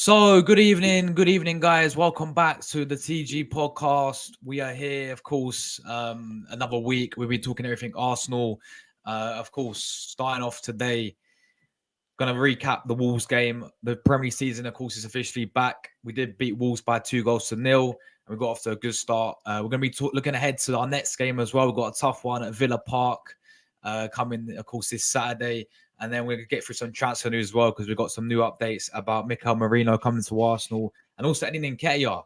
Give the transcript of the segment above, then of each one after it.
So, good evening, guys. Welcome back to the TG podcast. We are here, of course, another week. We'll be talking everything Arsenal. Of course, starting off today, going to recap the Wolves game. The Premier League season, of course, is officially back. We did beat Wolves by 2-0, and we got off to a good start. We're going to be looking ahead to our next game as well. We've got a tough one at Villa Park coming, of course, this Saturday. And then we're going to get through some transfer news as well because we've got some new updates about Mikel Merino coming to Arsenal and also Eddie Nketiah.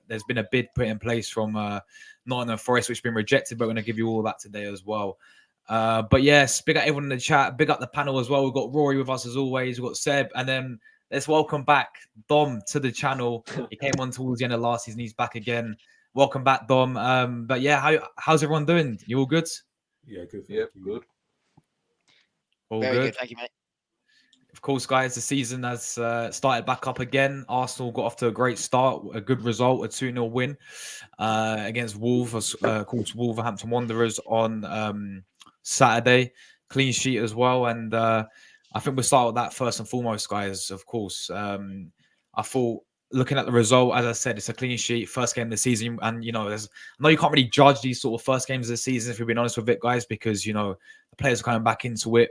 There's been a bid put in place from Nottingham Forest, which has been rejected, but we're going to give you all that today as well. But yes, big up everyone in the chat, big up the panel as well. We've got Rory with us as always, we've got Seb, and then let's welcome back Dom to the channel. He came on towards the end of last season, he's back again. Welcome back, Dom. But yeah, how's everyone doing? You all good? Yeah, good. Good. All Very good. Thank you, mate. Of course, guys, the season has started back up again. Arsenal got off to a great start, a good result, a 2-0 win against Wolves, of course, Wolverhampton Wanderers on Saturday. Clean sheet as well. And I think we'll start with that first and foremost, guys, of course. I thought, looking at the result, as I said, it's a clean sheet, first game of the season. And, I know you can't really judge these sort of first games of the season, if we've been honest with it, guys, because, the players are coming back into it.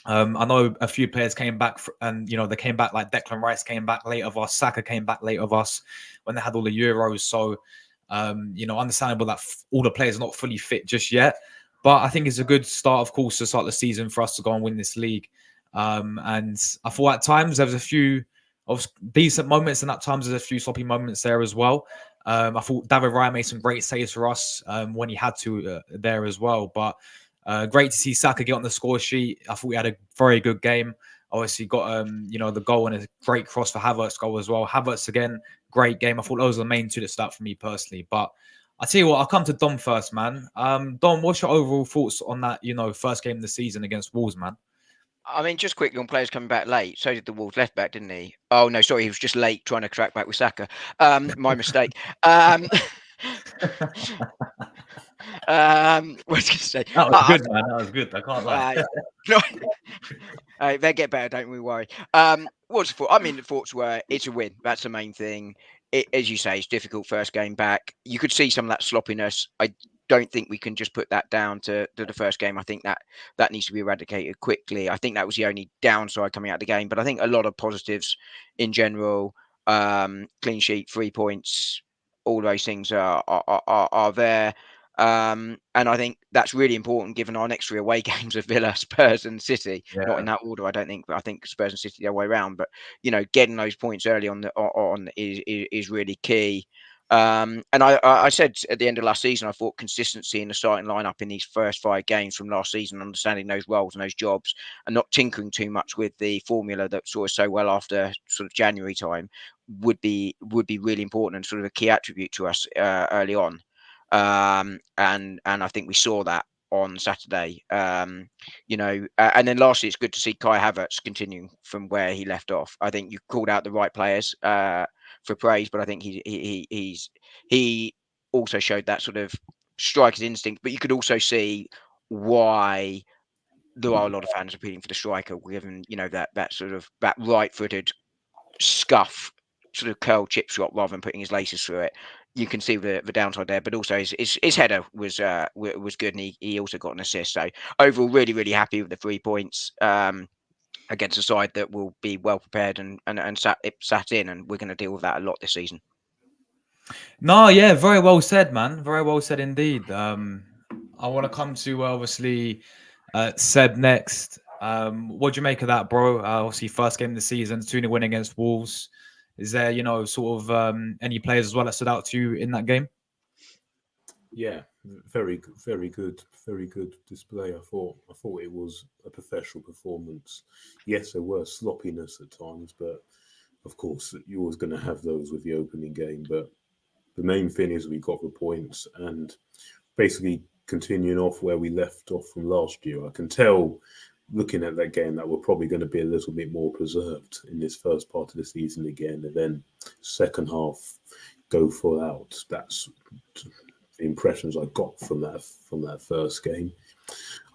I know a few players came back and, they came back like Declan Rice came back late of us. Saka came back late of us when they had all the Euros. So, understandable that all the players are not fully fit just yet. But I think it's a good start, of course, to start the season for us to go and win this league. And I thought at times there was a few of decent moments and at times there's a few sloppy moments there as well. I thought David Raya made some great saves for us when he had to there as well. But great to see Saka get on the score sheet. I thought we had a very good game. Obviously got the goal and a great cross for Havertz goal as well. Havertz again, great game. I thought those were the main two that stood out for me personally. But I'll tell you what, I'll come to Dom first, man. Dom, what's your overall thoughts on that, first game of the season against Wolves, man? I mean, just quickly on players coming back late. So did the Wolves left back, didn't he? Oh no, sorry, he was just late trying to track back with Saka. My mistake. What was I going to say? That was good, man. That was good. I can't lie. They get better, don't we worry. What's the thought? I mean, the thoughts were it's a win. That's the main thing. As you say, it's difficult first game back. You could see some of that sloppiness. I don't think we can just put that down to the first game. I think that needs to be eradicated quickly. I think that was the only downside coming out of the game. But I think a lot of positives in general. Clean sheet, 3 points, all those things are there. And I think that's really important given our next 3 away games of Villa, Spurs and City. Yeah. Not in that order, I don't think, but I think Spurs and City the other way around. But, getting those points early on is really key. And I said at the end of last season, I thought consistency in the starting lineup in these first 5 games from last season, understanding those roles and those jobs and not tinkering too much with the formula that saw us so well after sort of January time would be really important and sort of a key attribute to us early on. And I think we saw that on Saturday, and then lastly, it's good to see Kai Havertz continuing from where he left off. I think you called out the right players for praise, but I think he also showed that sort of striker's instinct. But you could also see why there are a lot of fans appealing for the striker, given that sort of that right-footed scuff sort of curl chip shot rather than putting his laces through it. You can see the downside there, but also his header was good, and he also got an assist. So overall, really, really happy with the 3 points against a side that will be well prepared and sat in, and we're going to deal with that a lot this season. No, yeah, very well said, man. Very well said indeed. I want to come to obviously Seb next. What do you make of that, bro? Obviously, first game of the season, 2-0 win against Wolves. Is there, sort of any players as well that stood out to you in that game? Yeah, very good display. I thought it was a professional performance. Yes, there were sloppiness at times, but of course you're always going to have those with the opening game. But the main thing is we got the points and basically continuing off where we left off from last year. I can tell, looking at that game, that we're probably going to be a little bit more preserved in this first part of the season again, and then second half go full out. That's the impressions I got from that first game.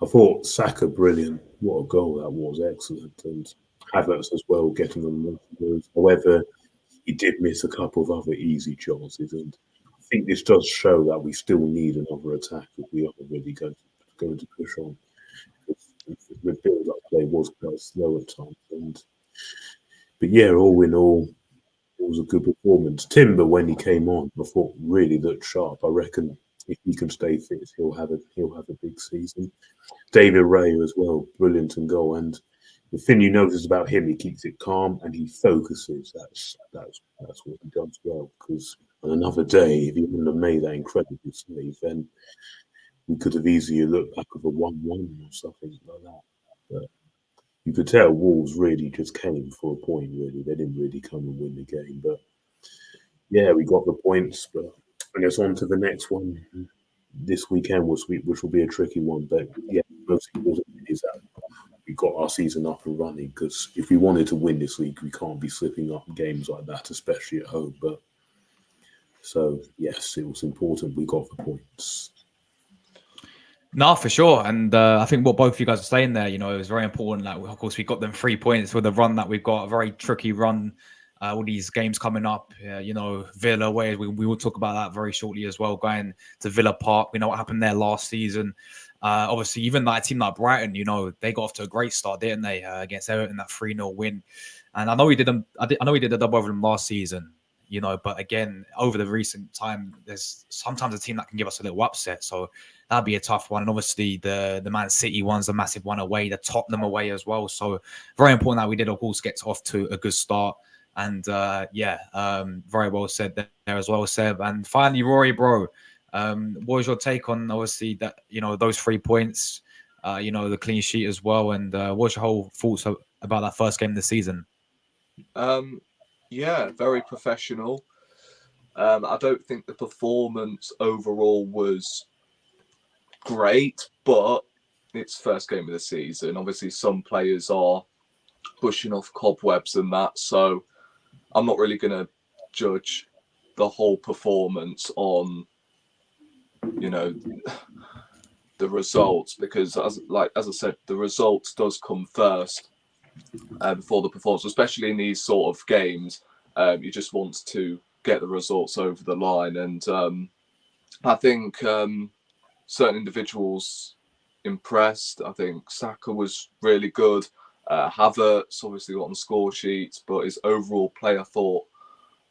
I thought Saka brilliant. What a goal that was, excellent. And Havertz as well, getting on the moves. However, he did miss a couple of other easy chances, and I think this does show that we still need another attack if we are really going to push on. The build-up play was quite slow at times, but yeah, all in all, it was a good performance. Timber, when he came on, I thought really looked sharp. I reckon if he can stay fit, he'll have a big season. David Ray as well, brilliant in goal. And the thing you notice about him, he keeps it calm and he focuses. That's what he does well. Because on another day, if he wouldn't have made that incredible save, then we could have easily looked back with a 1-1 or something like that. But you could tell Wolves really just came for a point, really. They didn't really come and win the game. But yeah, we got the points. But I guess on to the next one this weekend, which will be a tricky one. But yeah, most important is that we got our season up and running, because if we wanted to win this league, we can't be slipping up games like that, especially at home. But so, yes, it was important we got the points. No, for sure. And I think what both of you guys are saying there, it was very important that, of course, we got them 3 points with the run that we've got, a very tricky run. All these games coming up, Villa away. We will talk about that very shortly as well, going to Villa Park. We know what happened there last season. Obviously, even that team like Brighton, they got off to a great start, didn't they, against Everton, that 3-0 win. And I know we did them. I know we did a double over them last season, but again, over the recent time, there's sometimes a team that can give us a little upset. So that'd be a tough one. And obviously, the Man City one's a massive one away, the Tottenham away as well. So very important that we did, of course, get off to a good start. And very well said there as well, Seb. And finally, Rory, bro, what was your take on obviously that those 3 points, the clean sheet as well, and what's your whole thoughts about that first game of the season? Yeah, very professional. I don't think the performance overall was great, but it's first game of the season. Obviously, some players are pushing off cobwebs and that, so I'm not really going to judge the whole performance on, the results, because as I said, the results does come first before the performance, especially in these sort of games. You just want to get the results over the line, and I think certain individuals impressed. I think Saka was really good. Havertz obviously got on the score sheet, but his overall play, I thought,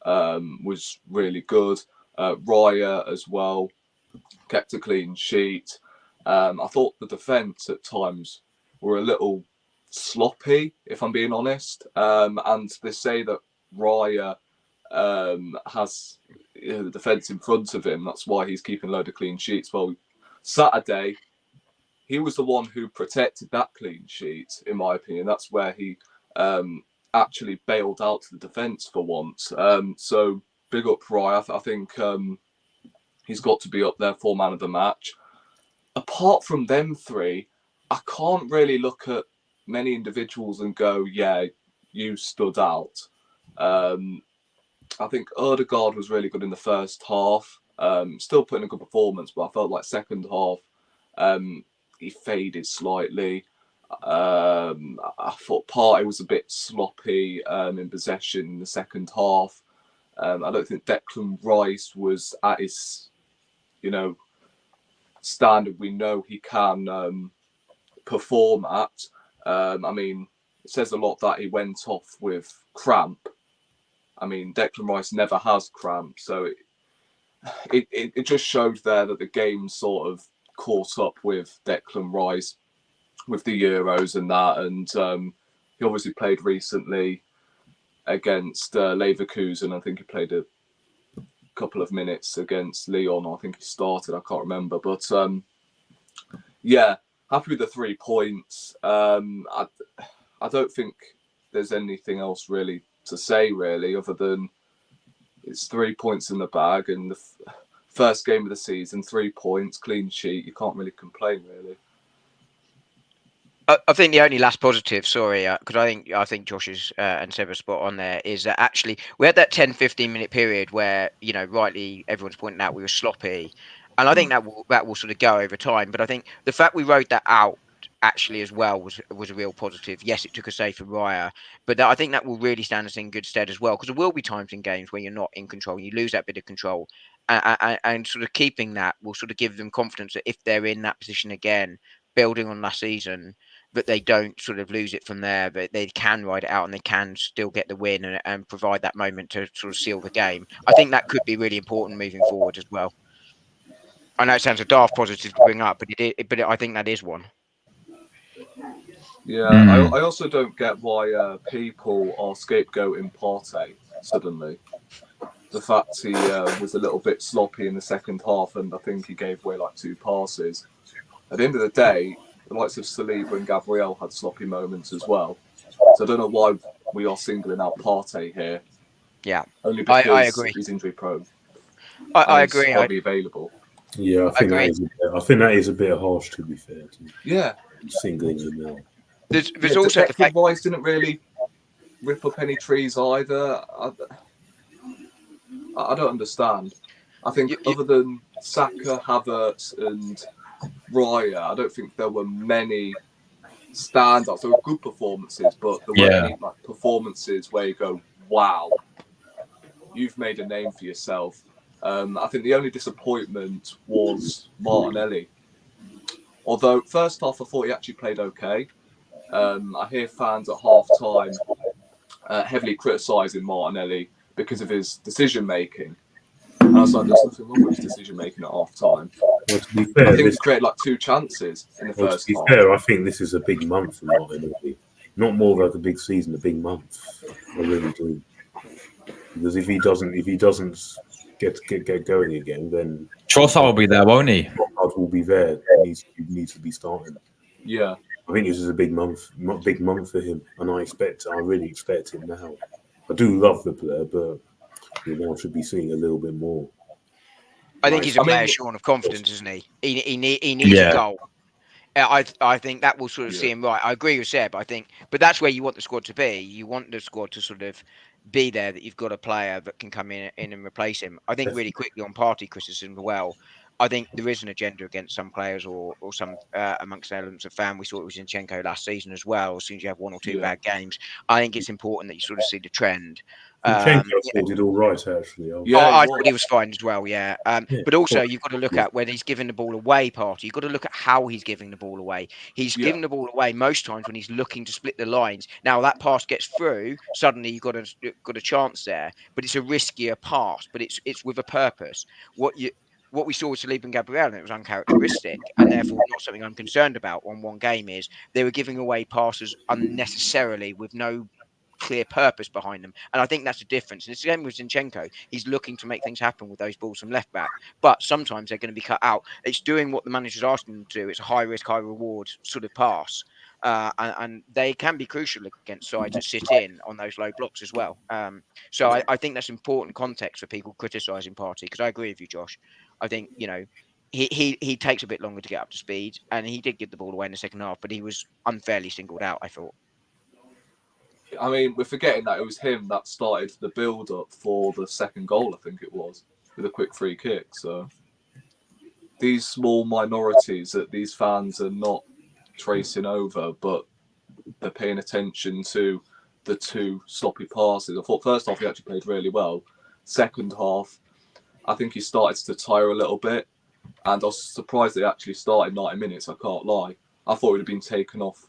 was really good. Raya as well kept a clean sheet. I thought the defence at times were a little sloppy, if I'm being honest. And they say that Raya has the defence in front of him. That's why he's keeping a load of clean sheets. Well, Saturday, he was the one who protected that clean sheet, in my opinion. That's where he actually bailed out to the defence for once. So big up Raya. I think he's got to be up there for man of the match. Apart from them three, I can't really look at many individuals and go, yeah, you stood out. I think Odegaard was really good in the first half. Still putting a good performance, but I felt like second half, he faded slightly. I thought Partey was a bit sloppy in possession in the second half. I don't think Declan Rice was at his, standard we know he can perform at. I mean, it says a lot that he went off with cramp. I mean, Declan Rice never has cramp, so it just showed there that the game sort of caught up with Declan Rice with the Euros and that, and he obviously played recently against Leverkusen. I think he played a couple of minutes against Lyon. I think he started. I can't remember, but yeah, happy with the 3 points. I don't think there's anything else really to say, really, other than it's 3 points in the bag, and the first game of the season, 3 points, clean sheet. You can't really complain, really. I think the only last positive, because I think Josh's and Seb's spot on there, is that actually we had that 10-15 minute period where, rightly everyone's pointing out we were sloppy, and I think that will sort of go over time. But I think the fact we rode that out actually as well was a real positive. Yes, it took a save for Raya, but I think that will really stand us in good stead as well, because there will be times in games where you're not in control, you lose that bit of control, and sort of keeping that will sort of give them confidence that if they're in that position again, building on last season, that they don't sort of lose it from there, but they can ride it out and they can still get the win and provide that moment to sort of seal the game. I think that could be really important moving forward as well. I know it sounds a daft positive to bring up, but I think that is one. Yeah, Mm. I also don't get why people are scapegoating Partey suddenly. The fact he was a little bit sloppy in the second half, and I think he gave away like 2 passes. At the end of the day, the likes of Saliba and Gabriel had sloppy moments as well. So I don't know why we are singling out Partey here. Yeah, Only I because agree. he's injury prone I and he's agree. hardly available. Yeah, I think that agree. is. I think that is a bit harsh, to be fair. To Yeah. singling him out. There's also the fact. Declan Rice didn't really rip up any trees either. I don't understand. I think other than Saka, Havertz, and Raya, I don't think there were many standouts. There were good performances, but there weren't any like performances where you go, "Wow, you've made a name for yourself." I think the only disappointment was Martinelli. Although first half I thought he actually played okay. I hear fans at half time heavily criticising Martinelli because of his decision making. And I was like, there's nothing wrong with his decision making at half time. Well, to be fair, I think he created like 2 chances in the first half. I think this is a big month for Martinelli. Not more like a big season, a big month. I really do. Because if he doesn't get going again, then Trossard will be there, won't he? Trossard will be there. He needs to be starting. Yeah. I think this is a big month for him, and I really expect it now. I do love the player, but I should be seeing a little bit more. I think he's a player shorn of confidence, isn't he? He needs a goal. I think that will sort of see him right. I agree with Seb. But that's where you want the squad to be. You want the squad to sort of be there, that you've got a player that can come in and replace him. I think really quickly on party criticism as well. I think there is an agenda against some players or some amongst elements of fan. We saw it with Zinchenko last season as well. As soon as you have 1 or 2 bad games, I think it's important that you sort of see the trend. Zinchenko did all right, actually. I thought he was fine as well, yeah. But also, you've got to look at when he's giving the ball away, Party. You've got to look at how he's giving the ball away. He's giving the ball away most times when he's looking to split the lines. Now, that pass gets through, suddenly you've got a chance there. But it's a riskier pass, but it's with a purpose. What we saw with Saliba and Gabriel, and it was uncharacteristic, and therefore not something I'm concerned about on one game, is they were giving away passes unnecessarily with no clear purpose behind them. And I think that's the difference. And it's the same with Zinchenko. He's looking to make things happen with those balls from left back, but sometimes they're going to be cut out. It's doing what the manager's asking them to do. It's a high risk, high reward sort of pass. And they can be crucial against sides that sit in on those low blocks as well. So I think that's important context for people criticising Partey, because I agree with you, Josh. I think, he takes a bit longer to get up to speed, and he did give the ball away in the second half, but he was unfairly singled out, I thought. I mean, we're forgetting that it was him that started the build-up for the second goal, I think it was, with a quick free kick. So these small minorities that these fans are not tracing over, but they're paying attention to the 2 sloppy passes. I thought first half he actually played really well. Second half, I think he started to tire a little bit, and I was surprised they actually started 90 minutes, I can't lie. I thought it would have been taken off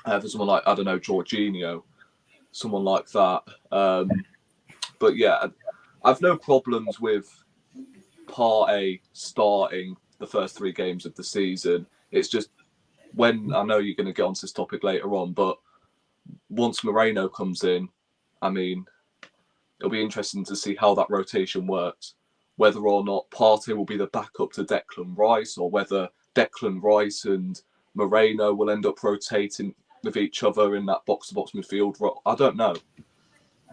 for someone like, I don't know, Jorginho, someone like that. But yeah, I've no problems with Partey starting the first 3 games of the season. It's just when, I know you're going to get onto this topic later on, but once Merino comes in, I mean, it'll be interesting to see how that rotation works. Whether or not Partey will be the backup to Declan Rice, or whether Declan Rice and Merino will end up rotating with each other in that box-to-box midfield role. I don't know.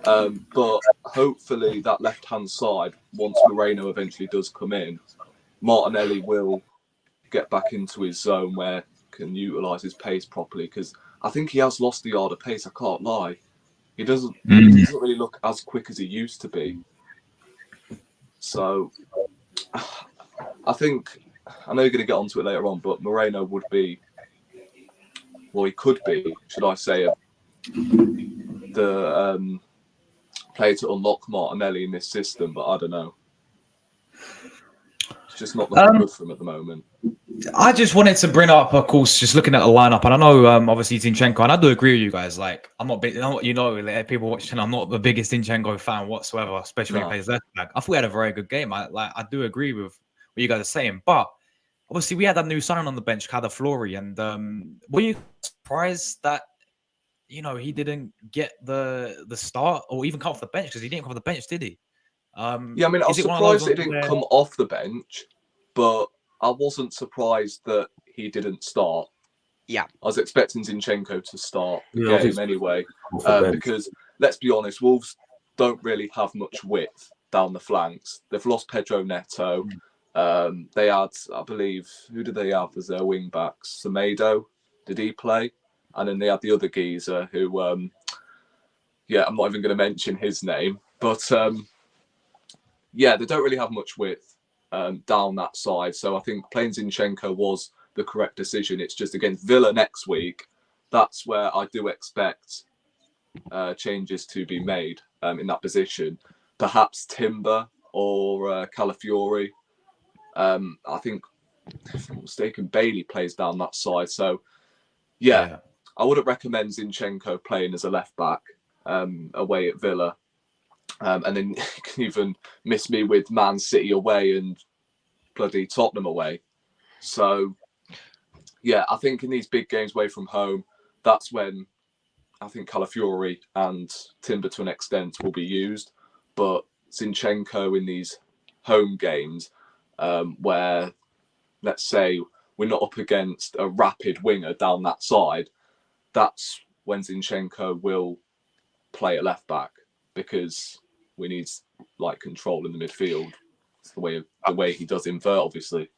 But hopefully that left-hand side, once Merino eventually does come in, Martinelli will get back into his zone where he can utilise his pace properly, because I think he has lost the yard of pace, I can't lie. He doesn't really look as quick as he used to be. So I think, I know you're going to get onto it later on, but Moreno would be or he could be, should I say, the player to unlock Martinelli in this system. But I don't know. It's just not looking good for him at the moment. I just wanted to bring up, of course, just looking at the lineup, and I know, obviously Zinchenko, and I do agree with you guys. Like, I'm not big, like, people watching, I'm not the biggest Zinchenko fan whatsoever, especially when he plays left back. I thought he had a very good game. I do agree with what you guys are saying, but obviously we had that new signing on the bench, Calafiori, and were you surprised that he didn't get the start or even come off the bench, because he didn't come off the bench, did he? Yeah, I mean, I was surprised he didn't come off the bench, but I wasn't surprised that he didn't start. Yeah. I was expecting Zinchenko to start the game anyway, because let's be honest, Wolves don't really have much width down the flanks. They've lost Pedro Neto. They had, I believe, who did they have as their wing backs? Semedo, did he play? And then they had the other geezer who, I'm not even going to mention his name, but they don't really have much width down that side. So I think playing Zinchenko was the correct decision. It's just against Villa next week. That's where I do expect changes to be made in that position. Perhaps Timber or Calafiori. I think, if I'm not mistaken, Bailey plays down that side. So, I wouldn't recommend Zinchenko playing as a left back away at Villa. And then you can even miss me with Man City away and bloody Tottenham away. So, I think in these big games away from home, that's when I think Calafiori and Timber to an extent will be used. But Zinchenko in these home games where, let's say, we're not up against a rapid winger down that side, that's when Zinchenko will play at left back, because we need control in the midfield. It's the way he does invert, obviously.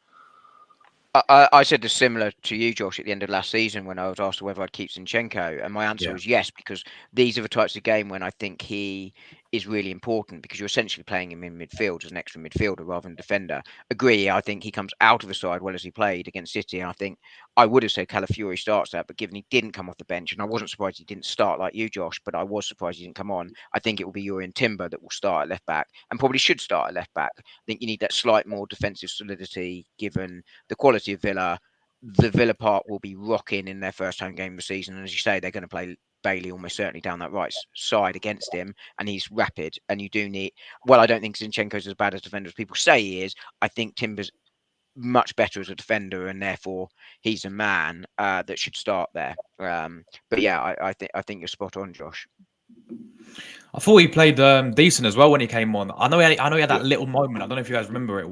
I said this similar to you, Josh, at the end of last season when I was asked whether I'd keep Zinchenko, and my answer was yes, because these are the types of game when I think he is really important, because you're essentially playing him in midfield as an extra midfielder rather than defender. Agree, I think he comes out of the side well as he played against City, and I think I would have said Calafiori starts that, but given he didn't come off the bench, and I wasn't surprised he didn't start like you, Josh, but I was surprised he didn't come on, I think it will be Urian Timber that will start at left back, and probably should start at left back. I think you need that slight more defensive solidity given the quality of Villa. The Villa part will be rocking in their first home game of the season, and as you say, they're going to play Bailey almost certainly down that right side against him, and he's rapid, and you do need, I don't think Zinchenko's as bad as defender as people say he is. I think Timber's much better as a defender, and therefore he's a man that should start there. But I think you're spot on, Josh. I thought he played decent as well when he came on. I know he had that little moment. I don't know if you guys remember it.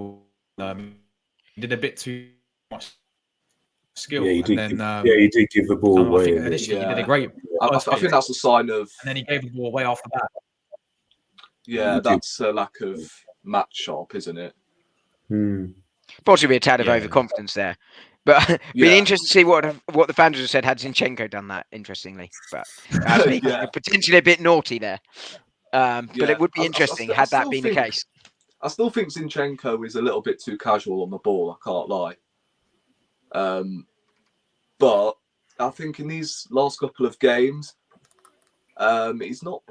He did a bit too much skill. Yeah, he did give the ball away. I think initially he did a great. I think that's a sign of. And then he gave the ball away after that. Yeah, that's a lack of match sharp, isn't it? Possibly a tad of overconfidence there. But be interesting to see what the fans have said had Zinchenko done that, interestingly. But potentially a bit naughty there. But it would be interesting had that been the case. I still think Zinchenko is a little bit too casual on the ball, I can't lie. But I think in these last couple of games, he's not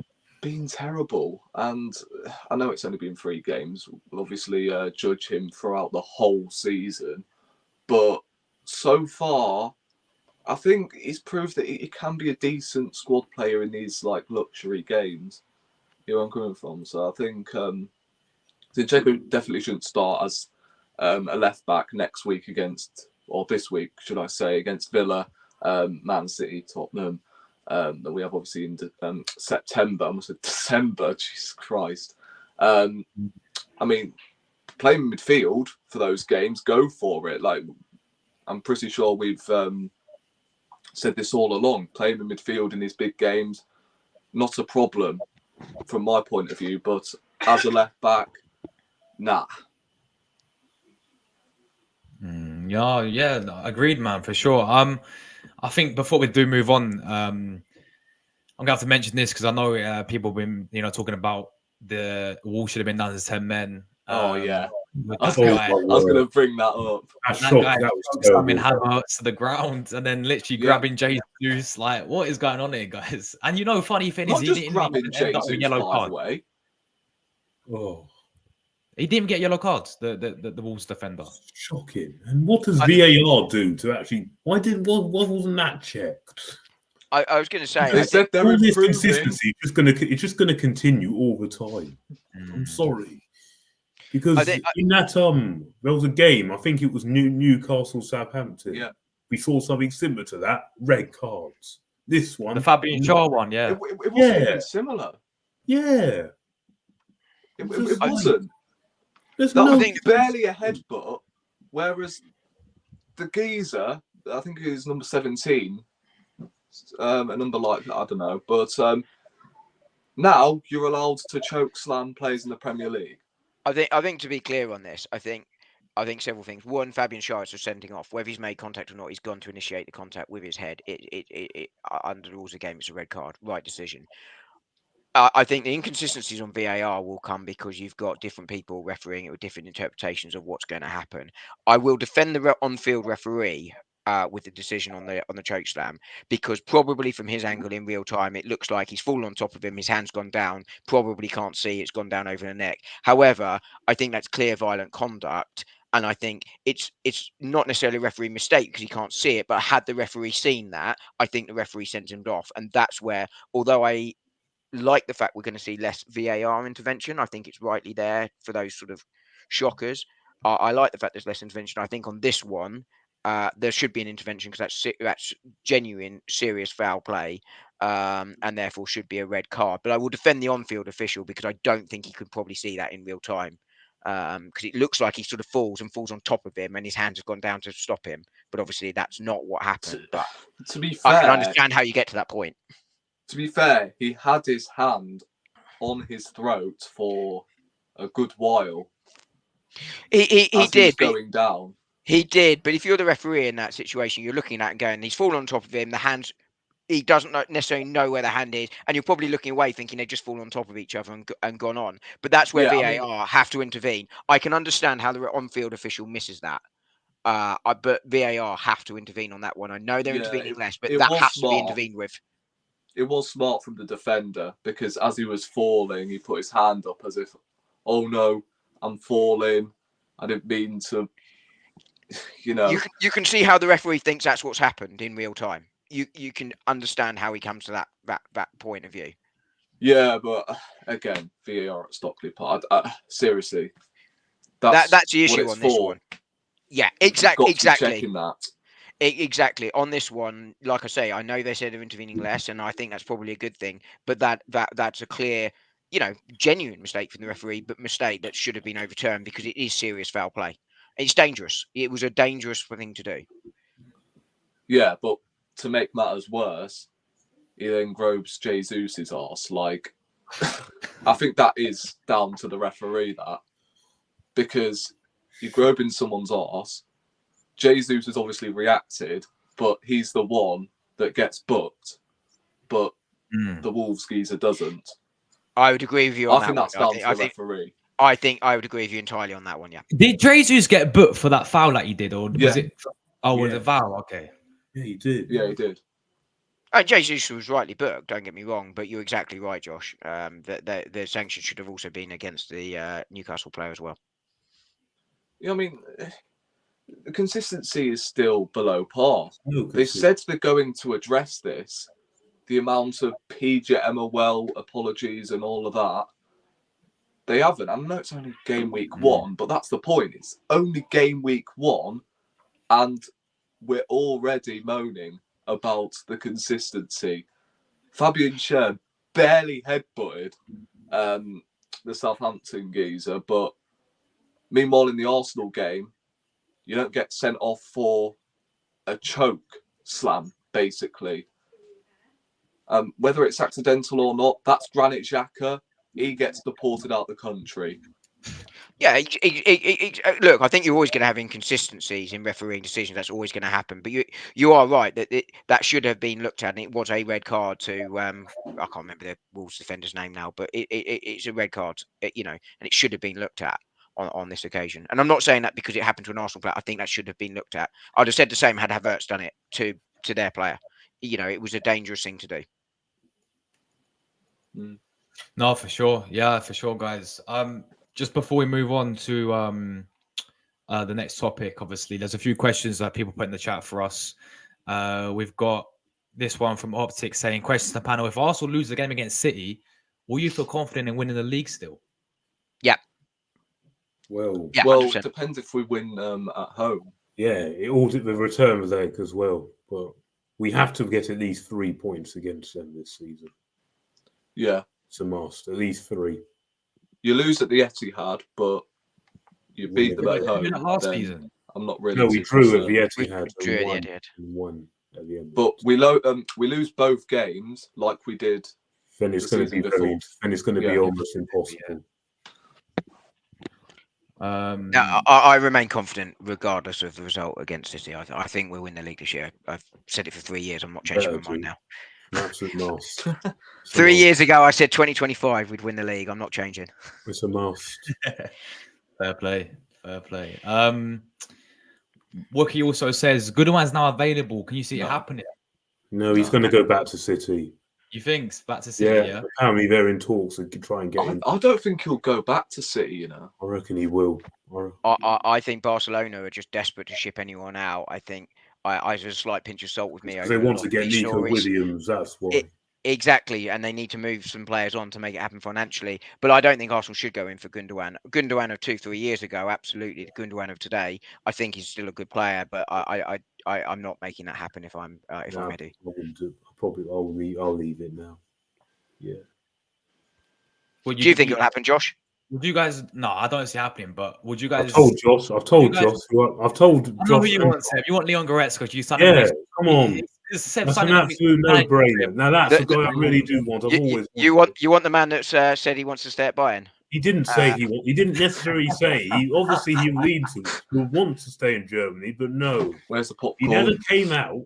been terrible. And I know it's only been 3 games. We'll obviously judge him throughout the whole season. But so far, I think he's proved that he can be a decent squad player in these luxury games. You know where I'm coming from? So I think Zinchenko definitely shouldn't start as a left back next week this week, should I say, against Villa, Man City, Tottenham. That we have obviously in September. I almost said December. Jesus Christ. I mean, playing midfield for those games, go for it. I'm pretty sure we've said this all along. Playing in midfield in these big games, not a problem from my point of view. But as a left back, nah. Agreed, man, for sure. I think before we do move on, I'm gonna have to mention this because I know people have been, talking about the Wolves should have been down to 10 men. With I was that gonna, guy. I was gonna bring that up. That That shock, guy that was slamming terrible. Havertz to the ground and then literally Yeah. grabbing Jesus. Like, what is going on here, guys? And funny thing is, Not he just didn't grabbing even end up with a Jesus, yellow by the card. way. Oh, He didn't even get yellow cards. The Wolves defender. shocking. And what does VAR do to actually? Why wasn't that checked? I was going to say, They I said think, they're All this improving. consistency it's just gonna continue all the time. I'm sorry. Because in that there was a game, I think it was Newcastle Southampton. Yeah. We saw something similar to that, red cards. This one, The Fabian Shaw one, yeah. It wasn't even similar. yeah. It Just wasn't. There's That no was barely a headbutt, whereas the geezer, I think he was number 17, a number like that, I don't know. But now you're allowed to choke slam players in the Premier League. I think to be clear on this, I think several things. One, Fabian Schär is sending off. Whether he's made contact or not, he's gone to initiate the contact with his head. Under the rules of the game, it's a red card. Right decision. I think the inconsistencies on VAR will come because you've got different people refereeing it with different interpretations of what's going to happen. I will defend the on-field referee with the decision on the choke slam, because probably from his angle in real time, it looks like he's fallen on top of him, his hand's gone down, probably can't see, it's gone down over the neck. However, I think that's clear violent conduct. And I think it's not necessarily a referee mistake because he can't see it, but had the referee seen that, I think the referee sent him off. And that's where, although I like the fact we're going to see less VAR intervention, I think it's rightly there for those sort of shockers. I like the fact there's less intervention. I think on this one, there should be an intervention because that's genuine, serious foul play, and therefore should be a red card. But I will defend the on-field official because I don't think he could probably see that in real time. Because it looks like he sort of falls on top of him and his hands have gone down to stop him. But obviously that's not what happened. But To be fair, I can understand how you get to that point. To be fair, he had his hand on his throat for a good while. He did going down. He did, but if you're the referee in that situation, you're looking at and going, he's fallen on top of him. The hands, he doesn't necessarily know where the hand is, and you're probably looking away, thinking they just fall on top of each other and gone on. But that's where VAR have to intervene. I can understand how the on-field official misses that, but VAR have to intervene on that one. I know they're intervening less, but that has to be intervened with. It was smart from the defender because as he was falling, he put his hand up as if, "Oh no, I'm falling. I didn't mean to." You can see how the referee thinks that's what's happened in real time. You can understand how he comes to that point of view. Yeah, but again, VAR at Stockley Park. Seriously, that's the issue on this one. Yeah, exactly. Checking that. Exactly. On this one, like I say, I know they said they're intervening less, and I think that's probably a good thing. But that's a clear, genuine mistake from the referee, but mistake that should have been overturned because it is serious foul play. It's dangerous. It was a dangerous thing to do. Yeah, but to make matters worse, he then gropes Jesus' arse. Like, I think that is down to the referee, that. Because you're groping someone's arse. Jesus has obviously reacted, but he's the one that gets booked. But the Wolves geezer doesn't. I would agree with you on that one. I think that's down to the referee. I think I would agree with you entirely on that one, yeah. Did Jesus get booked for that foul that he did, or was it? Oh, with the foul, okay. Yeah, he did. Yeah, he did. Jesus was rightly booked, don't get me wrong, but you're exactly right, Josh. The sanction should have also been against the Newcastle player as well. Yeah, I mean, the consistency is still below par. No, they said they're going to address this. The amount of PJMOL apologies and all of that. They haven't. I know it's only game week 1, but that's the point. It's only game week 1, and we're already moaning about the consistency. Fabian Schär barely headbutted the Southampton geezer, but meanwhile in the Arsenal game, you don't get sent off for a choke slam, basically. Whether it's accidental or not, that's Granit Xhaka. He gets deported out the country. Yeah, look, I think you're always going to have inconsistencies in refereeing decisions. That's always going to happen. But you are right that should have been looked at, and it was a red card to I can't remember the Wolves defender's name now, but it's a red card, and it should have been looked at. on this occasion. And I'm not saying that because it happened to an Arsenal player. I think that should have been looked at. I'd have said the same had Havertz done it to their player. It was a dangerous thing to do. No, for sure. Yeah, for sure, guys. Just before we move on to the next topic, obviously, there's a few questions that people put in the chat for us. We've got this one from Optic saying, question to the panel, if Arsenal lose the game against City, will you feel confident in winning the league still? Yeah. Well, Yeah, Well, 100%. it depends if we win at home. yeah, it all the return leg as well, but we have to get at least 3 points against them this season. Yeah. It's a must, at least 3. You lose at the Etihad, but you beat them at home. Did that last then season? I'm not really. No, we too drew at concerned. the Etihad We drew at and the Etihad. won at the end. But we lose both games like we did. Then it's the going to be season before. then it's going to be Yeah. almost impossible. No, I remain confident regardless of the result against City. I think we'll win the league this year. I've said it for 3 years. I'm not changing my mind now. An absolute must. 3 years ago, I said 2025 we'd win the league. I'm not changing. It's a must. Fair play. Wookie also says, Gundogan's now available. Can you see it happening? No, he's going to go back to City. You think? Back to City, yeah? Apparently they're in talks to try and get him. I don't think he'll go back to City. I reckon he will. I think Barcelona are just desperate to ship anyone out. I think I there's a slight pinch of salt with me. They want to get Nico Williams. That's why. Exactly, and they need to move some players on to make it happen financially. But I don't think Arsenal should go in for Gundogan. Gundogan of 2-3 years ago, absolutely. The Gundogan of today, I think he's still a good player, but I'm not making that happen if I'm ready. I'll leave it now. Yeah. Do you think it'll happen, Josh? Would you guys? No, I don't see it happening. But would you guys? I've told Josh. I know who you and- want, Seb. You want Leon Goretzka because you signed Yeah, him. come on. Seb That's signed an him- absolute no-brainer. Now that's a guy I really do want. You want the man that's said he wants to stay at Bayern? He didn't say he didn't necessarily say. He obviously he will want to stay in Germany, but no. Where's the popcorn? He never came out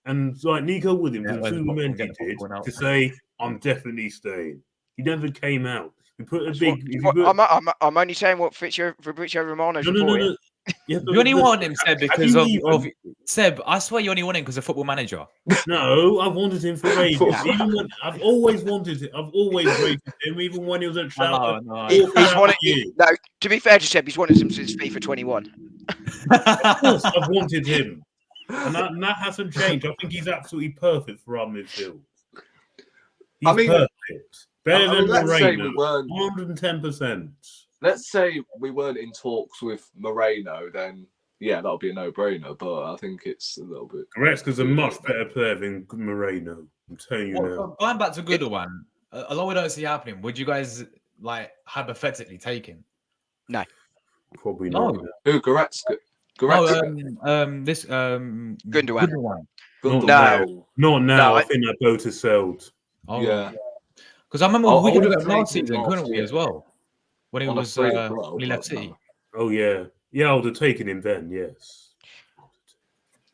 and like Nico Williams and where's the Suleiman popcorn? Get the did popcorn out. to say, I'm definitely staying. He never came out. We put a big. I'm only saying what Fabrizio Romano's reporting. No. Yeah, You only want him, Seb, because Have you of Seb. I swear you only want him because of Football Manager. No, I wanted him for ages. I've always wanted it. I've always rated him, even when he was at Schalke. No. He's wanted. No, to be fair to Seb, he's wanted him since FIFA 21. Of course, I've wanted him, and that hasn't changed. I think he's absolutely perfect for our midfield. He's perfect. Better than Merino. 110%. Let's say we weren't in talks with Merino, then yeah, that'll be a no-brainer. But I think it's a little bit. Goretzka's a much better player than Merino. I'm telling you now. Going back to Gundogan, although we don't see it happening, would you guys like hypothetically take him? No, probably not. No. Who Goretzka? This Gundogan. No. Not now. I think that boat has sailed. Oh, yeah. Because I remember we did it last taken season, couldn't we, year. as well? When he On a was free as when well, he left but City. Oh yeah, I would have taken him then. Yes,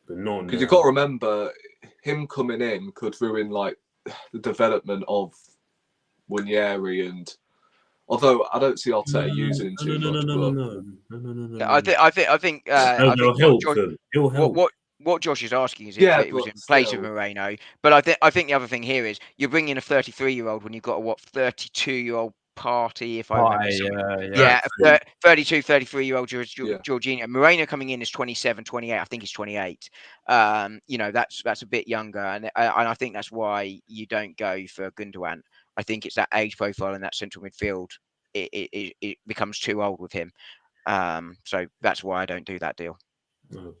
but not Because now. you've got to remember, him coming in could ruin like the development of Winieri, and although I don't see Arteta using him too much. No. I think He'll help them. He'll help. What Josh is asking is if it was in place of Moreno. But I think the other thing here is you're bringing in a 33-year-old when you've got a 32-year-old Party, if I remember. 32, 33-year-old Jorginho. Moreno coming in is 27, 28. I think he's 28. That's a bit younger, and I think that's why you don't go for Gundogan. I think it's that age profile in that central midfield. It becomes too old with him. So that's why I don't do that deal. No.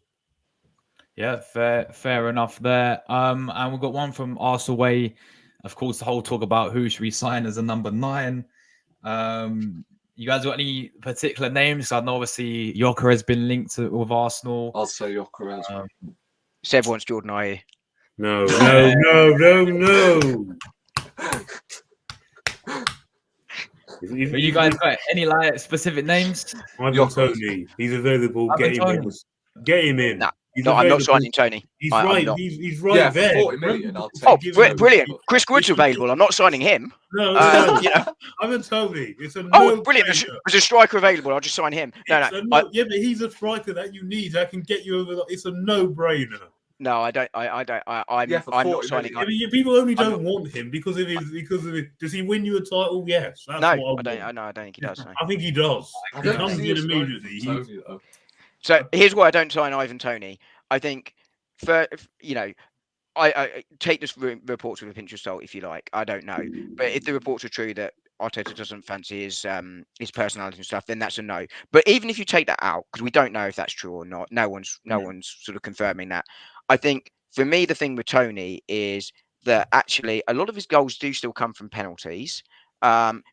Yeah, fair enough there. And we've got one from Arsenal Way. Of course, the whole talk about who should we sign as a number 9. You guys got any particular names? I know obviously Yoker has been linked with Arsenal. I'll say Yoker. Seb wants Jordan Ayew. No. But you guys got any like specific names? Ivan Toney, he's available. Get him in. Nah. He's No, I'm not available. signing Tony. He's I'm right. not. He's right Yeah, there. for 40 million, I'll Oh, take Give him- brilliant! Tony. Chris Wood's available. I'm not signing him. No, You know. I'm a Tony. It's a Oh, no. brilliant! There's a striker available. I'll just sign him. No. Yeah, but he's a striker that you need that can get you over. It's a no-brainer. No, I don't. I'm for not 40 signing. million. Yeah, but people only I'm don't want him because of his. Does he win you a title? Yes, that's No, what I don't. I don't think he does. No. I think he does. I He don't comes see in us immediately. signing Tony, though. So here's why I don't sign Ivan Toney. I think, I take this reports with a pinch of salt if you like. I don't know, but if the reports are true that Arteta doesn't fancy his personality and stuff, then that's a no. But even if you take that out, because we don't know if that's true or not, no one's sort of confirming that. I think for me the thing with Tony is that actually a lot of his goals do still come from penalties.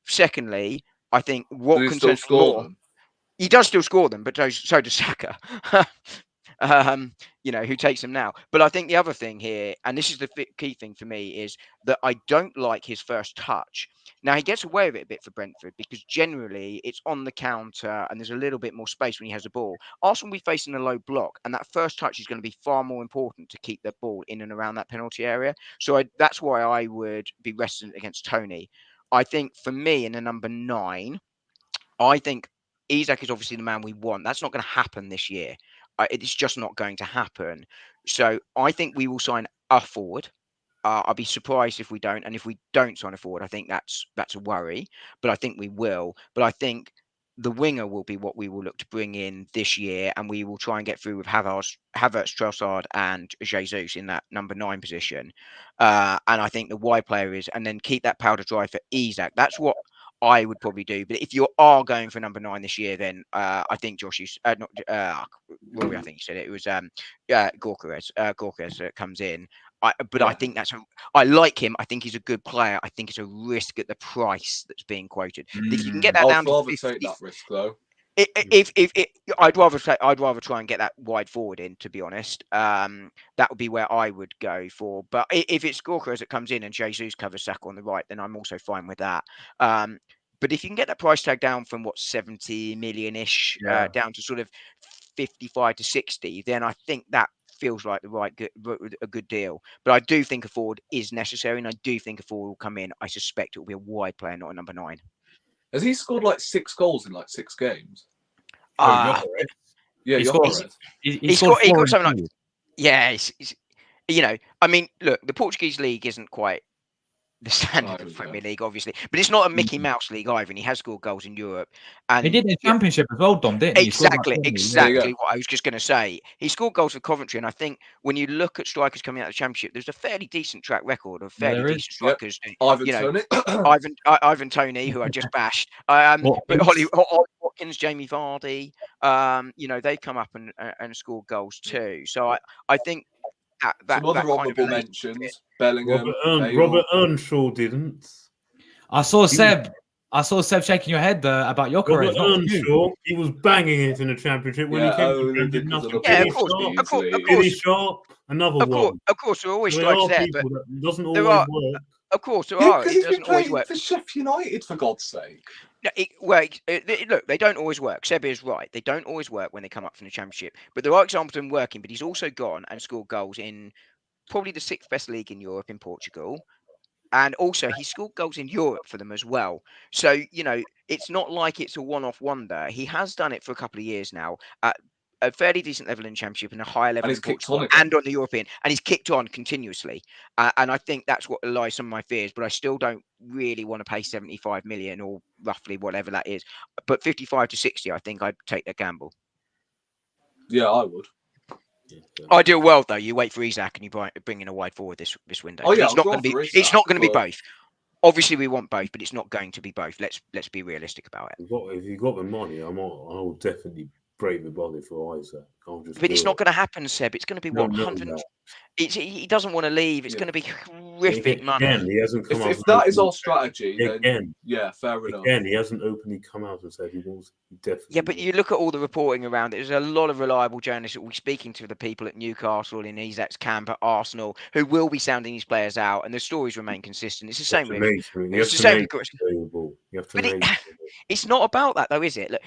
Secondly, I think what Do he concerns still me score more. them? He does still score them, but so does Saka. Who takes them now. But I think the other thing here, and this is the key thing for me, is that I don't like his first touch. Now, he gets away with it a bit for Brentford because generally it's on the counter and there's a little bit more space when he has the ball. Arsenal will be facing a low block, and that first touch is going to be far more important to keep the ball in and around that penalty area. So that's why I would be reticent against Tony. I think for me, in the number 9, I think Isak is obviously the man we want. That's not going to happen this year. It's just not going to happen. So I think we will sign a forward. I'll be surprised if we don't. And if we don't sign a forward, I think that's a worry. But I think we will. But I think the winger will be what we will look to bring in this year, and we will try and get through with Havertz, Trossard, and Jesus in that number 9 position. And I think the wide player is, and then keep that powder dry for Isak. That's what I would probably do. But if you are going for number 9 this year, then I think Josh, not Rory, I think you said it. It was Gorka as comes in. I think I like him. I think he's a good player. I think it's a risk at the price that's being quoted. If you can get that I'd down rather to 50, take that risk, though. I'd rather try and get that wide forward in. To be honest, that would be where I would go for. But if it's Gorka as it comes in and Jesus covers Saka on the right, then I'm also fine with that. But if you can get that price tag down from 70 million-ish down to sort of 55 to 60, then I think that feels like a good deal. But I do think a forward is necessary, and I do think a forward will come in. I suspect it will be a wide player, not a number 9. Has he scored like 6 goals in like 6 games? Yeah, Yeah, He scored four something like, in two. yeah. I mean, look, the Portuguese league isn't quite the standard of Premier League, obviously, but it's not a Mickey Mouse league either, and he has scored goals in Europe. And He did in the Championship as well, Dom, didn't he? He scored like Exactly 20, what I was just going to say. He scored goals for Coventry, and I think when you look at strikers coming out of the Championship, there's a fairly decent track record of fairly decent strikers. Tony. Ivan Toney, who I just bashed. But Holly Watkins, Jamie Vardy, they come up and score goals too. So I think that Some other kind of honourable mentions: Bellingham, Robert Earnshaw didn't. I saw Seb shaking your head about your career. Robert Earnshaw, he was banging it in the Championship when he came to Brandon. Nothing. Of course. Billy Sharp, another one. Of course, there are always There strikers are there, but people that doesn't always work. Of course, there are. Because It he's been doesn't always playing work. for Sheffield United, for God's sake. Look, they don't always work. Seb is right. They don't always work when they come up from the Championship. But there are examples of them working. But he's also gone and scored goals in probably the 6th best league in Europe in Portugal. And also, he scored goals in Europe for them as well. So, it's not like it's a one-off wonder. He has done it for a couple of years now at a fairly decent level in Championship and a higher level in Portugal and on the European. And he's kicked on continuously. And I think that's what lies some of my fears. But I still don't really want to pay 75 million or roughly whatever that is. But 55 to 60, I think I'd take that gamble. Yeah, I would. Ideal world, though, you wait for Isak and you bring in a wide forward this window. Oh, yeah, it's not going to be both. Obviously, we want both, but it's not going to be both. Let's be realistic about it. If you got the money, I'll definitely break the body for Isaac. But it's not going to happen, Seb. It's going to be 100. He doesn't want to leave. It's going to be horrific money. Again, he hasn't come out. If that is our strategy, then fair enough. Again, he hasn't openly come out and said he wants. Definitely. Yeah, but you look at all the reporting around it. There's a lot of reliable journalists that will be speaking to the people at Newcastle, in Isak's camp, at Arsenal, who will be sounding these players out, and the stories remain consistent. It's the same with. It's the same. It's not about that, though, is it? Look,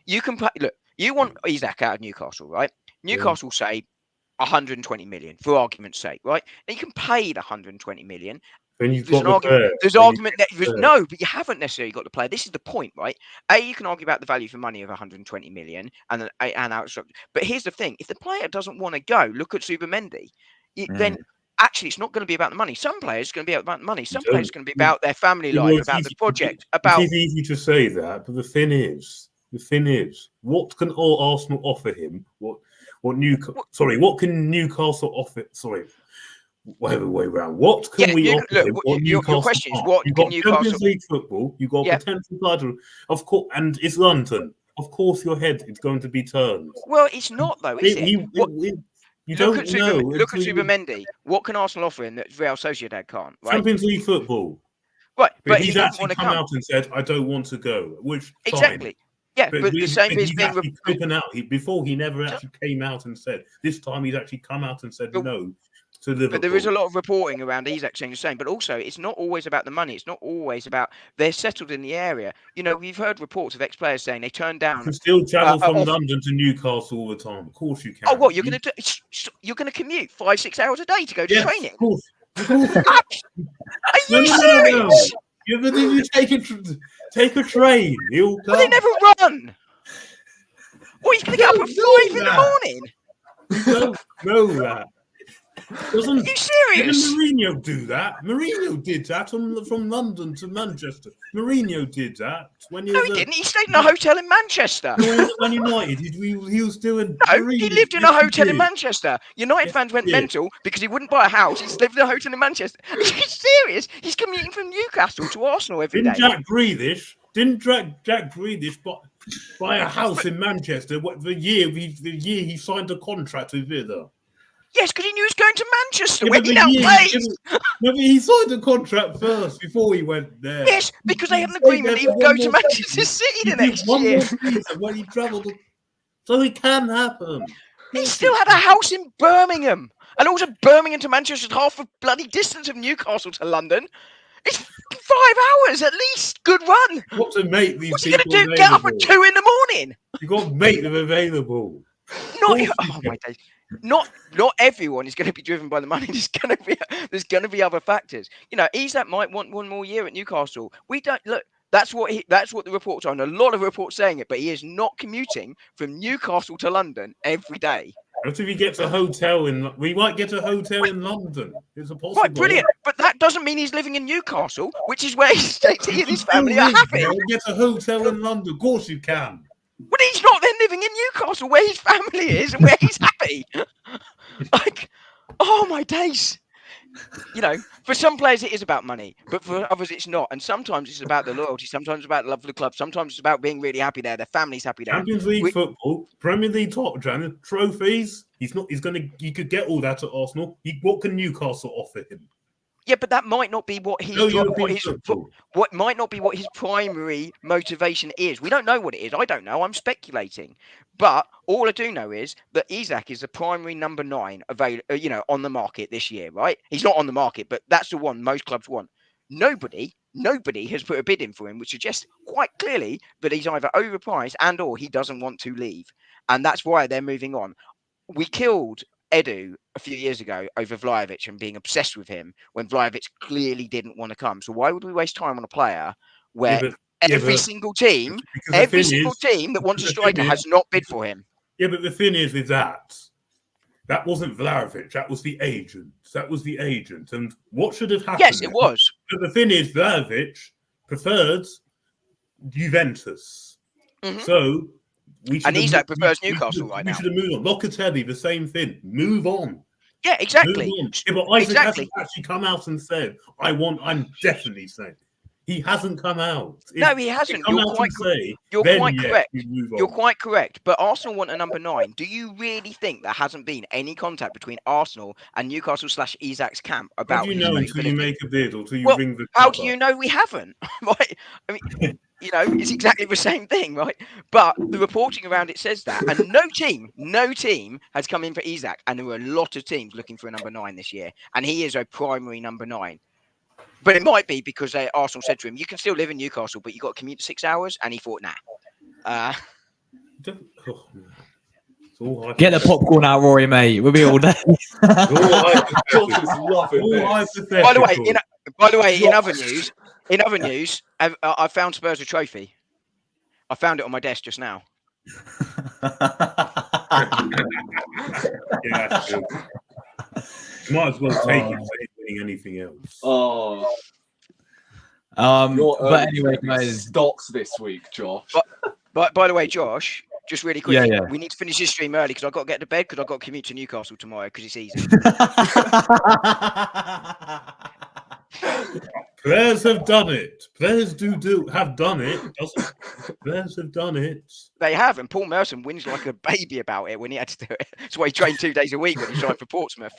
you can play. Look, you want Isak out of Newcastle, right? Newcastle say, 120 million, for argument's sake, right? And you can pay the 120 million. Then you've There's got an the argument. player. There's Then you argument get that the player. no, but you haven't necessarily got the player. This is the point, right? You can argue about the value for money of 120 million and out. But here's the thing: if the player doesn't want to go, look at Subamendi. Then actually, it's not going to be about the money. Some players are going to be about the money. Some players are going to be about their family life, about the project, about. It is easy to say that, but the thing is, what can all Arsenal offer him? What can Newcastle offer? Sorry, whatever way round. What can we offer him? What your Newcastle question is, can't? what You've can got Newcastle? Champions League football. You've got potential title, of course, and it's London. Of course, your head is going to be turned. Well, it's not though, is it? You don't know. Look at Subamendi. What can Arsenal offer him that Real Sociedad can't? Right? Champions League football. Right, but he he's didn't actually want to come out and said, "I don't want to go," which exactly. fine. Yeah, but the same is being spoken out. Before he never actually came out and said. This time he's actually come out and said no to Liverpool. But there is a lot of reporting around Isak saying the same. But also, it's not always about the money. It's not always about they're settled in the area. You know, we've heard reports of ex-players saying they turned down. You can still travel from London to Newcastle all the time. Of course you can. Oh, what you're going to do? You're going to commute 5-6 hours a day to go to training? Of course. Are you serious? But if you take a train, he'll come. Well, they never run. Well, he's going to get up at 5 in the morning. You don't know that. Are you serious? Didn't Merino do that? Merino did that from London to Manchester. Merino did that when he was. No, he didn't. He stayed in a hotel in Manchester. When he was at Man United, he was doing. No, he lived in a hotel in Manchester. United fans went mental because he wouldn't buy a house. He's lived in a hotel in Manchester. Are you serious? He's commuting from Newcastle to Arsenal every day. Didn't Jack Grealish buy a house in Manchester? The year he signed a contract with Villa. Yes, because he knew he was going to Manchester, where he now plays. No, but he signed a contract first before he went there. Yes, because they had an agreement he would go to Manchester City the next year. When he travelled, so it can happen. He still had a house in Birmingham, and also Birmingham to Manchester is half the bloody distance of Newcastle to London. It's 5 hours at least. Good run. What to make these? What's he going to do? Get up at 2 in the morning? You got to make them available. Oh my days. Not everyone is going to be driven by the money. There's going to be other factors. You know, Isak might want one more year at Newcastle. We don't look. That's what the reports are, and a lot of reports saying it. But he is not commuting from Newcastle to London every day. What if he gets a hotel we might get a hotel in London. It's a possible. Right, brilliant. But that doesn't mean he's living in Newcastle, which is where he and his family are happy. Get a hotel in London. Of course you can. But he's not then living in Newcastle, where his family is and where he's happy. Like, oh my days. You know, for some players it is about money, but for others it's not. And sometimes it's about the loyalty, sometimes it's about the love for the club, sometimes it's about being really happy there, their family's happy there. Champions League football, Premier League top trophies. You could get all that at Arsenal. What can Newcastle offer him? Yeah, but that might not be what might not be what his primary motivation is. We don't know what it is. I don't know. I'm speculating. But all I do know is that Isak is the primary number 9 available, on the market this year, right? He's not on the market, but that's the one most clubs want. Nobody has put a bid in for him, which suggests quite clearly that he's either overpriced and/or he doesn't want to leave, and that's why they're moving on. We killed Edu a few years ago over Vlahovic and being obsessed with him when Vlahovic clearly didn't want to come. So why would we waste time on a player where every single team that wants a striker has not bid for him? Yeah, but the thing is with that wasn't Vlahovic. That was the agent. And what should have happened? Yes, it was. But the thing is, Vlahovic preferred Juventus. Mm-hmm. So and Isak prefers Newcastle right now. We should have moved on. Locatelli, the same thing. Move on. Yeah, exactly. Yeah, but Isaac hasn't actually come out and said, I'm definitely saying. He hasn't come out. No, he hasn't. You're quite correct. You're quite correct. But Arsenal want a number 9. Do you really think there hasn't been any contact between Arsenal and Newcastle/Isak's camp about? How do you know until you make a bid or until you ring the? How do you know we haven't? Right? I mean, it's exactly the same thing, right? But the reporting around it says that, and no team has come in for Isak, and there were a lot of teams looking for a number 9 this year, and he is a primary number 9. But it might be because Arsenal said to him, "You can still live in Newcastle, but you got to commute 6 hours," and he thought, "Nah." It's all Get the popcorn out, Rory, mate. We'll be all day. George is loving this. By the way, in other news, I found Spurs a trophy. I found it on my desk just now. Yeah, that's good. You might as well take it for winning anything else. Oh, but anyway, guys, stocks this week, Josh. But by the way, Josh, just really quickly, Yeah. we need to finish this stream early because I've got to get to bed because I've got to commute to Newcastle tomorrow because it's easy. Players have done it. Players have done it. Players have done it. They have, and Paul Merson wins like a baby about it when he had to do it. That's why he trained 2 days a week when he signed for Portsmouth.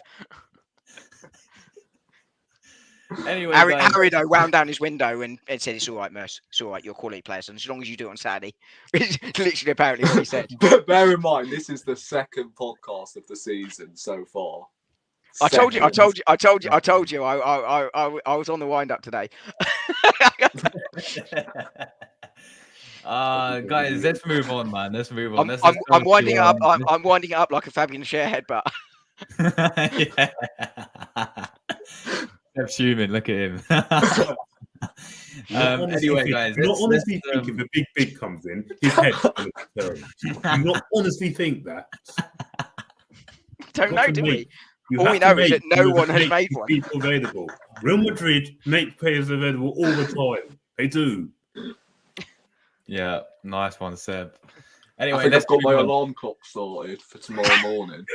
anyway, Harry though wound down his window and said, "It's all right, Merce. It's all right. You're quality players, and as long as you do it on Saturday." It's literally apparently what he said. But bear in mind, this is the second podcast of the season so far. I told you. I was on the wind up today. Guys, let's move on, man. Let's move on. I'm winding it up. I'm winding it up like a Fabian Schär headbutt. Steph's human. Look at him. Anyway, guys, do not honestly think if a big comes in, his head's going to turn. Do not honestly think that. Don't know, do we? You All we know is that no one has made one. People available. Real Madrid make players available all the time. They do. Yeah, nice one, Seb. Anyway, I think I've got my alarm clock sorted for tomorrow morning.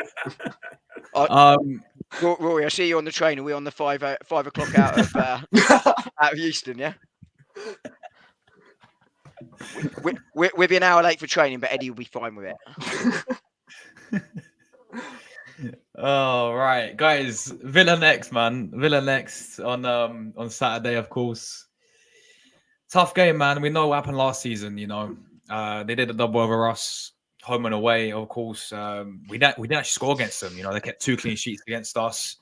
Rory, I see you on the train. Are we on the 5 o'clock out of Houston? Yeah. We'll be an hour late for training, but Eddie will be fine with it. Oh, right, guys. Villa next, man. Villa next on Saturday, of course. Tough game, man. We know what happened last season. You know, they did a double over us, home and away. Of course, we didn't actually score against them. You know, they kept 2 clean sheets against us.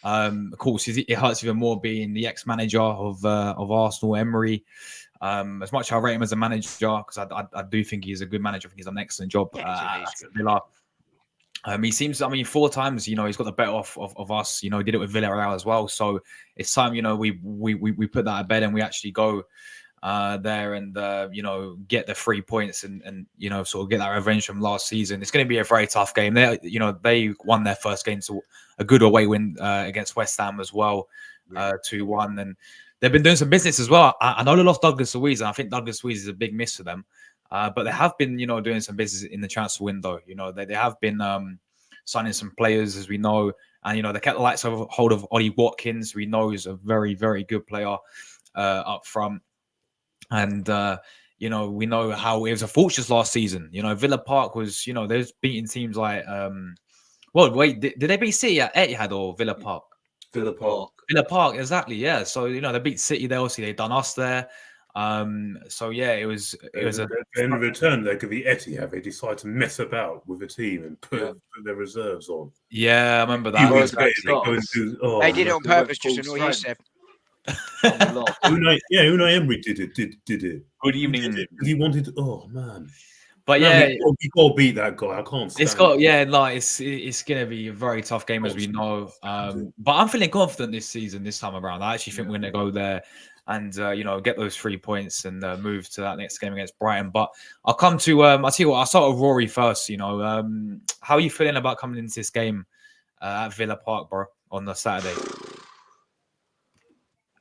Of course, it hurts even more being the ex-manager of Arsenal, Emery. As much as I rate him as a manager, because I do think he's a good manager. I think he's done an excellent job at Villa. He seems, 4 times, you know, he's got the better of us. You know, he did it with Villarreal as well. So it's time, you know, we put that to bed and we actually go there and, you know, get the 3 points and, you know, sort of get that revenge from last season. It's going to be a very tough game. They won their first game to a good away win against West Ham as well, 2-1. And they've been doing some business as well. I know they lost Douglas Luiz, and I think Douglas Luiz is a big miss for them. But they have been, you know, doing some business in the transfer window. You know, they have been signing some players, as we know. And, you know, they kept the lights hold of Ollie Watkins, who we know is a very, very good player up front. And, you know, we know how it was a fortress last season. You know, Villa Park was, you know, there's beating teams like, did they beat City at Etihad or Villa Park? Villa Park. Villa Park, exactly, yeah. So, you know, they beat City there. Obviously, they done us there. So yeah, it was in return leg of the Etihad, they decided to mess about with the team and put their reserves on. Yeah, I remember that. They did it on purpose just to annoy you, Seb. Unai Emery did it. Good evening. He wanted. Oh man. But we got to beat that guy. I can't. It's gonna be a very tough game, as we know. But I'm feeling confident this time around. I actually think we're gonna go there and you know, get those 3 points and move to that next game against Brighton. But I'll come to I'll tell you what, I'll start with Rory first. You know, how are you feeling about coming into this game at Villa Park, bro, on the Saturday?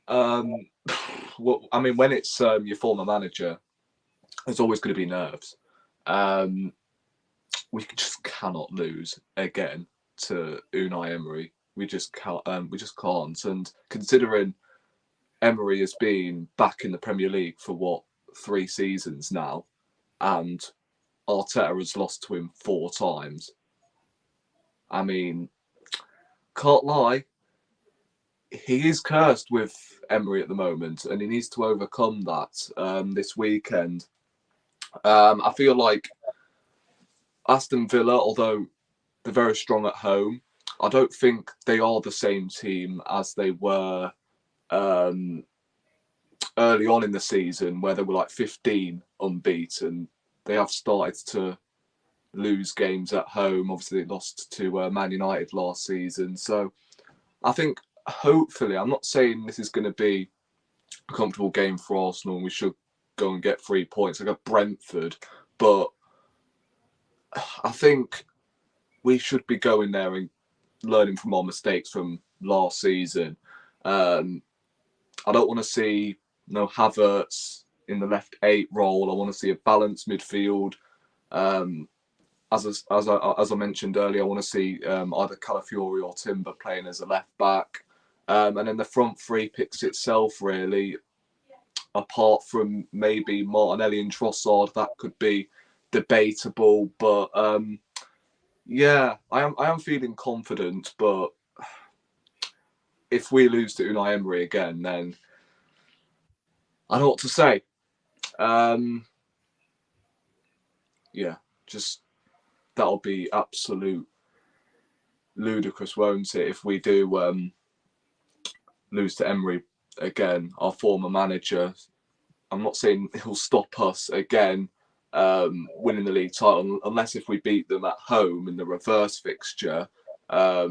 Well, I mean, when it's your former manager, there's always going to be nerves. We just cannot lose again to Unai Emery. We just can't. And considering Emery has been back in the Premier League for 3 seasons now, and Arteta has lost to him 4 times. I mean, can't lie, he is cursed with Emery at the moment, and he needs to overcome that this weekend. I feel like Aston Villa, although they're very strong at home, I don't think they are the same team as they were early on in the season, where they were like 15 unbeaten. They have started to lose games at home. Obviously, they lost to Man United last season. So I think hopefully, I'm not saying this is going to be a comfortable game for Arsenal and we should go and get 3 points like a Brentford, but I think we should be going there and learning from our mistakes from last season. I don't want to see Havertz in the left 8 role. I want to see a balanced midfield. As I mentioned earlier, I want to see either Calafiori or Timber playing as a left back. And then the front 3 picks itself, really. Apart from maybe Martinelli and Trossard, that could be debatable. But yeah, I am feeling confident. But if we lose to Unai Emery again, then I don't know what to say. Yeah, just that'll be absolute ludicrous, won't it, if we do lose to Emery again, our former manager. I'm not saying he'll stop us again winning the league title, unless if we beat them at home in the reverse fixture. But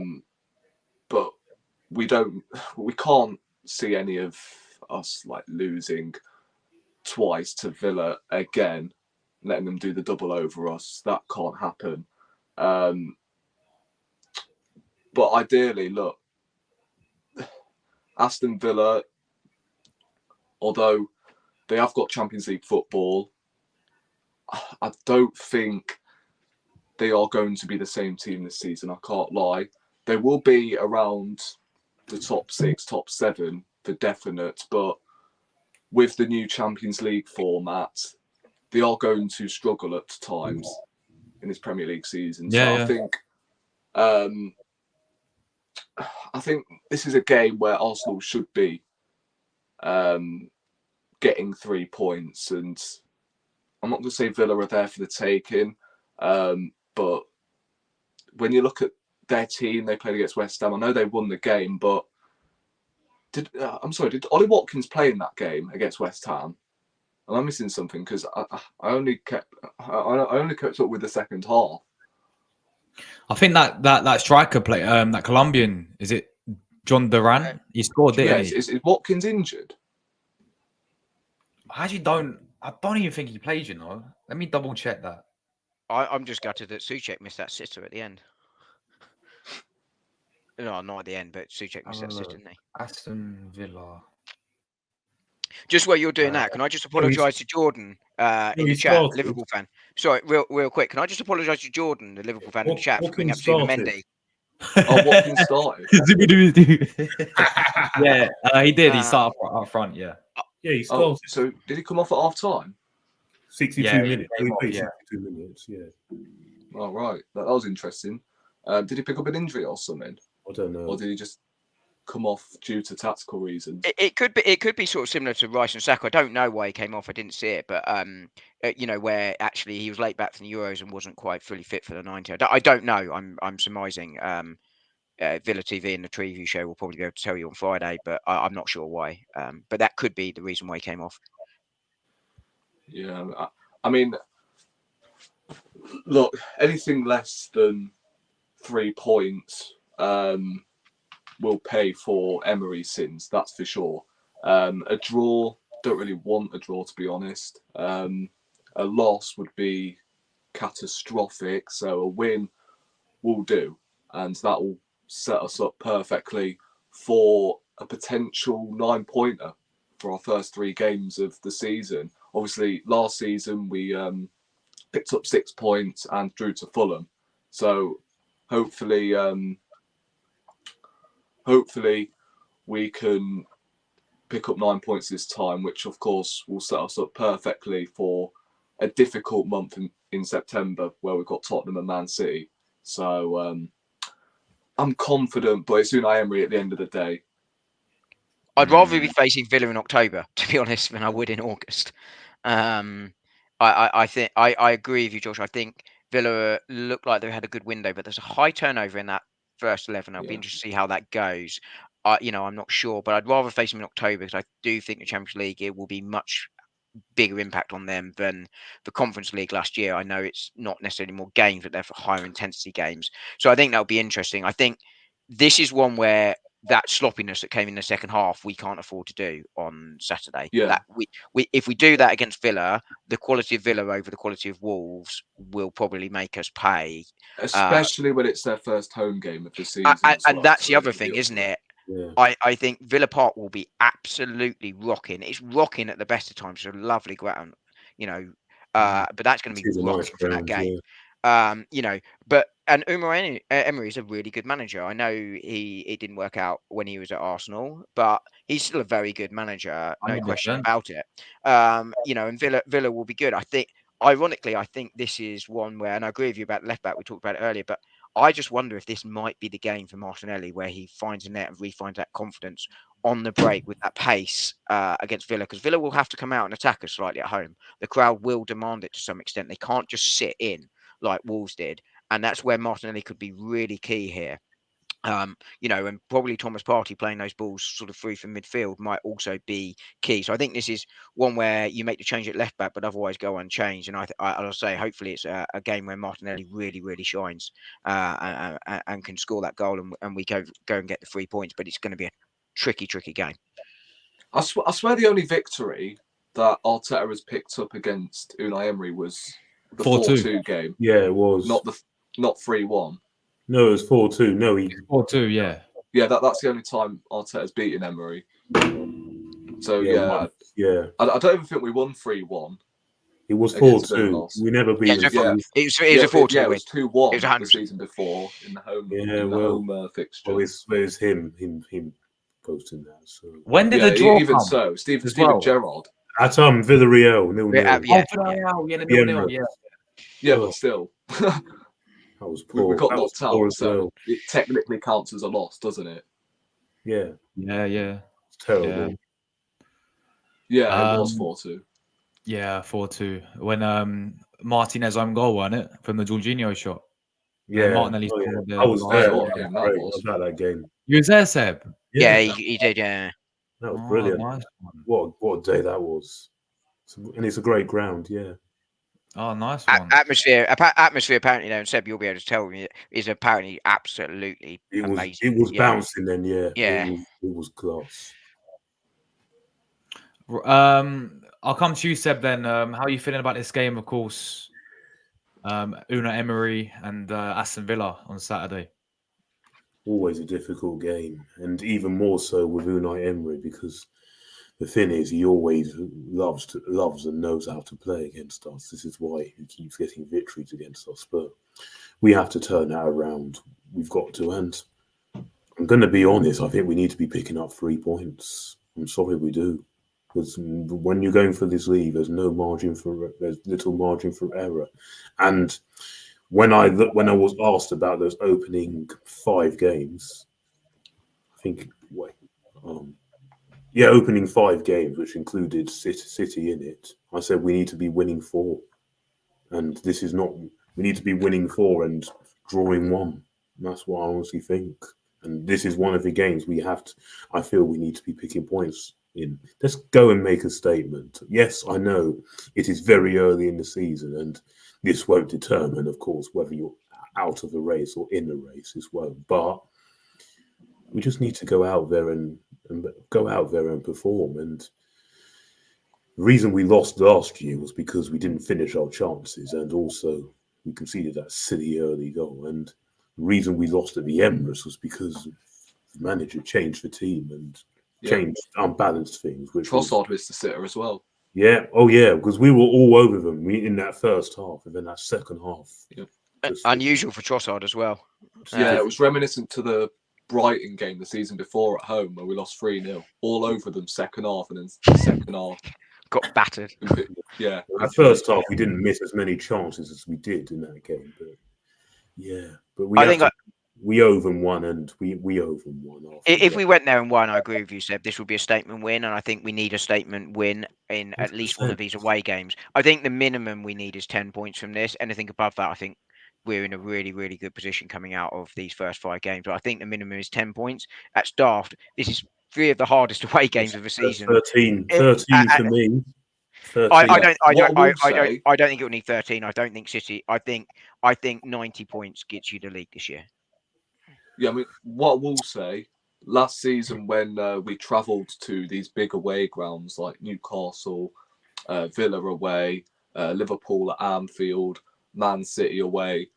we can't see any of us like losing twice to Villa again, letting them do the double over us. That can't happen. But ideally, look, Aston Villa, although they have got Champions League football, I don't think they are going to be the same team this season. I can't lie. They will be around the top 6, top 7 for definite, but with the new Champions League format, they are going to struggle at times in this Premier League season. Yeah, so I think this is a game where Arsenal should be getting 3 points, and I'm not going to say Villa are there for the taking, but when you look at their team, they played against West Ham. I know they won the game, but did Ollie Watkins play in that game against West Ham? Am I missing something? Because I only kept up with the second half. I think that striker play, that Colombian, is it John Duran? He scored, didn't he? Is Watkins injured? I don't even think he played, you know. Let me double check that. I'm just gutted that Souček missed that sitter at the end. No, not at the end, but Souček missed that sitter, didn't he? Aston Villa. Just while you're doing that, can I just apologise to Jordan in the chat, Liverpool fan? Sorry, real quick. Can I just apologise to Jordan, the Liverpool fan in the chat, for bringing up Zuma Mendy? Oh, Watkins started. Yeah, he did. He started up front. Yeah. Yeah, he started. So did he come off at half time? 62 minutes. He played 62 minutes. Yeah. Oh, right. That was interesting. Did he pick up an injury or something? I don't know. Or did he just come off due to tactical reasons? It could be sort of similar to Rice and Saka. I don't know why he came off. I didn't see it, but where actually he was late back from the Euros and wasn't quite fully fit for the 90. I don't know. I'm surmising. Villa TV and the preview show will probably be able to tell you on Friday, but I'm not sure why. But that could be the reason why he came off. Yeah, I mean, look, anything less than 3 points will pay for Emery's sins, that's for sure. A draw, don't really want a draw, to be honest. A loss would be catastrophic, so a win will do, and that will set us up perfectly for a potential 9-pointer for our first 3 games of the season. Obviously, last season we picked up 6 points and drew to Fulham, so hopefully we can pick up 9 points this time, which of course will set us up perfectly for a difficult month in September where we've got Tottenham and Man City. So I'm confident, but it's Unai Emery at the end of the day. I'd rather be facing Villa in October, to be honest, than I would in August. I think I agree with you, Josh. I think Villa looked like they had a good window, but there's a high turnover in that first 11. I'll be interested to see how that goes. I'm not sure, but I'd rather face them in October because I do think the Champions League, it will be much bigger impact on them than the Conference League last year. I know it's not necessarily more games, but they're for higher intensity games. So I think that'll be interesting. I think this is one where that sloppiness that came in the second half, we can't afford to do on Saturday. Yeah. That we if we do that against Villa, the quality of Villa over the quality of Wolves will probably make us pay. Especially when it's their first home game of the season. And that's the other thing, isn't it? Yeah. I think Villa Park will be absolutely rocking. It's rocking at the best of times. It's a lovely ground, but that's going to It be is a rocking nice for that ground, game. yeah. And Umar Emery is a really good manager. I know it didn't work out when he was at Arsenal, but he's still a very good manager, no question 100%. about it. And Villa will be good. I think, ironically, I think this is one where, and I agree with you about left back. We talked about it earlier, but I just wonder if this might be the game for Martinelli where he finds a net and refines that confidence on the break with that pace against Villa, because Villa will have to come out and attack us slightly at home. The crowd will demand it to some extent. They can't just sit in like Wolves did. And that's where Martinelli could be really key here. And probably Thomas Partey playing those balls sort of free from midfield might also be key. So I think this is one where you make the change at left back, but otherwise go unchanged. And I'll say, hopefully, it's a game where Martinelli really, really shines and can score that goal, and we go and get the 3 points. But it's going to be a tricky game. I swear the only victory that Arteta has picked up against Unai Emery was the 4-2 game. Yeah, it was. Not 3-1. No, it was 4-2. No, he 4-2, yeah. Yeah, that's the only time Arteta's beaten Emery. So yeah. I don't even think we won 3-1. It was against Villa 4-2. last. We never beat Yeah, them. it was a 4-2 Yeah, it win. was 2-1 It was the 100%. season before in the home. Yeah, in the home fixture. Well, it's him posting that. So When did the draw even come? so, Steven well? Gerrard. at Villarreal 0-0. Yeah. Yeah, the Yeah, 0-0, yeah. Yeah, Oh. but still, That was poor. we got That was knocked poor out, as so well. it technically counts as a loss, doesn't it? Yeah, Yeah. it's terrible. Yeah, it was 4-2. Yeah, 4-2. When Martinez own goal, wasn't it? From the Jorginho shot. Yeah, Martinelli oh, yeah. scored the I was last there. goal. Yeah, That was. I was at that game. You was there, Seb? Yeah, he did. Yeah. That was brilliant. Nice one. What a day that was. And it's a great ground. Yeah. Oh, nice one. Atmosphere. Apparently, and Seb, you'll be able to tell me, is apparently absolutely amazing. It was bouncing then. Yeah. Yeah. It was class. I'll come to you, Seb. Then, how are you feeling about this game? Of course, Unai Emery and Aston Villa on Saturday. Always a difficult game, and even more so with Unai Emery, because the thing is, he always loves and knows how to play against us. This is why he keeps getting victories against us. But we have to turn that around. We've got to, and I'm going to be honest. I think we need to be picking up 3 points. I'm sorry, we do. Because when you're going for this league, there's little margin for error. And when I was asked about those opening 5 games, I think opening 5 games, which included City in it, I said we need to be winning 4, and this is not. We need to be winning 4 and drawing 1. That's what I honestly think. And this is one of the games we have to. I feel we need to be picking points in. Let's go and make a statement. Yes, I know it is very early in the season, and this won't determine, of course, whether you're out of the race or in the race as well. But we just need to go out there and perform. And the reason we lost last year was because we didn't finish our chances, and also we conceded that silly early goal. And the reason we lost at the Emirates was because the manager changed the team and changed unbalanced things. Which Trossard was the sitter as well. Yeah, because we were all over them in that first half, and then that second half. Yep. Unusual for Trossard as well. Yeah, it was reminiscent to the Brighton game the season before at home where we lost 3-0, all over them second half, and then second half got battered. Yeah, that first half we didn't miss as many chances as we did in that game, but we owe them one, and we owe them one. If we went there and won, I agree with you, Seb. This would be a statement win, and I think we need a statement win in at least one of these away games. I think the minimum we need is 10 points from this. Anything above that, I think we're in a really, really good position coming out of these first 5 games. But I think the minimum is 10 points. That's daft. This is 3 of the hardest away games of the season. 13 for me. 13. I don't What think it will need 13. I don't think City. I think 90 points gets you the league this year. Yeah, I mean, what I will say, last season when we travelled to these big away grounds like Newcastle, Villa away, Liverpool at Anfield, Man City away,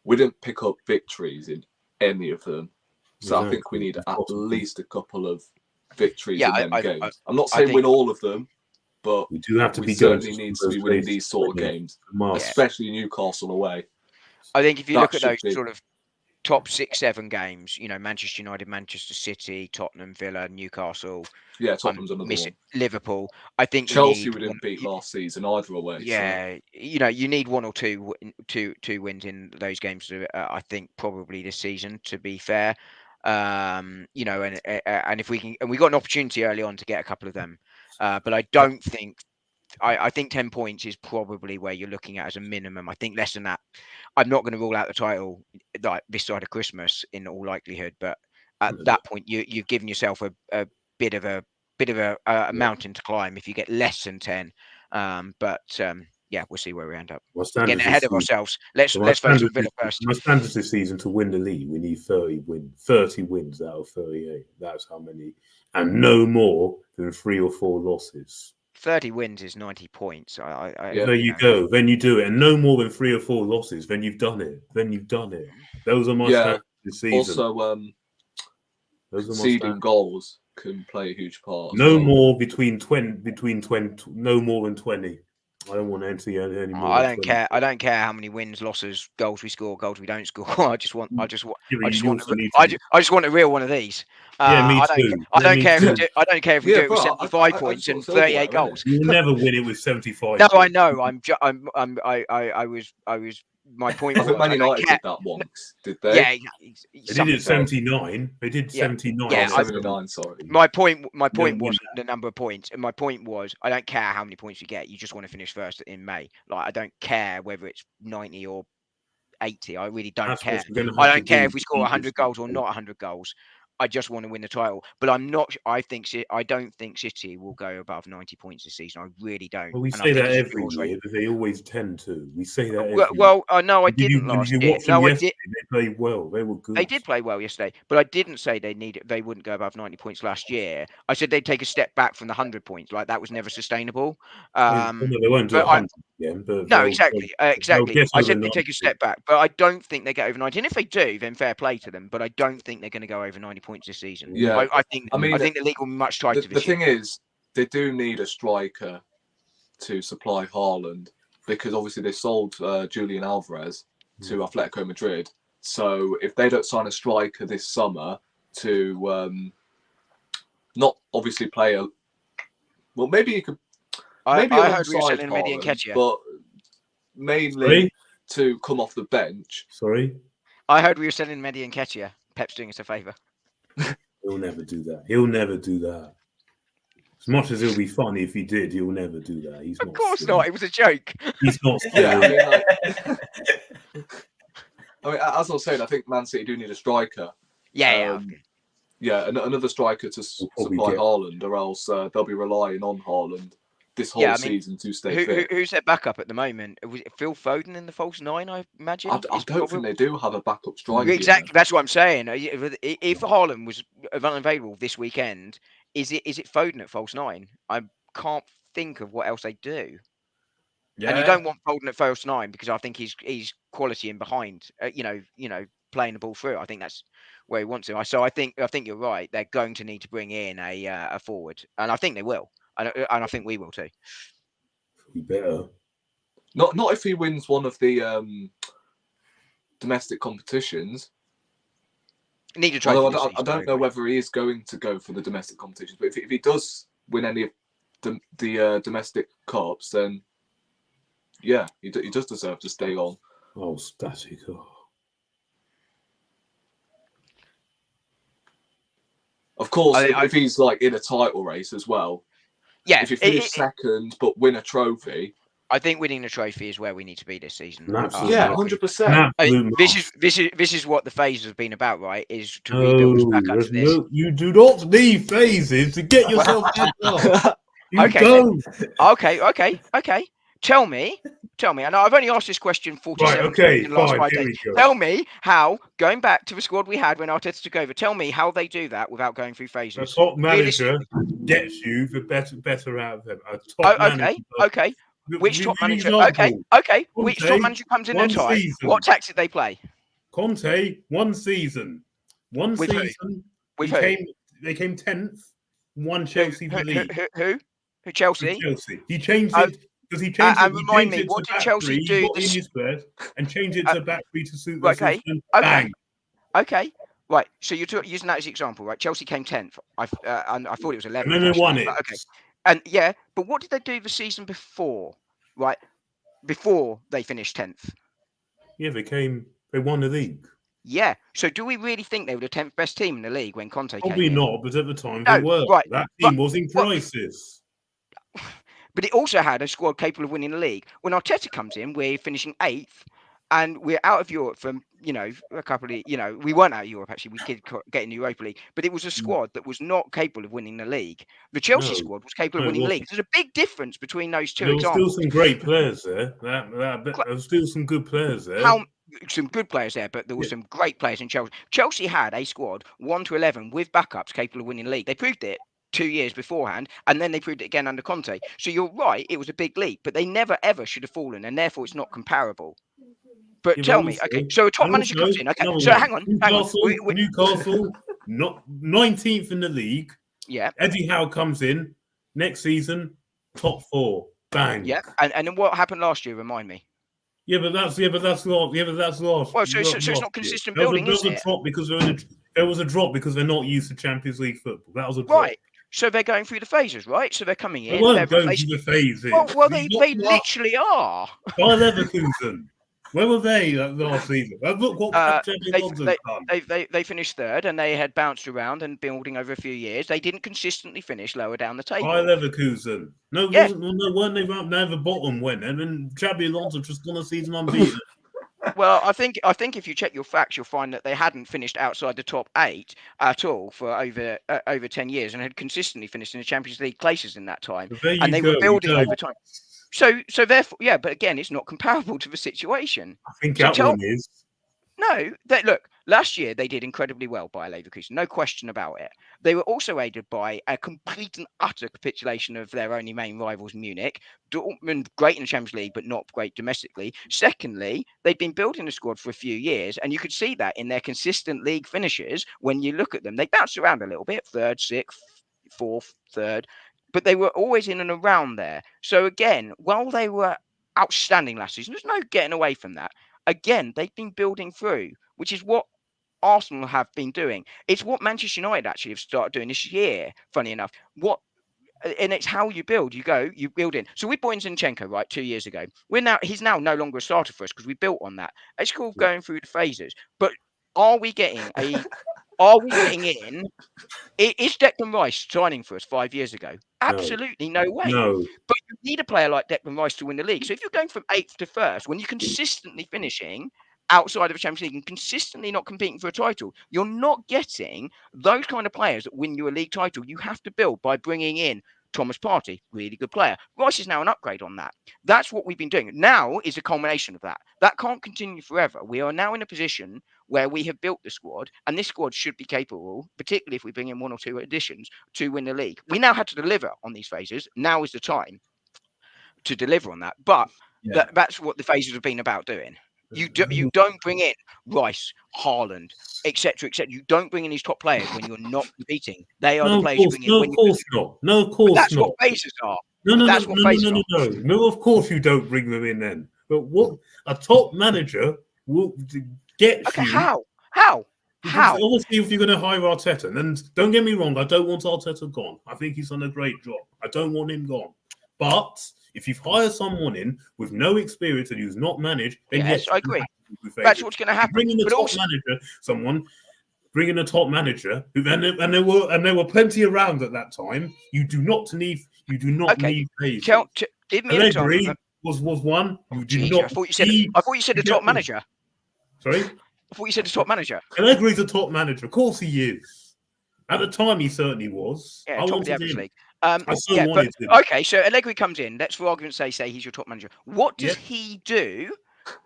we didn't pick up victories in any of them. So I think we need at least a couple of victories in them games. I'm not saying win all of them, but we do have to we be going certainly to need to be winning these sort of games, especially Newcastle away. I think if you That look at should those be- sort of top 6, 7 games, you know, Manchester United, Manchester City, Tottenham, Villa, Newcastle, Yeah, Tottenham's another one. Liverpool. I think Chelsea you we need didn't beat last season either away. Yeah, you know, you need 1 or 2 wins in those games. I think probably this season, to be fair. You know, and if we can, and we got an opportunity early on to get a couple of them, but I don't think. I think 10 points is probably where you're looking at as a minimum. I think less than that. I'm not going to rule out the title like this side of Christmas in all likelihood, but at that point you've given yourself a bit of a mountain to climb if you get less than 10. Yeah, we'll see where we end up. Getting ahead of ourselves. Let's focus on Villa first. My standards this season to win the league, we need 30 wins out of 38. That's how many, and no more than 3 or 4 losses. 30 wins is 90 points. There you go. Then you do it, and no more than 3 or 4 losses. Then you've done it. Those are my standards this season. Also, seeding goals can play a huge part. No more between 20. No more than 20. I don't want to see any more. I don't care. I don't care how many wins, losses, goals we score, goals we don't score. I just want a real one of these. Yeah, me too. I don't care if we do it with 75 points and 38 goals. You'll never win it with 75. No, I know. I was. My point was, Man United did that once, did they? Yeah, they did it 79. They did 79. Yeah, 79. Sorry. My point wasn't the number of points, and my point was, I don't care how many points you get. You just want to finish first in May. Like, I don't care whether it's 90 or 80. I really don't care. I don't care if we score 100 goals or not 100 goals. I just want to win the title, but I'm not. I don't think City will go above 90 points this season. I really don't. Well, we say that every year, but they always tend to. We say that. No, I didn't last year. No, I did. They played well. They were good. They did play well yesterday, but I didn't say they wouldn't go above 90 points last year. I said they'd take a step back from the 100 points. Like, that was never sustainable. They won't do 100 again. No, exactly. I said they'd take a step back, but I don't think they get over 90. And if they do, then fair play to them. But I don't think they're going to go over 90 points this season. Yeah, I think the league will be much tighter. The thing is, they do need a striker to supply Haaland, because obviously they sold Julian Alvarez to Atletico Madrid. So if they don't sign a striker this summer to not obviously play maybe you could. Maybe I heard we were selling Mehdi and Ketia, but mainly to come off the bench. Sorry, I heard we were selling Mehdi and Ketia. Pep's doing us a favour. He'll never do that. As much as it'll be funny if he did, he'll never do that. He's of course not. It was a joke. He's not. Yeah, I mean, as I was saying, I think Man City do need a striker. Yeah. Another striker to supply Haaland, or else they'll be relying on Haaland this whole season to stay fit. Who's their backup at the moment? Was it Phil Foden in the false 9, I imagine? I don't think they do have a backup striker. Exactly, that's what I'm saying. If Haaland was unavailable this weekend, is it Foden at false 9? I can't think of what else they do. Yeah. And you don't want Foden at false 9 because I think he's quality in behind. Playing the ball through. I think that's where he wants to. So I think you're right. They're going to need to bring in a forward, and I think they will. And I think we will too. We better. Not if he wins one of the domestic competitions. Need a trophy. I don't know whether he is going to go for the domestic competitions, but if he does win any of the domestic cups, then yeah, he does deserve to stay on. Oh, static. Of course, if he's like in a title race as well. Yeah, if you finish second but win a trophy, I think winning a trophy is where we need to be this season. Yeah, 100%. This is what the phase has been about, right? Is to rebuild back up to this. You do not need phases to get yourself back up. You Okay, don't. Okay. Tell me. And I've only asked this question 47 Right, okay, times in the last fine. 5 Here days. we go. Tell me how, going back to the squad we had when Arteta took over, tell me how they do that without going through A phases. top manager Realistically. gets you the better out of them. A top manager. Okay. Which top An manager? example. Okay. Which top Conte, manager comes in one their tie? season. What tactic they play? Conte, one season. One With who? season. With who? They came 10th. Won Chelsea the league. Who? With Chelsea? Chelsea. He changed Oh, it because he changed it. and He remind changed me, it what to did back Chelsea three. He do? got in his bed and changed it to back three to suit the Okay. system. Okay. Bang. Okay. Right. So you're using that as an example, right? Chelsea came 10th. And I thought it was 11th. And then they won it. Okay. And yeah, but what did they do the season before? Right. Before they finished 10th. Yeah, they won the league. Yeah. So do we really think they were the 10th best team in the league when Conte Probably came in? not, but at the time No, they were. right, That team was in crisis. But it also had a squad capable of winning the league. When Arteta comes in, we're finishing 8th, and we're out of Europe from, a couple of, we weren't out of Europe, actually. We did get in the Europa League. But it was a squad that was not capable of winning the league. The Chelsea squad was capable of winning the league. There's a big difference between those two There were examples. still some great players there. There were still some good players there. Some good players there, but there were some great players in Chelsea. Chelsea had a squad 1 to 11 with backups capable of winning the league. They proved it 2 years beforehand, and then they proved it again under Conte. So you're right, it was a big leap, but they never ever should have fallen, and therefore it's not comparable. But tell me, okay, so a top manager comes in. Okay, so hang on. Newcastle, not 19th in the league. Yeah. Eddie Howe comes in next season, top 4, bang. Yeah, and then what happened last year? Remind me. Yeah, but that's lost. Well, so it's not consistent building, is it? There was a drop because they're not used to Champions League football. That was a drop. Right. So they're going through the phases, right? So they're coming in. They weren't going through the phases. Well, they literally are. By Leverkusen. Where were they last season? Look what they finished 3rd, and they had bounced around and building over a few years. They didn't consistently finish lower down the table. By Leverkusen. Weren't they right near the bottom when? And then Xabi Alonso just gone a season unbeaten. Well, I think if you check your facts, you'll find that they hadn't finished outside the top 8 at all for over 10 years, and had consistently finished in the Champions League places in that time. And they were building over time. So therefore, yeah, but again, it's not comparable to the situation. I think that one is. No, look, last year they did incredibly well by Leverkusen, no question about it. They were also aided by a complete and utter capitulation of their only main rivals, Munich. Dortmund, great in the Champions League, but not great domestically. Secondly, they'd been building the squad for a few years, and you could see that in their consistent league finishes. When you look at them, they bounced around a little bit, 3rd, 6th, 4th, 3rd. But they were always in and around there. So again, while they were outstanding last season, there's no getting away from that. Again, they've been building through, which is what Arsenal have been doing. It's what Manchester United actually have started doing this year, funny enough. And it's how you build. You build in. So we brought in Zinchenko, right, 2 years ago. He's now no longer a starter for us because we built on that. It's called going through the phases. But are we getting in? Is Declan Rice signing for us 5 years ago? Absolutely no way. No. But you need a player like Declan Rice to win the league. So if you're going from 8th to 1st, when you're consistently finishing outside of the Champions League and consistently not competing for a title, you're not getting those kind of players that win you a league title. You have to build by bringing in Thomas Partey, really good player. Rice is now an upgrade on that. That's what we've been doing. Now is a culmination of that. That can't continue forever. We are now in a position where we have built the squad, and this squad should be capable, particularly if we bring in 1 or 2 additions, to win the league. We now have to deliver on these phases. Now is the time to deliver on that. But that's what the phases have been about doing. You don't bring in Rice, Haaland, etc. You don't bring in these top players when you're not competing. They are the players you bring in. Of course not. No, of course not. That's what phases are. No, of course you don't bring them in then. But what a top manager will get you. How? Obviously, if you're going to hire Arteta, and don't get me wrong, I don't want Arteta gone. I think he's done a great job. I don't want him gone. But if you hire someone in with no experience and who's not managed, then yes, I agree. That's what's going to happen. Bring in a top manager, and there were plenty around at that time. You do not need phases. Give me an example. Was one. You do Jeez, not. I thought you said the top manager. Sorry. I thought you said the top manager. Allegri's a top manager. Of course he is. At the time, he certainly was. Yeah, I top of the wanted average him. league. I so wanted him. Okay, so Allegri comes in. Let's, for argument's sake, say he's your top manager. What does he do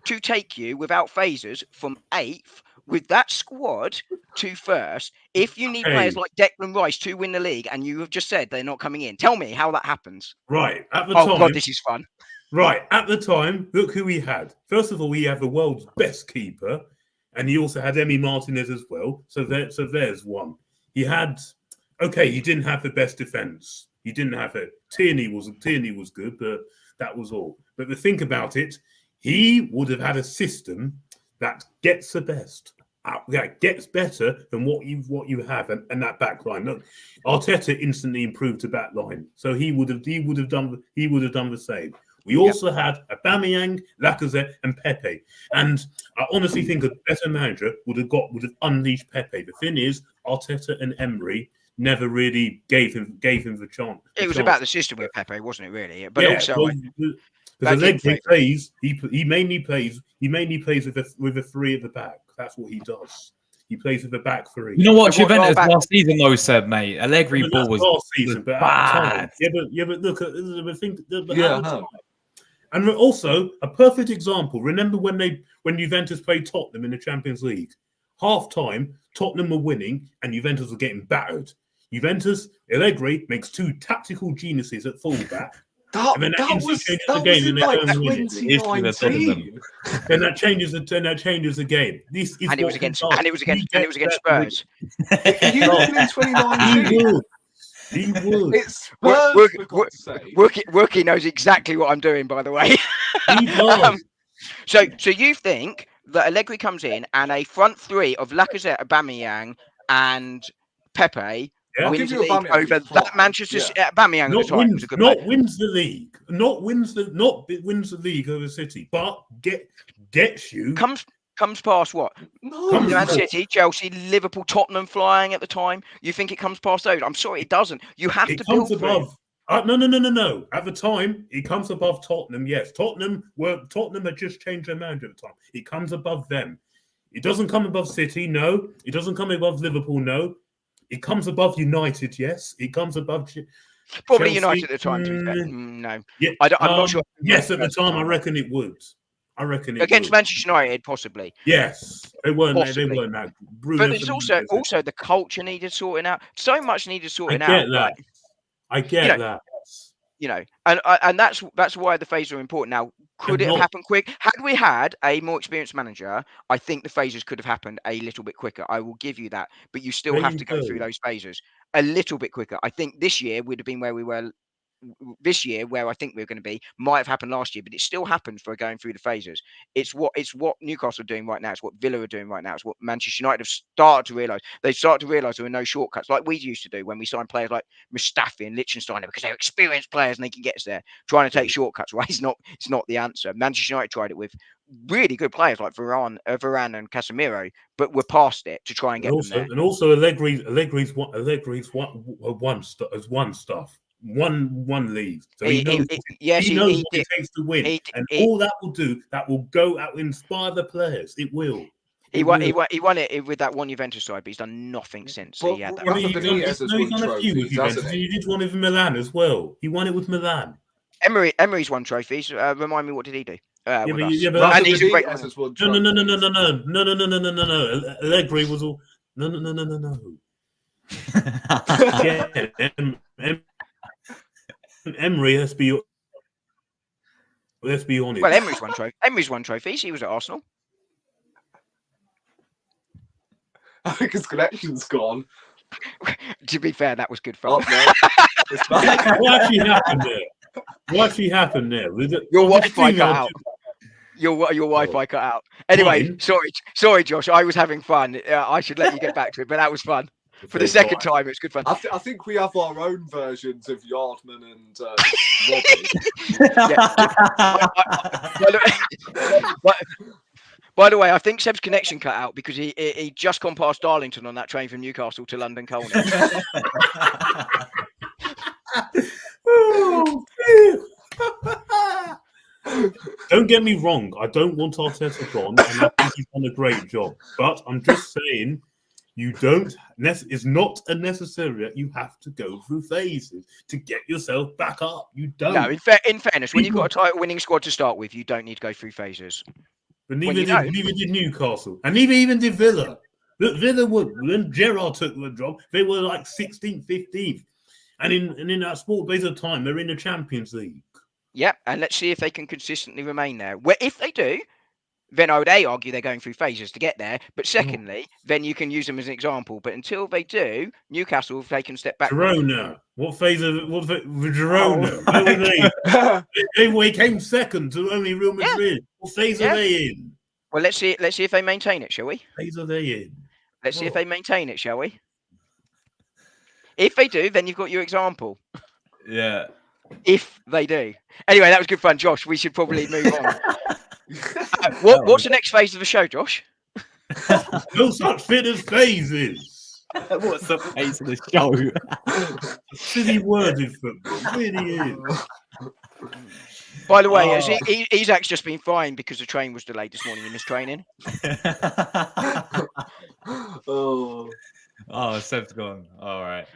to take you without phasers from 8th with that squad to first? If you need players like Declan Rice to win the league, and you have just said they're not coming in, tell me how that happens. Right at the Oh time. God, this is fun. Right at the time, look who he had. First of all, we have the world's best keeper, and he also had Emi Martinez as well. So there's one. He had. Okay, he didn't have the best defense. He didn't have it. Tierney was good, but that was all. But to think about it, he would have had a system that gets the best, that gets better than what you have, and that back line. Look, Arteta instantly improved the back line, so he would have done the same. We also had Aubameyang, Lacazette, and Pepe, and I honestly think a better manager would have unleashed Pepe. The thing is, Arteta and Emery never really gave him the chance. It was about the system with Pepe, wasn't it? Really, but also because Allegri plays, he mainly plays with a three at the back. That's what he does. He plays with a back three. You know what Juventus last season though said, mate? Allegri ball was last season, but bad. But look at the thing. And also a perfect example. Remember when Juventus played Tottenham in the Champions League? Half time, Tottenham were winning and Juventus were getting battered. Allegri makes two tactical geniuses at fullback. That changes the game. And it was against Spurs. Are you looking in 2019? He would. It's Spurs, Wookie knows exactly what I'm doing, by the way. He does. So you think that Allegri comes in and a front three of Lacazette, Aubameyang, and Pepe wins the league over that Manchester City? Aubameyang at the time was a good player. Wins the league, not wins the league over City, but gets you comes past what? Man City, Chelsea, Liverpool, Tottenham flying at the time. You think it comes past those? I'm sorry, it doesn't. You have to build above. No. At the time, it comes above Tottenham. Yes, Tottenham had just changed their manager at the time. It comes above them. It doesn't come above City. No, it doesn't come above Liverpool. No, it comes above United. Yes, it comes above. Probably Chelsea. United at the time. To be fair, no. Yeah, I'm not sure. Yes, at the time, I reckon it would. Against Manchester United, possibly. Yes, they weren't that. But there's also the culture needed sorting out. So much needed sorting out. I get that. You know, and that's why the phases are important. Now, could it have happened quick? Had we had a more experienced manager, I think the phases could have happened a little bit quicker. I will give you that. But you still have to go through those phases a little bit quicker. I think this year would have been where we were. This year, where I think we're going to be, might have happened last year, but it still happened for going through the phases. It's what Newcastle are doing right now. It's what Villa are doing right now. It's what Manchester United have started to realise. They've started to realise there are no shortcuts like we used to do when we signed players like Mustafi and Liechtensteiner because they're experienced players and they can get us there. Trying to take shortcuts, right? It's not the answer. Manchester United tried it with really good players like Varane and Casemiro, but we're past it to try and get them there. And also, Allegri's one stuff. One league, so he knows what it takes to win, all that will do, that will go out and inspire the players. It will. He won it with that one Juventus side, but he's done nothing since. He had that. He's done a few with Juventus. He did one with Milan as well. He won it with Milan. Emery's won trophies. Remind me, what did he do? No. Allegri was all no. Emery, let's be honest. Well, Emery's won trophies. He was at Arsenal. I think his connection's gone. To be fair, that was good fun. Oh, no. What actually happened there? Your Wi-Fi cut out. Your Wi-Fi cut out. Anyway, sorry, Josh. I was having fun. I should let you get back to it, but that was fun. For the second time, it's good fun. I think we have our own versions of Yardman and Robbie. By the way, I think Seb's connection cut out because he just gone past Darlington on that train from Newcastle to London Colney. Don't get me wrong. I don't want Arteta gone, and I think he's done a great job. But I'm just saying, You don't. It's not a necessary that you have to go through phases to get yourself back up. You don't. No, in fairness, when you've got a title-winning squad to start with, you don't need to go through phases. But neither did Newcastle, and neither even did Villa. But Villa were, when Gerrard took the job, they were like 16th, 15th, and in that sport base of time, they're in the Champions League. Yeah, and let's see if they can consistently remain there. If they do, then I would argue they're going through phases to get there. But secondly, then you can use them as an example. But until they do, Newcastle, if they can step back. Girona. What phase of Girona? Where were they? They came second to only Real Madrid. Yeah. What phase are they in? Well, let's see if they maintain it, shall we? What phase are they in? Let's see if they maintain it, shall we? If they do, then you've got your example. Yeah. If they do. Anyway, that was good fun, Josh. We should probably move on. What's the next phase of the show, Josh? No such thing as phases. What's the phase of the show? Silly word in football. It really is. By the way, Isaac's just been fined because the train was delayed this morning in his training. Seb's gone. All right.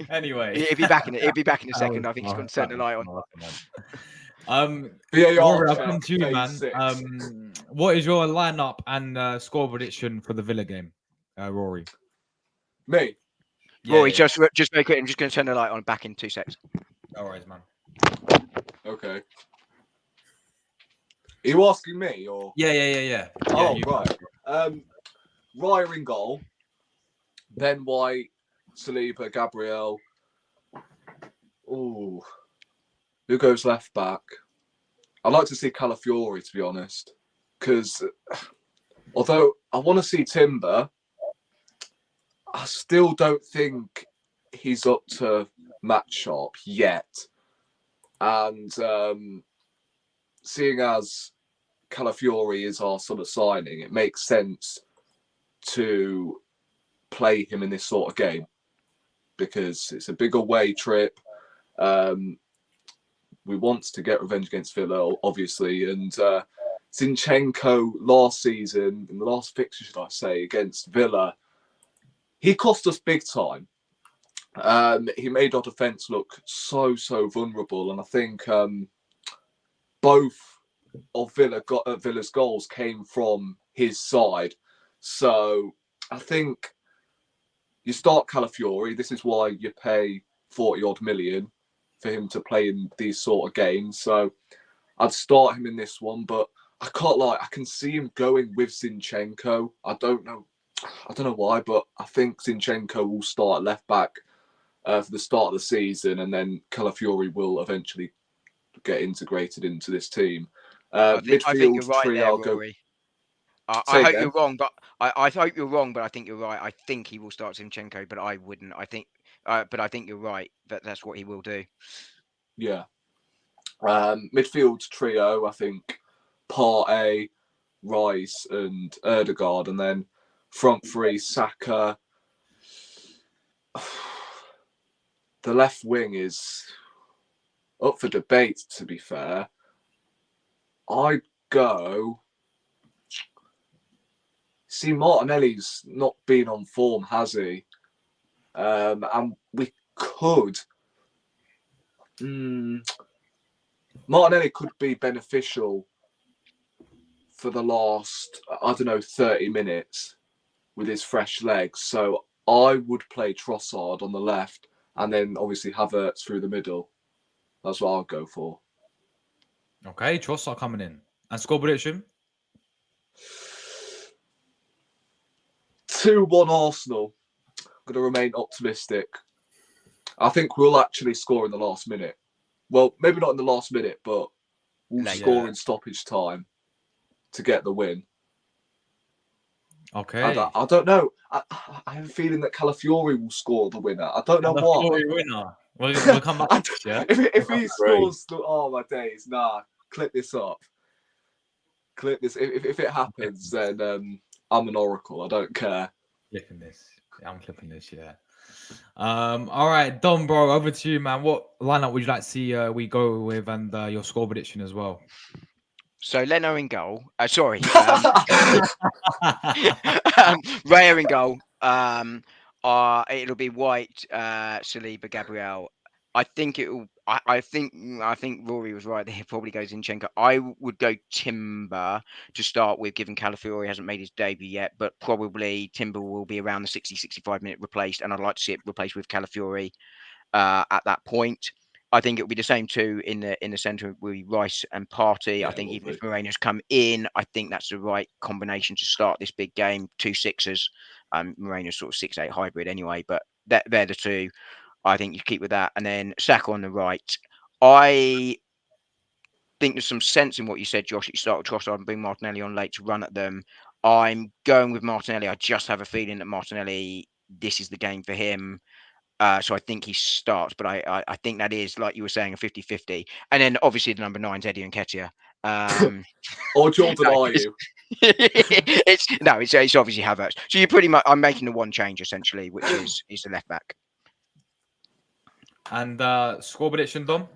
Anyway, he'll be back in a second. I think he's going to turn the light on. Rory, I'll come to you, man. What is your lineup and score prediction for the Villa game, Rory? Me, Rory, just very quick. I'm just going to turn the light on. Back in 2 seconds. No worries, man. Okay. Are you asking me or? Yeah. Oh, right. Raya in goal. Ben White, Saliba, Gabriel. Ooh. Who goes left back? I'd like to see Calafiori, to be honest. Because although I want to see Timber, I still don't think he's up to match sharp yet. And seeing as Calafiori is our sort of signing, it makes sense to play him in this sort of game because it's a big away trip. We want to get revenge against Villa, obviously, and Zinchenko last season, in the last fixture, should I say, against Villa, he cost us big time. He made our defence look so vulnerable, and I think both of Villa's goals came from his side. So I think you start Calafiori. This is why you pay 40-odd million for him to play in these sort of games. So I'd start him in this one, but I can't lie. I can see him going with Zinchenko. I don't know why, but I think Zinchenko will start left back for the start of the season, and then Calafiori will eventually get integrated into this team. I think you're right there, Rory. I hope you're wrong, but I hope you're wrong, but I think you're right. I think he will start Zinchenko, but I wouldn't. But I think you're right that that's what he will do. Yeah. Midfield trio, I think Partey, Rice, and Erdegaard, and then front three, Saka. The left wing is up for debate, to be fair. I'd go. See, Martinelli's not been on form, has he? And we could. Martinelli could be beneficial for the last, 30 minutes with his fresh legs. So I would play Trossard on the left and then obviously Havertz through the middle. That's what I'll go for. Okay, Trossard coming in. And score prediction? 2-1 Arsenal. I'm going to remain optimistic. I think we'll actually score in the last minute. Well, maybe not in the last minute, but we'll score in stoppage time to get the win. Okay. I don't know. I have a feeling that Calafiori will score the winner. I don't know why. Calafiori winner. We'll come back to this, yeah? If he scores, oh my days, nah. Clip this up. Clip this. If it happens, then I'm an oracle. I don't care. Clipping this. I'm clipping this, yeah. All right, Dom, bro, over to you, man. What lineup would you like to see we go with, and your score prediction as well? So Leno in goal. Raya in goal. It'll be White, Saliba, Gabriel. I think it will. I think Rory was right. He probably goes Zinchenko. I would go Timber to start with, given Calafiori hasn't made his debut yet, but probably Timber will be around the 60-65 minute replaced, and I'd like to see it replaced with Calafiori at that point. I think it'll be the same too in the centre with Rice and Partey. Yeah, I think will even be. if Moreno's come in, I think that's the right combination to start this big game. 2 6s. Moreno's sort of 6-8 hybrid anyway, but they're the two. I think you keep with that, and then Saka on the right. I think there's some sense in what you said, Josh. That you start with Trossard and bring Martinelli on late to run at them. I'm going with Martinelli. I just have a feeling that Martinelli, this is the game for him. So I think he starts, but I think that is, like you were saying, a 50-50. And then obviously the number 9's Eddie Nketiah. Or Jordan, No, are you? it's obviously Havertz. So you're pretty much, I'm making the one change essentially, which is the left back. And score prediction, Dom?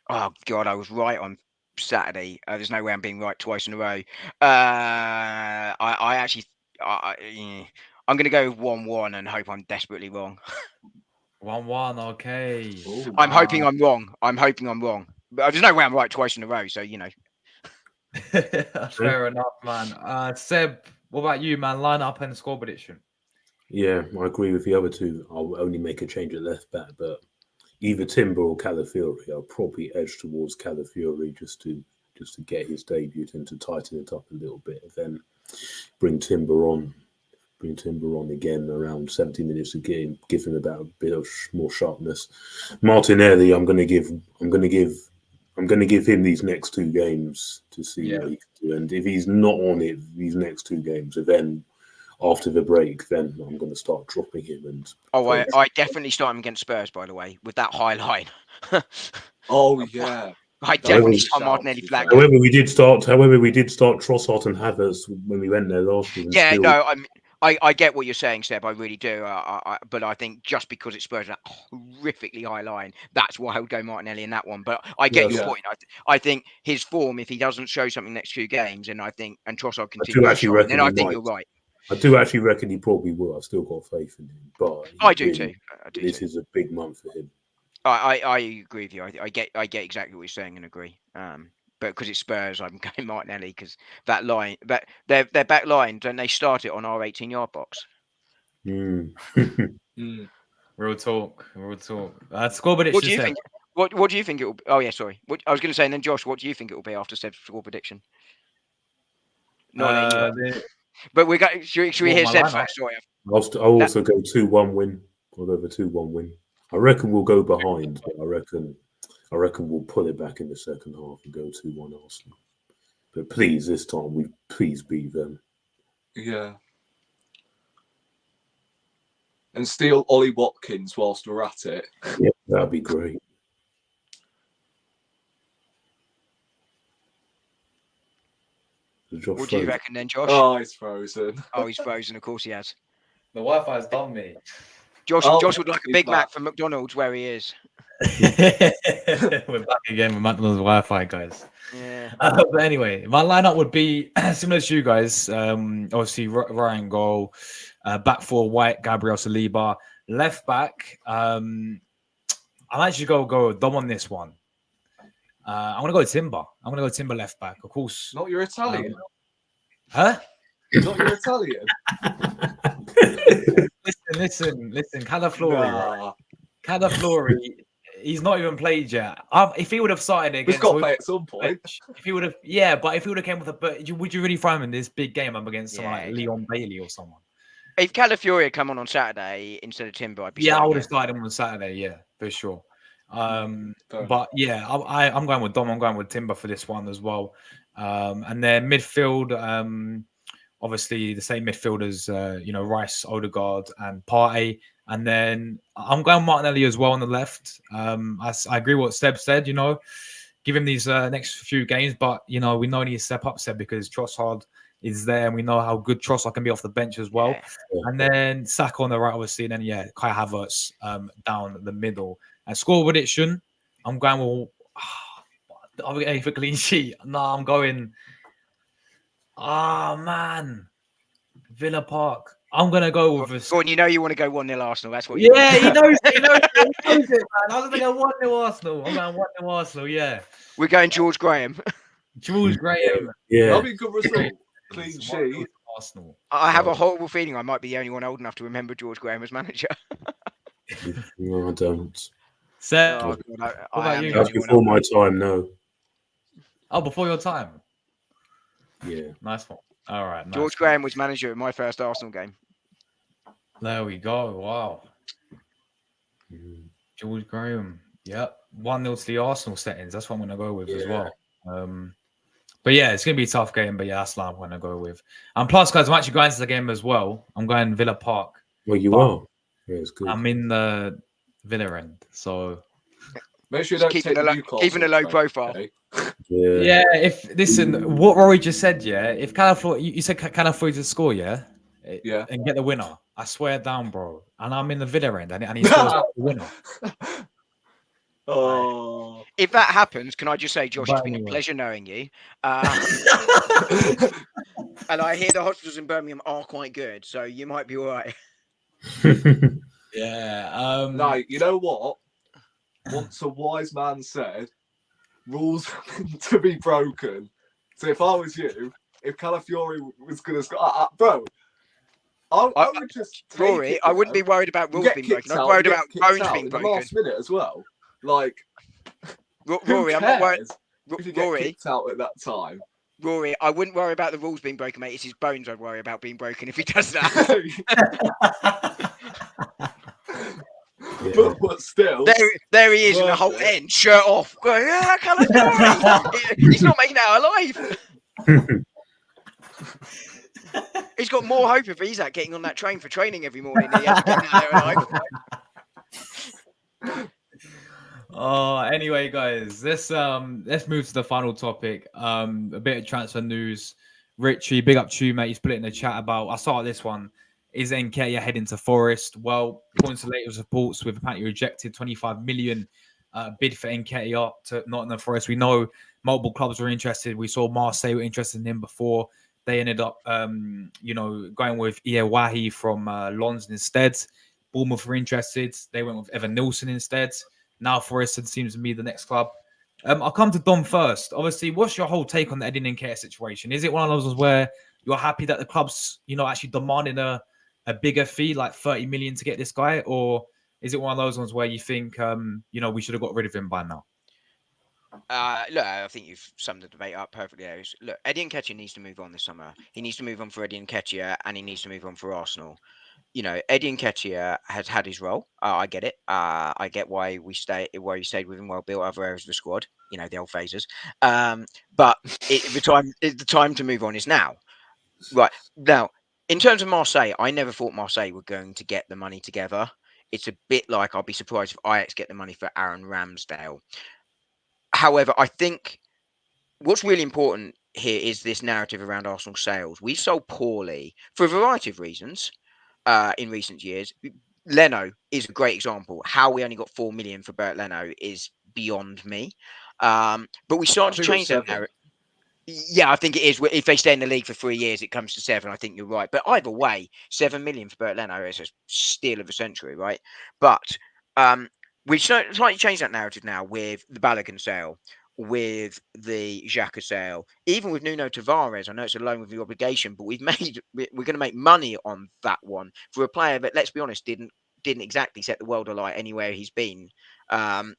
Oh God, I was right on Saturday. There's no way I'm being right twice in a row. I actually, I'm going to go with 1-1 and hope I'm desperately wrong. 1-1, okay. Ooh. I'm hoping I'm wrong. But there's no way I'm right twice in a row. So Fair enough, man. Seb, what about you, man? Line up and score prediction. Yeah, I agree with the other two. I'll only make a change at left back, but either Timber or Calafiori, I'll probably edge towards Calafiori just to get his debut and to tighten it up a little bit. And then bring Timber on again around 70 minutes a game, give him about a bit of more sharpness. Martinelli, I'm going to give him these next 2 games to see what he can do. And if he's not on it these next 2 games, and then after the break, then I'm going to start dropping him. And I definitely start him against Spurs, by the way, with that high line. Oh yeah. I definitely start Martinelli flat. However, we did start Trossard and Havertz when we went there last season. Yeah, still. no, I get what you're saying, Seb. I really do. But I think just because it's Spurs that horrifically high line, that's why I would go Martinelli in that one. But I get your point. I think his form, if he doesn't show something next 2 games, and Trossard continues to shine, then I think you're right. I do actually reckon he probably will. I've still got faith in him. But I do too. This is a big month for him. I agree with you. I get exactly what you're saying and agree. But because it's Spurs, I'm going Martinelli because that line, their back line, don't they start it on our 18-yard box? Mm. Real talk. Score prediction. What do you think? What do you think it will be? Oh yeah, sorry. I was going to say, and then Josh, what do you think it will be after Seb's score prediction? Not but we got. Should we hear Seb's first? Sorry. I'll also go 2-1 win. I'll go for 2-1 win. I reckon we'll go behind, but I reckon we'll pull it back in the second half and go 2-1 Arsenal. But please, this time we please beat them. Yeah. And steal Ollie Watkins whilst we're at it. Yeah, that'd be great. What do you reckon then, Josh? Oh, he's frozen. Oh, he's frozen. Of course he has. The Wi-Fi's done me. Josh would like a Big Mac from McDonald's where he is. We're back again with McDonald's Wi-Fi, guys. Yeah. But anyway, my lineup would be similar to you guys. Obviously, Ryan goal, back 4 White, Gabriel, Saliba, left back. I'm actually go Dom on this one. I'm gonna go Timber. I'm gonna go Timber left back. Of course. Not your Italian. Huh? Not your Italian. Listen. Calafiori, he's not even played yet. If he would have started against, He's got to play at some point. If he would have, but if he would have came with would you really find him in this big game up against someone like Leon Bailey or someone? If Calafiori had come on Saturday instead of Timber, I'd be I would have started him on Saturday. Yeah, for sure. But yeah, I'm going with Dom. I'm going with Timber for this one as well. And then midfield, obviously the same midfielders, Rice, Odegaard, and Partey. And then I'm going Martinelli as well on the left. I agree with what Seb said. Give him these next few games, but we know he needs to step up, Seb, because Trossard is there, and we know how good Trossard can be off the bench as well. Yeah. And then Saka on the right, obviously, and then Kai Havertz down the middle. And score prediction, I'm going with. Are we going for clean sheet? No, I'm going. Man, Villa Park. I'm gonna go with a. Gordon, you know you want to go 1-0 Arsenal. That's what you Yeah, want. he knows it. He knows it. He knows it, man. I'm gonna go 1-0 Arsenal. I'm going 1-0 Arsenal. Yeah. We're going George Graham. George Graham. Yeah. That'll be a good result. Clean It's 1-0 sheet. to Arsenal. I have a So, horrible feeling I might be the only one old enough to remember George Graham as manager. No, I don't. Seth, Oh, what God, I about am you? the That's only one before old my enough. time. No. Oh, before your time. Yeah. Nice one. All right. Nice George one. Graham was manager at my first Arsenal game. There we go. Wow. Mm. George Graham. Yep. 1-0 to the Arsenal settings. That's what I'm going to go with as Yeah. well. But yeah, it's going to be a tough game. But yeah, that's what I'm going to go with. And plus, guys, I'm actually going to the game as well. I'm going Villa Park. Well, you But are. Yeah, it's good. I'm in the Villa end. So Make sure you Just don't take the Newcastle. keeping a low train, profile. okay? Yeah. yeah, listen, what Rory just said, yeah, if California, you said California to score, yeah? Yeah. And get the winner. I swear down, bro. And I'm in the Villa end and he scores the winner. Oh. If that happens, can I just say, Josh, it's But been a anyway. pleasure knowing you. And I hear the hospitals in Birmingham are quite good, so you might be all right. Yeah. No, you know what? Once a wise man said, rules are meant to be broken. So if I was you, if Calafiori was going to score, bro, I would just take Rory, it, I wouldn't be worried about rules being broken. I'm worried about bones being in the broken. last minute as well. Like, Rory, I'm not worried. if you get Rory, kicked out at that time. Rory, I wouldn't worry about the rules being broken, mate. It's his bones I'd worry about being broken if he does that. Yeah. But still, there he is in the worth whole it. end, shirt off. Going, yeah, Calafiori. He's not making it out alive. He's got more hope if he's getting on that train for training every morning than he has getting out there alive. Anyway, guys, let's move to the final topic. A bit of transfer news. Richie, big up to you, mate. You split in the chat about. I saw this one. Is Nketiah heading to Forest? Well, according to latest reports, we've apparently rejected 25 million bid for Nketiah to Nottingham Forest. We know multiple clubs were interested. We saw Marseille were interested in him before. They ended up, going with Ihewahi from Lons instead. Bournemouth were interested. They went with Evan Nilsson instead. Now Forest seems to be the next club. I'll come to Dom first. Obviously, what's your whole take on the Eddie Nketiah situation? Is it one of those where you're happy that the club's, actually demanding a bigger fee, like 30 million to get this guy? Or is it one of those ones where you think, we should have got rid of him by now? Look, I think you've summed the debate up perfectly. Look, Eddie Nketiah needs to move on this summer. He needs to move on for Eddie Nketiah, and he needs to move on for Arsenal. Eddie Nketiah has had his role. I get it. I get why he stayed with him. Well built other areas of the squad. The old phasers. But the time to move on is now. Right now, in terms of Marseille, I never thought Marseille were going to get the money together. It's a bit like I'll be surprised if Ajax get the money for Aaron Ramsdale. However, I think what's really important here is this narrative around Arsenal sales. We sold poorly for a variety of reasons in recent years. Leno is a great example. How we only got 4 million for Bert Leno is beyond me. But we started to change that narrative. Yeah, I think it is. If they stay in the league for 3 years, it comes to 7. I think you're right. But either way, 7 million for Bert Leno is a steal of the century, right? But we slightly changed that narrative now with the Balogun sale, with the Xhaka sale, even with Nuno Tavares. I know it's a loan with the obligation, but we're going to make money on that one for a player that, let's be honest, didn't exactly set the world alight anywhere he's been. So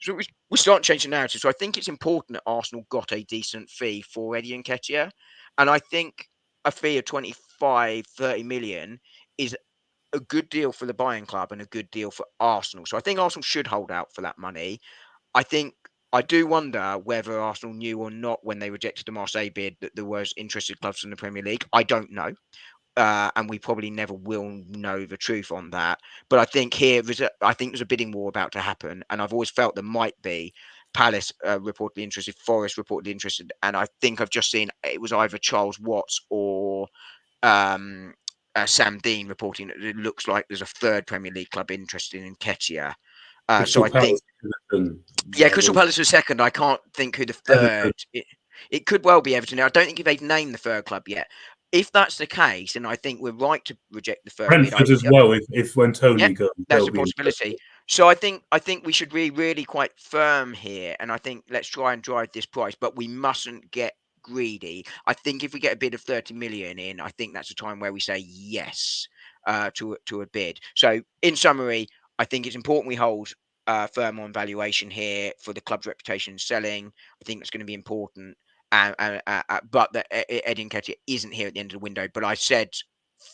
we're starting to change the narrative. So I think it's important that Arsenal got a decent fee for Eddie Nketiah. And I think a fee of 25, 30 million is a good deal for the buying club and a good deal for Arsenal. So I think Arsenal should hold out for that money. I do wonder whether Arsenal knew or not when they rejected the Marseille bid that there was interested clubs in the Premier League. I don't know. And we probably never will know the truth on that. But I think there's a bidding war about to happen, and I've always felt there might be. Palace reportedly interested, Forest reportedly interested, and I think I've just seen it was either Charles Watts or Sam Dean reporting that it looks like there's a third Premier League club interested in Nketiah. So I think, Crystal Palace was second. I can't think who the third. It could well be Everton. I don't think they've named the third club yet. if that's the case, then I think we're right to reject the first bid. Brentford as well. If when Tony goes, that's they'll a be possibility. So I think we should be really quite firm here, and I think let's try and drive this price, but we mustn't get greedy. I think if we get a bid of 30 million in, I think that's a time where we say yes to a bid. So in summary, I think it's important we hold firm on valuation here for the club's reputation selling. I think that's going to be important. But that Eddie Nketiah isn't here at the end of the window. But I said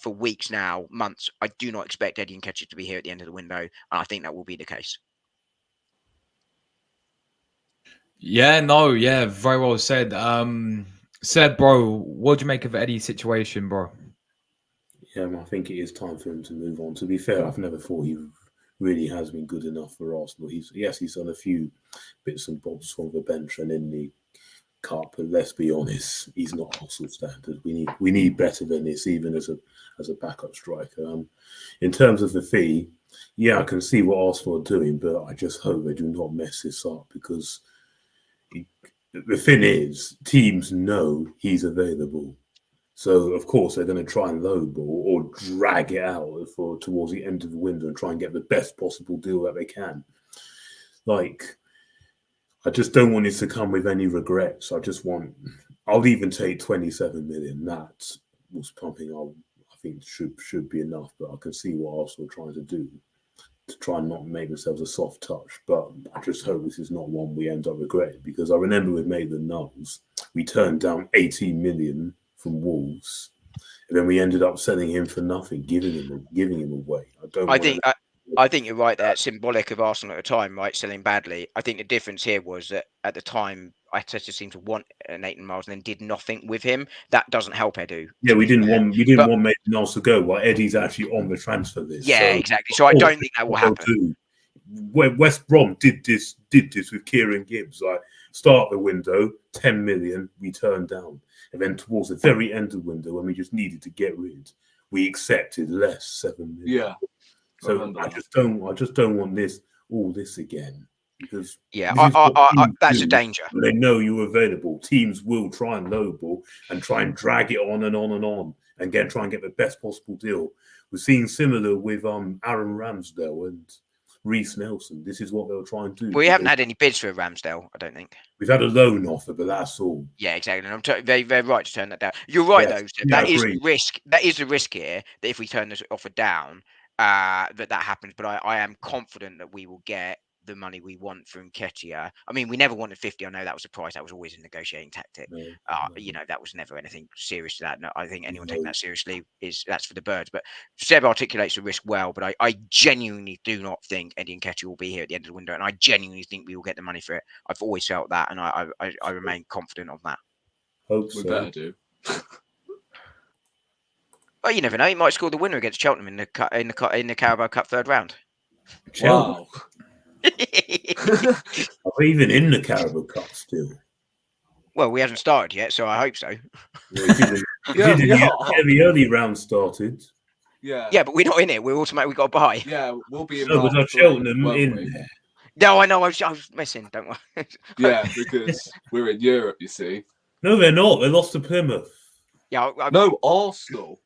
for weeks now, months, I do not expect Eddie Nketiah to be here at the end of the window, and I think that will be the case. Yeah, no, yeah, very well said. Said, bro, what do you make of Eddie's situation, bro? Yeah, I think it is time for him to move on. To be fair, I've never thought he really has been good enough for Arsenal. He's done a few bits and bobs from the bench and in the cup, but let's be honest, he's not Arsenal standard. We need better than this, even as a backup striker. In terms of the fee, yeah, I can see what Arsenal are doing, but I just hope they do not mess this up, because the thing is, teams know he's available. So, of course, they're going to try and lowball or drag it out towards the end of the window and try and get the best possible deal that they can. Like, I just don't want it to come with any regrets. I'll even take 27 million. That was pumping. I think should be enough, but I can see what Arsenal are trying to do to try and not make themselves a soft touch. But I just hope this is not one we end up regretting, because I remember with Maitland-Niles, we turned down 18 million from Wolves, and then we ended up selling him for nothing, giving him away. I think you're right there. It's symbolic of Arsenal at the time, right? Selling badly. I think the difference here was that at the time, Arteta seemed to want Maitland-Niles and then did nothing with him. That doesn't help Edu. Yeah, we didn't want Maitland-Niles to go while Eddie's actually on the transfer list. Yeah, exactly. So I don't think that will happen. West Brom did this with Kieran Gibbs. Like, start the window, 10 million, we turned down. And then towards the very end of the window, when we just needed to get rid, we accepted less, 7 million. Yeah. So I just don't want all this again, because that's a danger. They know you're available. Teams will try and lowball and try and drag it on and on and on, and try and get the best possible deal. We're seeing similar with Aaron Ramsdale and Reece Nelson. This is what they'll try and do. We haven't had any bids for Ramsdale, I don't think. We've had a loan offer, but that's all. Yeah, exactly. And I'm very, very right to turn that down. You're right, though. That is the risk. That is the risk here, that if we turn this offer down, that happens. But I am confident that we will get the money we want from Nketiah. I mean, we never wanted 50. I know that was a price. That was always a negotiating tactic. No. That was never anything serious to that. No, I think anyone taking that seriously that's for the birds. But Seb articulates the risk well. But I genuinely do not think Eddie Nketiah will be here at the end of the window, and I genuinely think we will get the money for it. I've always felt that, and I remain confident of that. Hope so. We better do. Well, you never know. He might score the winner against Cheltenham in the Carabao Cup third round. Wow. Are we even in the Carabao Cup still? Well, we haven't started yet, so I hope so. The early round started. Yeah, but we're not in it. We're automatically got to buy. Yeah, we'll be in. No, but Cheltenham in there. No, I know. I was messing. Don't worry. Yeah, because we're in Europe, you see. No, they're not. They lost to Plymouth. Yeah. No, Arsenal.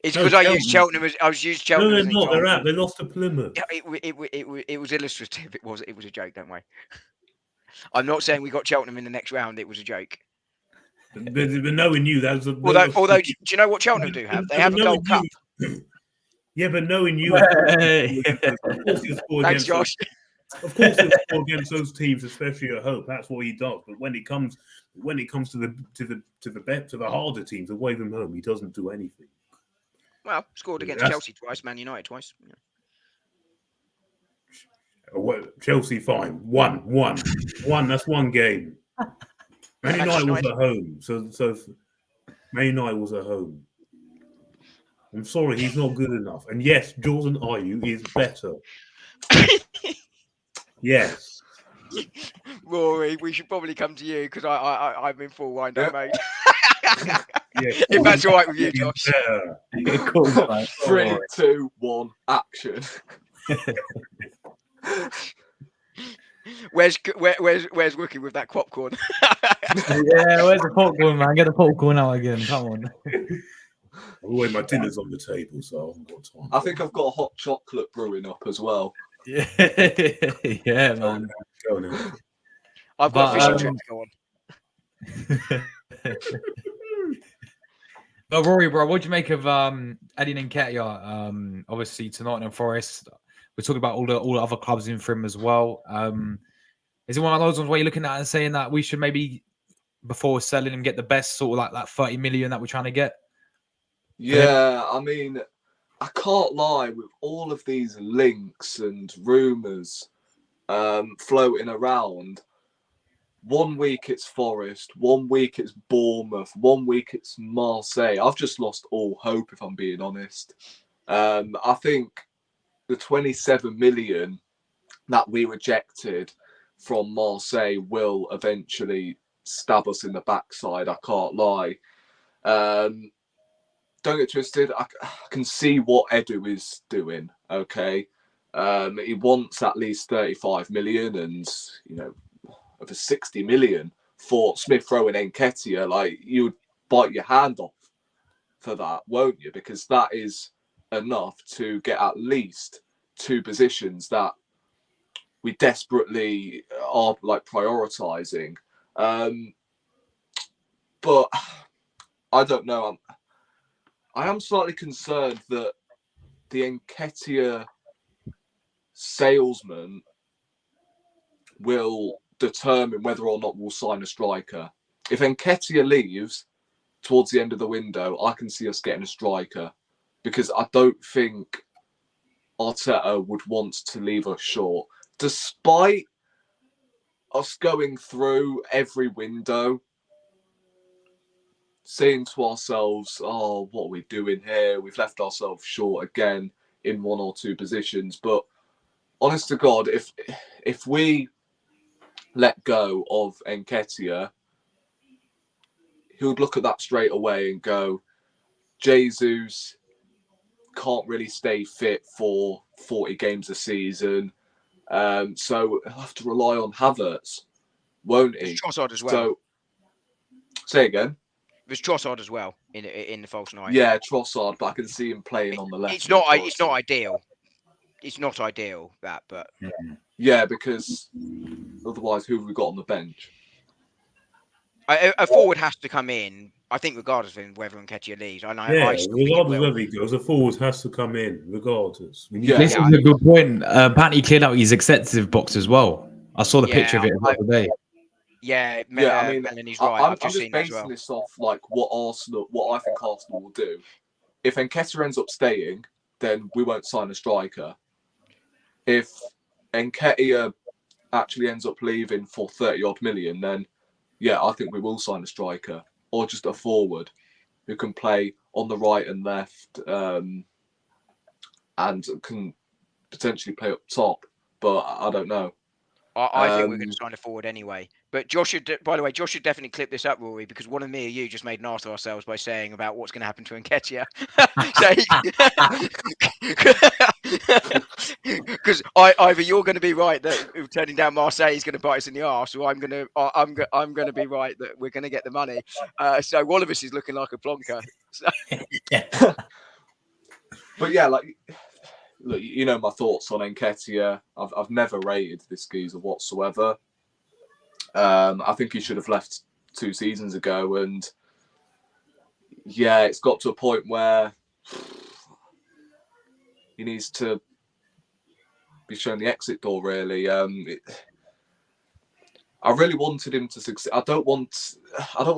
It's because I used Cheltenham as Cheltenham. No, they're not. They're out. They lost to Plymouth. Yeah, it was illustrative. It was a joke. Don't worry. I'm not saying we got Cheltenham in the next round. It was a joke. But knowing you, that was although, do you know what Cheltenham do have? They have a Gold Cup. Yeah, but knowing you, thanks, Josh. Of course, he'll score against those teams, especially at home. That's what he does. But when it comes to the harder teams away from home, he doesn't do anything. Well, scored against Chelsea twice, Man United twice. Yeah. Chelsea, fine. One. That's one game. Man United was at home, so Man United was at home. I'm sorry, he's not good enough. And yes, Jordan Ayew is better. Yes. Rory, we should probably come to you because I'm in full wind up, mate. Yeah, if that's all right with you, Josh. Cool, 3, 2, 1, action. Where's Wookie with that popcorn? Yeah, where's the popcorn, man? Get the popcorn out again. Come on. Anyway, my dinner's on the table, so I haven't got time. I think I've got a hot chocolate brewing up as well. Yeah, yeah, man. Go on. I've got But, a fish and chips. Go on. But Rory, bro, what do you make of Eddie Nketiah? Obviously to Nottingham Forest. We're talking about all the other clubs in for him as well. Is it one of those ones where you're looking at and saying that we should maybe, before selling him, get the best sort of like that 30 million that we're trying to get? Yeah, I mean, I can't lie, with all of these links and rumours floating around, 1 week it's Forest, 1 week it's Bournemouth, 1 week it's Marseille. I've just lost all hope, if I'm being honest. I think the 27 million that we rejected from Marseille will eventually stab us in the backside, I can't lie. Don't get twisted, I can see what Edu is doing, okay? He wants at least 35 million and, you know, over 60 million for Smith Rowe and Nketiah. Like, you would bite your hand off for that, won't you? Because that is enough to get at least two positions that we desperately are like prioritizing. But I don't know. I am slightly concerned that the Nketiah salesman will determine whether or not we'll sign a striker. If Nketiah leaves towards the end of the window, I can see us getting a striker, because I don't think Arteta would want to leave us short. Despite us going through every window, saying to ourselves, oh, what are we doing here? We've left ourselves short again in one or two positions. But honest to God, if we let go of Nketiah, he would look at that straight away and go, Jesus can't really stay fit for 40 games a season. So he'll have to rely on Havertz, won't he? Trossard as well. So, say again. There's Trossard as well in the false nine. Yeah, Trossard, but I can see him playing on the left. It's not ideal. It's not ideal, that, but yeah, because otherwise, who have we got on the bench? A forward has to come in, I think, regardless of whether Nketiah leaves. Regardless of whether he goes, a forward has to come in, regardless. This is a good point. Apparently, he cleared out his executive box as well. I saw the picture of it the other day. Yeah, I mean, Melanie's right. I'm just basing this off like what I think Arsenal will do. If Nketiah ends up staying, then we won't sign a striker. If Nketiah actually ends up leaving for 30-odd million, then yeah, I think we will sign a striker or just a forward who can play on the right and left and can potentially play up top. But I don't know. I think we're going to sign a forward anyway. But Josh should, by the way, Josh should definitely clip this up, Rory, because one of me or you just made an arse of ourselves by saying about what's going to happen to Nketiah. Because either you're going to be right that turning down Marseille is going to bite us in the arse, or I'm going to be right that we're going to get the money. So one of us is looking like a plonker. So. But yeah, like. Look, you know my thoughts on Nketiah. I've never rated this geezer whatsoever. I think he should have left 2 seasons ago, and yeah, it's got to a point where he needs to be shown the exit door. Really, I really wanted him to succeed. I don't want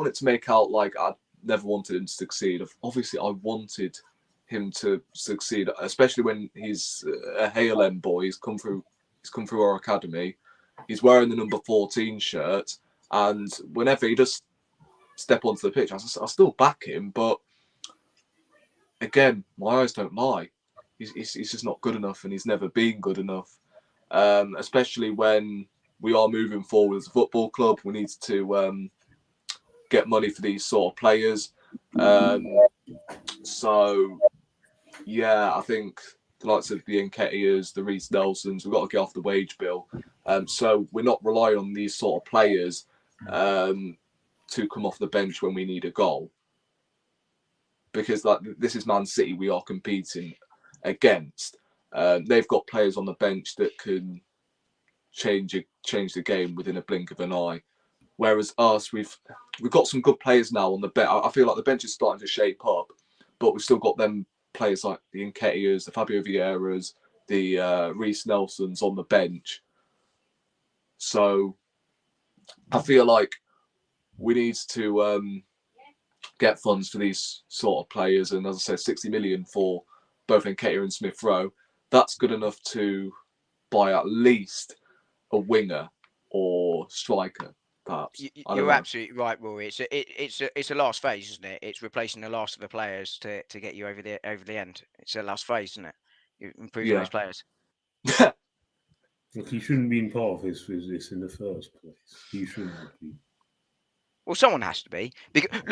it to make out like I never wanted him to succeed. Obviously, I wanted him to succeed, especially when he's a Hale End boy. He's come through our academy. He's wearing the number 14 shirt, and whenever he does step onto the pitch, I still back him. But again, my eyes don't lie. He's just not good enough, and he's never been good enough. Especially when we are moving forward as a football club, we need to get money for these sort of players. So. Yeah, I think the likes of the Nketiahs, the Reece Nelsons. We've got to get off the wage bill. So we're not relying on these sort of players to come off the bench when we need a goal. Because like this is Man City we are competing against. They've got players on the bench that can change the game within a blink of an eye. Whereas us, we've got some good players now on the bench. I feel like the bench is starting to shape up, but we've still got them players like the Nketiahs, the Fabio Vieiras, the Reece Nelsons on the bench. So I feel like we need to get funds for these sort of players. And as I said, 60 million for both Nketiah and Smith Rowe. That's good enough to buy at least a winger or striker, perhaps. You're absolutely right, Rory. It's a last phase, isn't it? It's replacing the last of the players to get you over the end. It's a last phase, isn't it? You improve those players. Look, he shouldn't have been part of this in the first place. He shouldn't have been. Well, someone has to be. Because,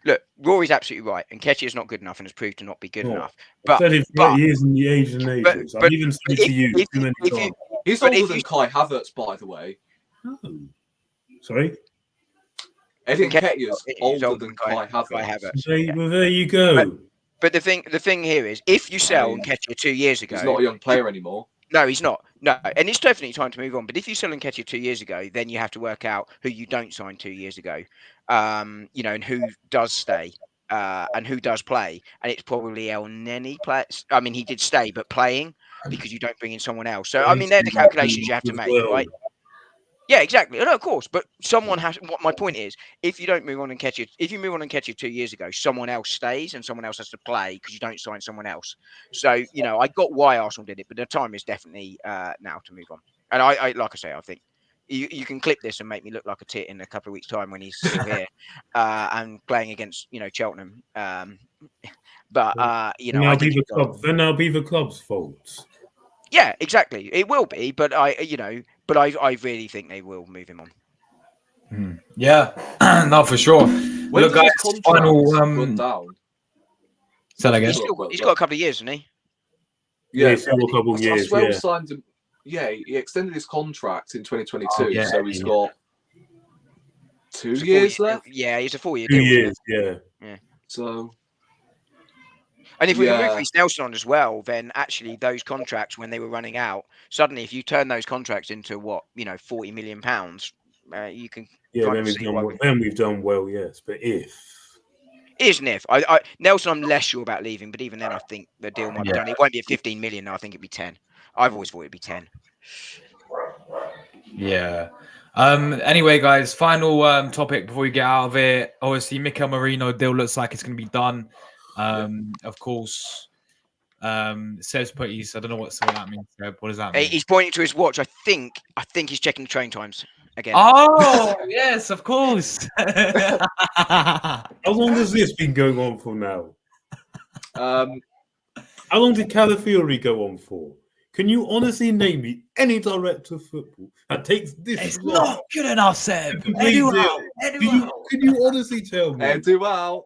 look, Rory's absolutely right. And Nketiah is not good enough and has proved to not be good enough. I've said it for years and years and ages. I've even said it to you too many times. He's older than Kai Havertz, by the way. Oh. Sorry? Eddie Nketiah's older than Kai Havertz. There you go. But the thing here is, if you sell Nketiah 2 years ago, he's not a young player anymore. No, he's not. No, and it's definitely time to move on. But if you sell Nketiah 2 years ago, then you have to work out who you don't sign 2 years ago, and who does stay and who does play. And it's probably El Neni. I mean, he did stay, but playing because you don't bring in someone else. So I mean, they're the calculations you have to make, right? Yeah, exactly. No, of course. But someone has. What my point is, if you don't move on Nketiah, if you move on Nketiah 2 years ago, someone else stays and someone else has to play because you don't sign someone else. So I got why Arsenal did it, but the time is definitely now to move on. And I like I say, I think you can clip this and make me look like a tit in a couple of weeks' time when he's still here and playing against Cheltenham. But then I'll be the club's fault. Yeah, exactly. It will be, but I really think they will move him on. Yeah, no, for sure. When Look, guys, final. Run down? Say that again. He's got a couple of years, hasn't he? Yeah, he's got a couple of years. I swear we signed him. Yeah, he extended his contract in 2022, so he's got 2 years left. Yeah, he's a 4-year 2 deal. years, yeah. So. And if we remove Reece Nelson on as well, then actually those contracts, when they were running out, suddenly if you turn those contracts into £40 million, you can. Yeah, then we've done well, yes. But if Nelson, I'm less sure about leaving, but even then, I think the deal might be done. It won't be at 15 million. I think it'd be 10. I've always thought it'd be 10. Yeah. Anyway, guys, final topic before we get out of it. Obviously, Mikel Merino deal looks like it's going to be done. Of course, says putties. I don't know what that means. What does that mean? He's pointing to his watch. I think he's checking train times again. Oh, yes, of course. How long has this been going on for now? How long did Calafiori go on for? Can you honestly name me any director of football that takes this? It's not good enough, Seb. Can you honestly tell me? Eduardo.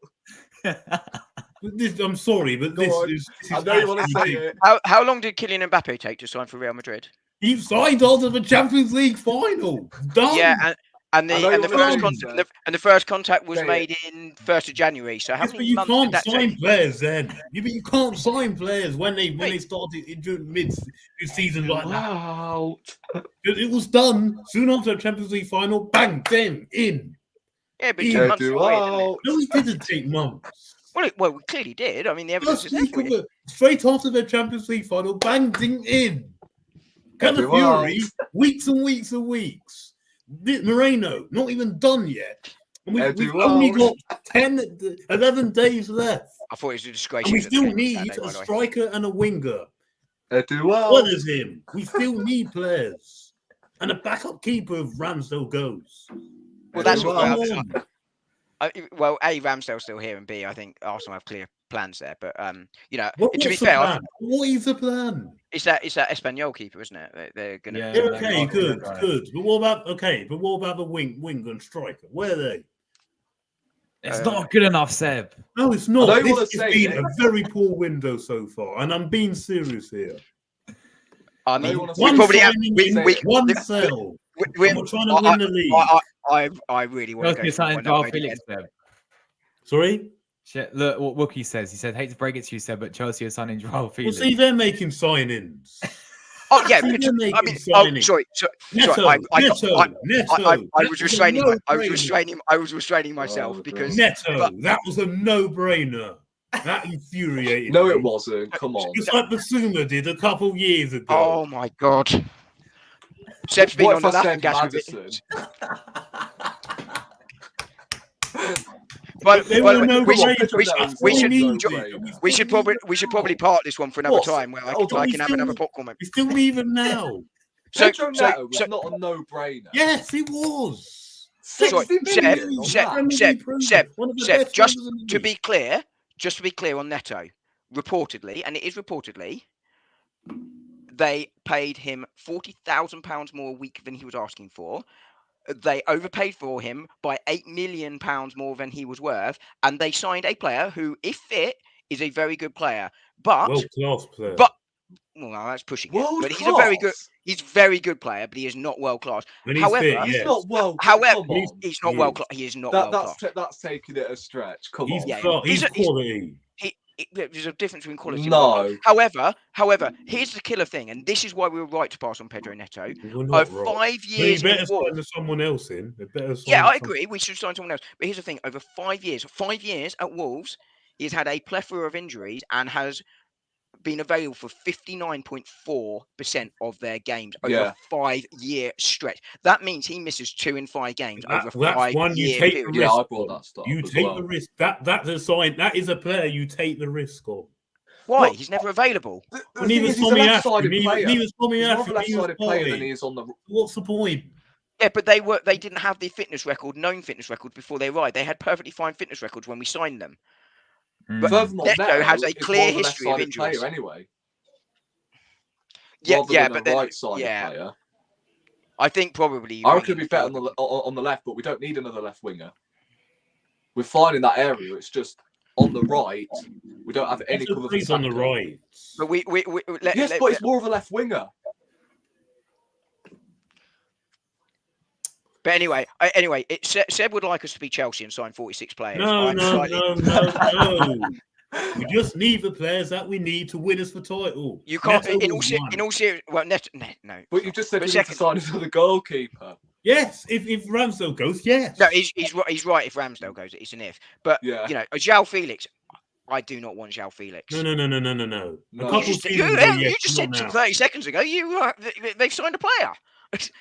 I'm sorry, but this is I know you want to say it. How long did Kylian Mbappe take to sign for Real Madrid? He signed on to the Champions League final. Done. Yeah, and the first contact was made in 1st of January. So how many months did that take? You can't sign players then. You can't sign players when they started during mid-season like that. It was done soon after the Champions League final. Bang, then in. Yeah, but 2 months away, no, it didn't take months. Well, we clearly did. I mean, the evidence is there. Straight after the Champions League final, bang, ding, in. Calafiori, weeks and weeks and weeks. Moreno, not even done yet. And we've only got 11 days left. I thought it was a disgrace. And we still need a striker and a winger. Eduardo. What is him? We still need players. And a backup keeper if Ramsdale goes. Well, that's what Ramsdale's still here, and B, I think Arsenal have clear plans there. But to be fair, what is the plan? It's that Espanyol keeper, isn't it? They're gonna. Yeah, okay, good. But what about the wing and striker? Where are they? It's not good enough, Seb. No, it's I know not. you This wanna has say been it. a very poor window so far, and I'm being serious here. I I know mean, you wanna we say probably it. have, signing we, in, we, one sell. we, And we're trying to win the league. I really want to go Chelsea for signing one Joao upgrade Felix, again. Seb. Sorry? Shit, look what Wookie says. He said, hate to break it to you, Seb, but Chelsea are signing Joao Well, Felix. see, they're making signings. Oh yeah, See, but, they're I making mean, signings. sorry. Neto. I was restraining. I was No-brainer. restraining. I was restraining myself Oh, because. Neto. but- That was a no-brainer. That infuriated No, me. it wasn't. Come on. Just like Basuma did a couple years ago. Oh my god. Seb's been What on if the I laughing said gas with it. Maddison? But they by were the way, no we should- brainer. we should probably part this one for another What? time where I Oh, can have still- another popcorn. It's still even now. Pedro Neto was not a no-brainer. Yes, it was. 60 Seb, million on Seb, that. Seb, One of the Seb, best just numbers in the to league. be clear on Neto, reportedly, and it is reportedly, they paid him £40,000 more a week than he was asking for. They overpaid for him by £8 million more than he was worth, and they signed a player who, if fit, is a very good player. But World-class player. well, that's pushing it. World But he's class. he's a very good player, but he is not world class. When he's However, fit, He's yes. not world. However, Come on. he's not He world is. class. He is not world class. That's taking it a stretch. Come He's on. Yeah, he's he's quality. There's a difference between quality and No. quality. However, here's the killer thing, and this is why we were right to pass on Pedro Neto. We're not Over right. 5 No, you years better in sign Wolves. someone else in. They better sign Yeah, I some- agree. We should sign someone else. But here's the thing: over 5 years at Wolves, he's had a plethora of injuries and has been available for 59.4% of their games over Yeah. a 5-year stretch. That means he misses 2 in 5 games over a That's one you 5-year take the period. risk. Yeah, I brought that stuff You as take well. the risk. That's a sign. That is a player you take the risk of. Why? Well, He's never available. The Well, thing neither is, he's a Tommy left-sided Ashton, player. neither Tommy He's more of a Ashton, neither left-sided player than Spotty. he is on the. What's the point? Yeah, but they didn't have the known fitness records before they arrived. They had perfectly fine fitness records when we signed them. But Furthermore, Neto has a is clear more of a history of left-sided injuries. player anyway. Yeah, rather yeah, than but a then right-sided player. I think probably. I reckon it'd be better on the left, but we don't need another left winger. We're fine in that area. It's just on the right. We don't have any cover for He's on the Saka. right. But But it's more of a left winger. But anyway, Seb would like us to be Chelsea and sign 46 players. No. No. We just need the players that we need to win us the title. You can't. Neto In was one. all serious. Well, no. But you just said But we need to sign another goalkeeper. Yes, if Ramsdale goes, yes. No, he's right. If Ramsdale goes, it's an if. But Yeah. João Felix. I do not want João Felix. No. No. A couple You seasons ago, yes, you just not said now. 30 seconds ago they've signed a player.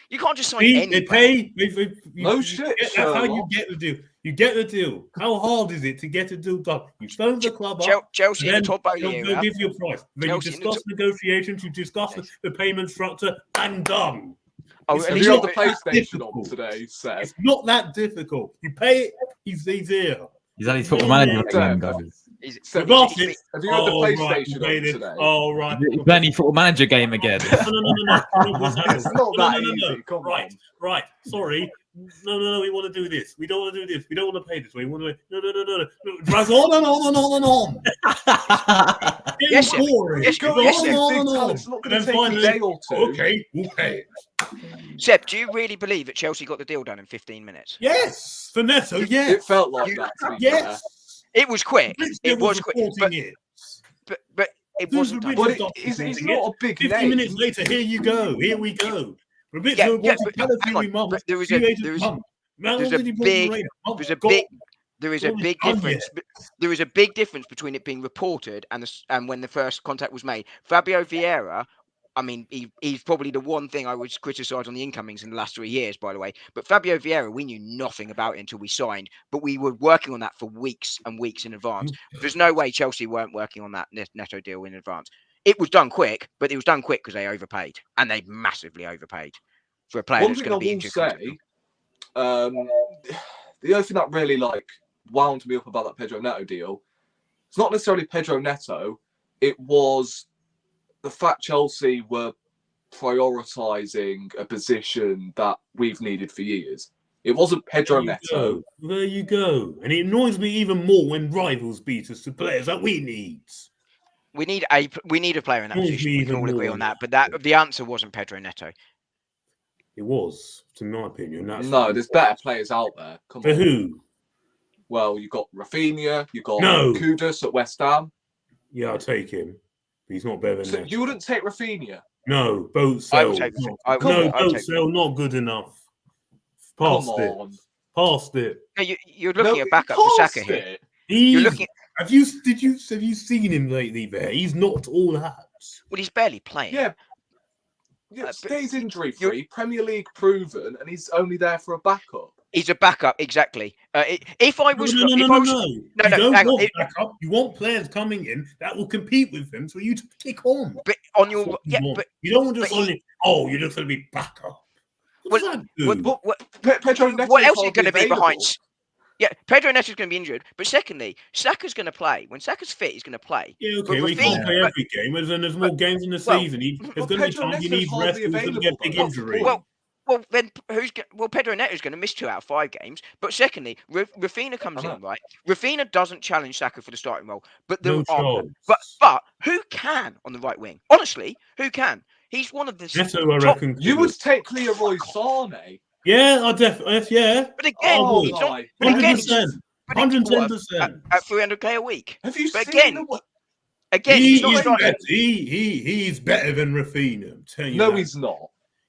You can't just sign See, any they player. pay. No shit, That's how you Sherlock. get the deal. You get the deal. How hard is it to get a deal done? You phone the club up. Chelsea in the Then top they'll era. give you a price. Then Chelsea you in the discuss negotiations. You discuss the payment structure, and done. Oh, It's at Have least you not got the that PlayStation on difficult. today, Seb? It's not that difficult. You pay it. He's here. He's only football manager again, guys. Seb, Regardless. have you got the Right, PlayStation okay on then. today? Oh, right. He's playing football manager game again. No. It's not that easy. Come Right, on. right. Sorry. No. We want to do this. We don't want to do this. We don't want to pay this way. We want to. No. It goes on. Yes, Seb. Boring. Yes, It goes yes, on, Seb. on. It's not And going to then take finally, a day or two. okay, we'll pay it. Seb, do you really believe that Chelsea got the deal done in 15 minutes? Yes, for Neto. Yes, It felt like that, to be yes. It was quick. It was quick, but it. it wasn't done. But it's not a big 15 name. minutes later, here you go. Here we go. Yeah, but hang on, but there is a big difference. There is a big difference between it being reported and when the first contact was made. Fabio Vieira, I mean, he's probably the one thing I would criticise on the incomings in the last 3 years, by the way. But Fabio Vieira, we knew nothing about it until we signed, but we were working on that for weeks and weeks in advance. There's no way Chelsea weren't working on that Neto deal in advance. It was done quick, but it was done quick because they overpaid, and they massively overpaid for a player One that's thing going I to be will injured. say, the only thing that really wound me up about that Pedro Neto deal, it's not necessarily Pedro Neto. It was the fact Chelsea were prioritising a position that we've needed for years. It wasn't Pedro There you Neto. go. There you go. And it annoys me even more when rivals beat us to players that we need. We need a player in that Annoys position. me We can even all agree more on now. that. But the answer wasn't Pedro Neto. It was, in my opinion. That's No, there's better players out there. Come For on. who? Well, you got Rafinha, you got No. Kudus at West Ham. Yeah, I'll take him. But he's not better than So Neto. you wouldn't take Rafinha? No, boat I would sale. take. No, I would, Come on. I would boat take. sale, not good enough. Come Past it. on. Past it. No, you're looking No, at backup for past Saka here. it. You're He's, looking. have you seen him lately there? He's not all that. Well, he's barely playing. Yeah. Stays injury free, Premier League proven, and he's only there for a backup. He's a backup, exactly. If I was, No. if You I was, don't hang on. want backup. You want players coming in that will compete with him for you to kick on. But on That's your, what you yeah, want. but You don't want to but just only, you're just going to be backup. What does that do? But Pedro Neto what else is going to be available. behind? Yeah, Pedro Neto's going to be injured. But secondly, Saka's going to play. When Saka's fit, he's going to play. Yeah, But okay, we Rafinha- can't play every game. And then there's more games in the season. There's going to be Pedro times he Neto's needs hardly rest. He's going to get available, big though. injury. Well, then Pedro Neto's going to miss 2 out of 5 games. But secondly, Rafinha comes in, right? Rafinha doesn't challenge Saka for the starting role. But there No are, chance. but who can on the right wing? Honestly, who can? He's one of the Neto, I top. reckon. You would take Leroy Sane. Yeah, I definitely. Yeah, But again, Oh he's not. my But again, 100%. but again, what, 110%. at 300k a week. Have you But seen again, the Again, He he's not is starting. better. He's better than Rafinha. I'm telling you No, that. he's not.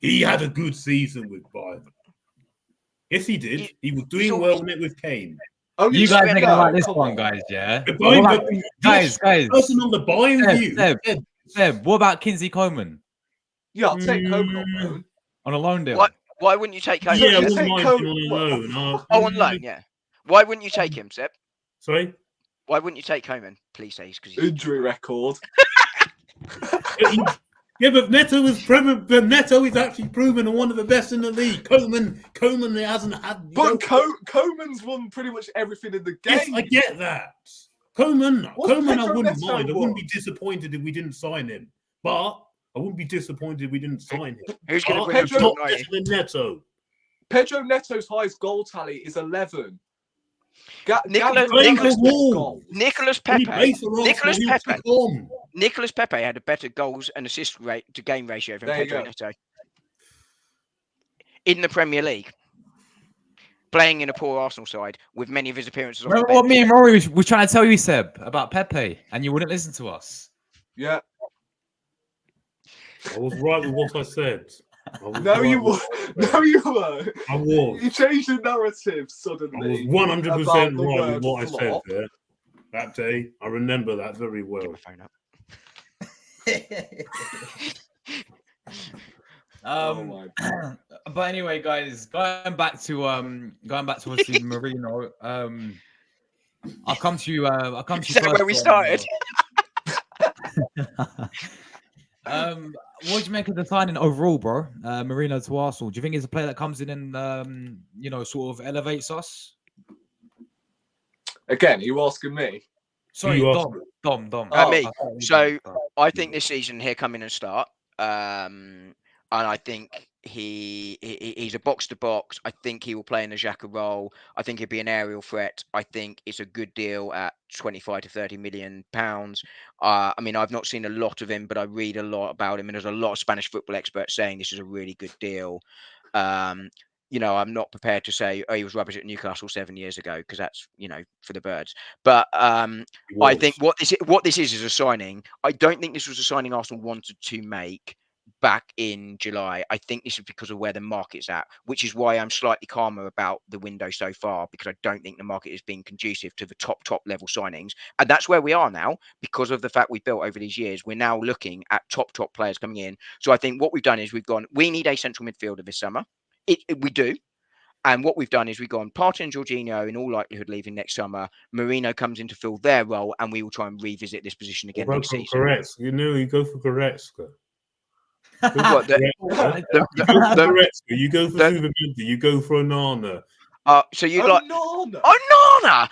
He had a good season with Bayern. Yes, he did. He was doing well with Kane. Only You guys Sane, are gonna like no, this come one, on. guys. Yeah. The What Bayern, about- guys, person on the Bayern view. Seb, what about Kingsley Coman Yeah, I'll take Coman on loan. on a loan deal? Why wouldn't you take Coman? Yeah, I you wouldn't take mind Coman- him on loan. Oh, on loan, yeah. Why wouldn't you take him, Seb? Sorry? Why wouldn't you take Coman? Please say because he's Injury record. Yeah, but Neto was proven. But Neto is actually proven one of the best in the league. Coman hasn't had. But Coman's won pretty much everything in the game. Yes, I get that. Coman, What's I Pedro wouldn't Neto mind. I wouldn't be won? disappointed if we didn't sign him. But I wouldn't be disappointed if we didn't sign him. who's going to But bring him he's Pedro- not better than Neto. Pedro Neto's highest goal tally is 11. Nicolas- Nicolas Pepe. Nicolas Pepe had a better goals and assist rate to game ratio than There you Pedro go. Neto in the Premier League, playing in a poor Arsenal side with many of his appearances on the Remember what bench. me and Rory were trying to tell you, Seb, about Pepe, and you wouldn't listen to us. Yeah. I was right with what I said. No, you were. No, you were. I was. You changed the narrative I suddenly. was 100% about the right with word what I said flop. there. That day, I remember that very Get well. my phone up. Oh my God. But anyway, guys, going back to obviously Merino. I'll come to you. I'll come to you Is that first. where we started? What do you make of the signing overall, bro? Merino to Arsenal. Do you think it's a player that comes in and sort of elevates us? Again, are you asking me? Sorry, You Dom. Me. Oh, So I think this season he'll come in and start, and I think he's a box to box. I think he will play in a Xhaka role. I think he'll be an aerial threat. I think it's a good deal at 25 to 30 million pounds. I mean, I've not seen a lot of him, but I read a lot about him, and there's a lot of Spanish football experts saying this is a really good deal. I'm not prepared to say, he was rubbish at Newcastle 7 years ago, because that's, for the birds. But I think what this is a signing. I don't think this was a signing Arsenal wanted to make back in July. I think this is because of where the market's at, which is why I'm slightly calmer about the window so far, because I don't think the market is being conducive to the top level signings. And that's where we are now, because of the fact we built over these years. We're now looking at top players coming in. So I think what we've done is we need a central midfielder this summer. We do. And what we've done is we've gone Partey and Jorginho, in all likelihood, leaving next summer. Merino comes in to fill their role, and we will try and revisit this position again next season. Correct. You go for Goretzka. What, You go for Zubimendi. You go for Onana. so you like Onana. Onana?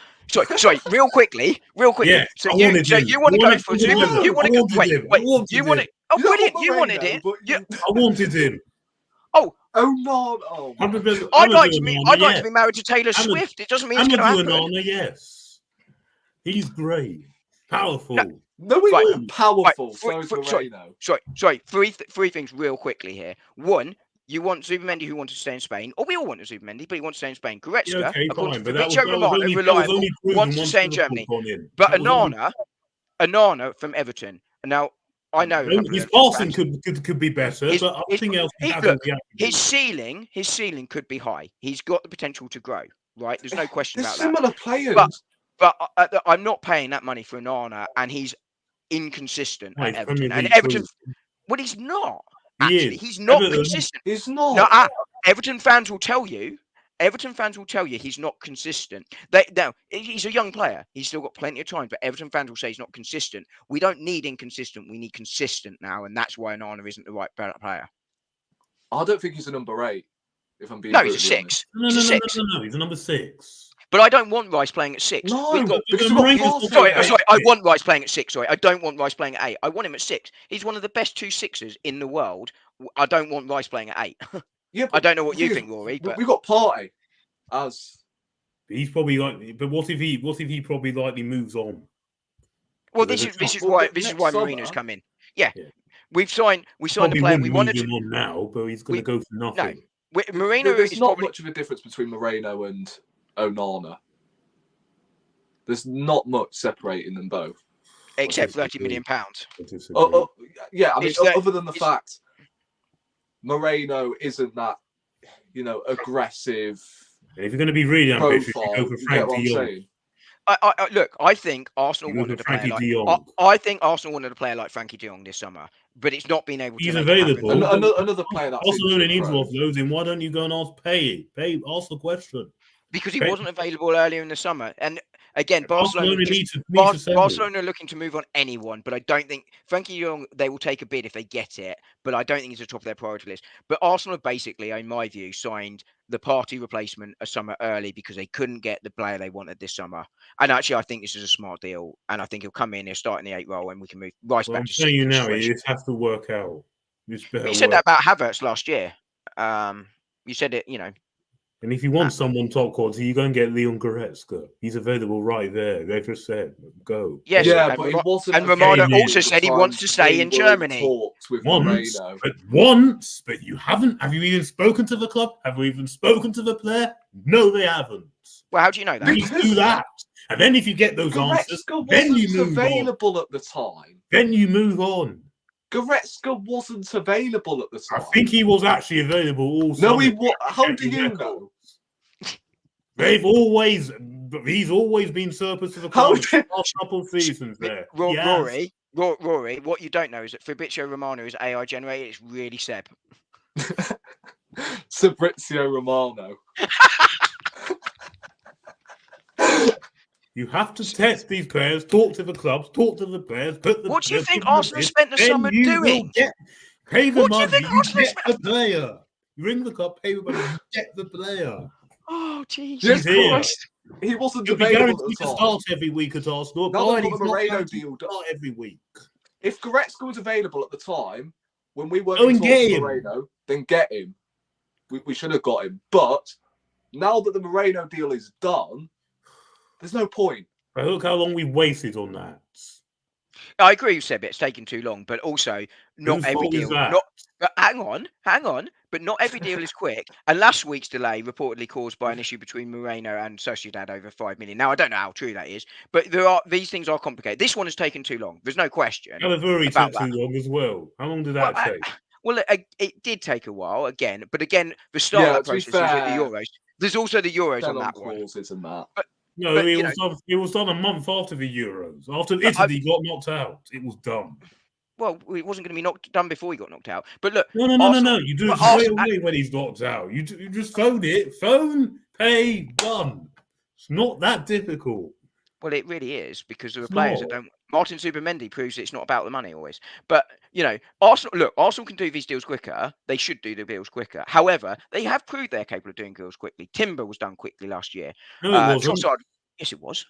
Sorry, real quickly. Yeah, So I you wanted him. want to I go for wanted him. Zubimendi? You want to I wanted wait? him. You want it? Oh, You don't brilliant! want You wanted Moreno, it. but You, I wanted him. oh, Oh no! Oh, my I'd like to be married to Taylor Swift. It doesn't mean it's going to happen. Onana, yes. He's great. Powerful. No, he Right, wasn't powerful. right, So is Moreno. Sorry. Three things real quickly here. One, you want Zubimendi who wants to stay in Spain, or we all want Zubimendi, but he wants to stay in Spain. Goretzka, Yeah, okay, according fine, to but that was Fabrizio Romano, only reliable, proven wants to once stay in Liverpool Germany. gone in. But That was Anana from Everton. Now, I know his passing could be better, but everything else he hasn't yet. His ceiling could be high. He's got the potential to grow, right? There's no question There's about that. similar players. But I'm not paying that money for Anana, and he's inconsistent at Everton. And Everton, well, he's not. Actually, he's not consistent. He's not. No, Everton fans will tell you. He's not consistent. He's a young player. He's still got plenty of time, but Everton fans will say he's not consistent. We don't need inconsistent. We need consistent now, and that's why Anana isn't the right player. I don't think he's a number 8. If I'm being he's a 6. No, he's a number 6. But I don't want Rice playing at 6. No, sorry. I want Rice playing at 6. Sorry, I don't want Rice playing at 8. I want him at 6. He's one of the best 2 6ers in the world. I don't want Rice playing at 8. Yeah, I don't know what you think, Rory. But we got Partey as. He's probably like. But what if he probably likely moves on? Well, this is why Merino's come in. Yeah. We signed a player we wanted to on now, but he's going to go for nothing. No, Merino there's is not probably... much of a difference between Merino and Onana. There's not much separating them both, except £30 million. Yeah, I mean, other than the fact Merino isn't that, aggressive. And if you're going to be really ambitious, you go for Frank de Jong. Look, I think Arsenal wanted a player like Frankie de Jong this summer, but it's not been able to. He's available. Another player that Arsenal only needs to offload him. Why don't you go and ask Pay? Ask the question. Because he wasn't available earlier in the summer, and again, Barcelona are looking to move on anyone, but I don't think Frankie de Jong, they will take a bid if they get it, but I don't think he's at the top of their priority list. But Arsenal have basically, in my view, signed the Partey replacement a summer early because they couldn't get the player they wanted this summer. And actually, I think this is a smart deal, and I think he'll come in, he'll start in the 8 role, and we can move Rice back. I'm telling you now, it has to work out. You said that about Havertz last year. You said it, And if you want someone top quality, you go and get Leon Goretzka. He's available right there. They just said, go. Yes, yeah, but he wasn't. And Romano also said he wants to stay in Germany. Once, but you haven't. Have you even spoken to the club? Have you even spoken to the player? No, they haven't. Well, how do you know that? You do that. And then if you get those answers, then you move available at the time. Then you move on. Goretzka wasn't available at the time. I think he was actually available also. No, he was. How do you know? He's always been surplus to the club the last couple of seasons there. Rory, what you don't know is that Fabrizio Romano is AI generated. It's really Seb. Fabrizio Romano. You have to test these players, talk to the clubs, talk to the players. What do you think Arsenal spent the summer doing? Pay the money, you get the player. You ring the club, pay the money, you get the player. Oh, Jesus Christ. He wasn't available to start every week at Arsenal. Now the Moreno deal start every week. If Goretzka was available at the time, when we weren't talking Moreno, then get him. We should have got him. But now that the Moreno deal is done, there's no point. But look how long we wasted on that. I agree with Seb, it's taken too long, but also not every deal. But hang on. But not every deal is quick. And last week's delay reportedly caused by an issue between Merino and Sociedad over 5 million. Now I don't know how true that is, but these things are complicated. This one has taken too long. There's no question. Calavery took too long as well. How long did that take? It did take a while again, but again, the start of that process is with the Euros. There's also the Euros on that one. It was done a month after the Euros. After Italy got knocked out, it was done. Well, it wasn't going to be done before he got knocked out. But look, no. You do it straight away when he's knocked out. You just phone it. Phone, pay, done. It's not that difficult. Well, it really is because there are players that don't. Martin Zubimendi proves it's not about the money always. But Arsenal can do these deals quicker. They should do the deals quicker. However, they have proved they're capable of doing deals quickly. Timber was done quickly last year. No, it wasn't. Yes, it was.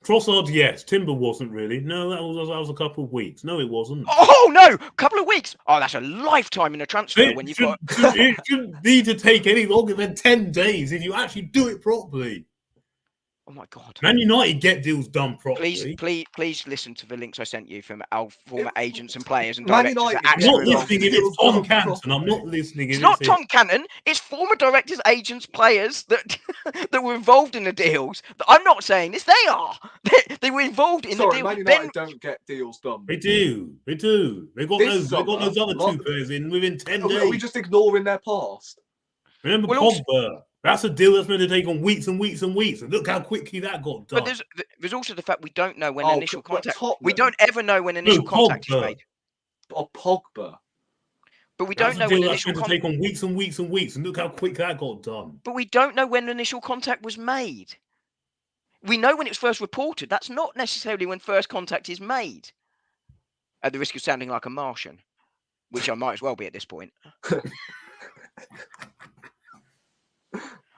Trossard, yes. Timber wasn't really. No, that was a couple of weeks. No, it wasn't. Oh no, couple of weeks. Oh, that's a lifetime in a transfer It when you've shouldn't, got. it shouldn't need to take any longer than 10 days if you actually do it properly. Oh my God. Man United get deals done properly. Please listen to the links I sent you from our former agents and players and Man directors. United that I'm actually not were involved. listening if it's Tom Canton. I'm not listening if It's not it's Tom Canton. It's former directors, agents, players that that were involved in the deals. I'm not saying this. They are. They were involved in the Sorry, deal. Man United don't get deals done. They do. They do. They got This those other summer, two players in within 10 Are days. we just ignoring their past? Remember Well, Pogba? That's a deal that's meant to take on weeks and weeks and weeks. And look how quickly that got done. But there's also the fact we don't know when Oh, initial but contact. Tottenham- We don't ever know when initial contact is Pogba. made. Or Pogba. But we That's don't a know deal when that's initial meant to take on weeks and weeks and weeks. And look how quick that got done. But we don't know when initial contact was made. We know when it was first reported. That's not necessarily when first contact is made. At the risk of sounding like a Martian, which I might as well be at this point.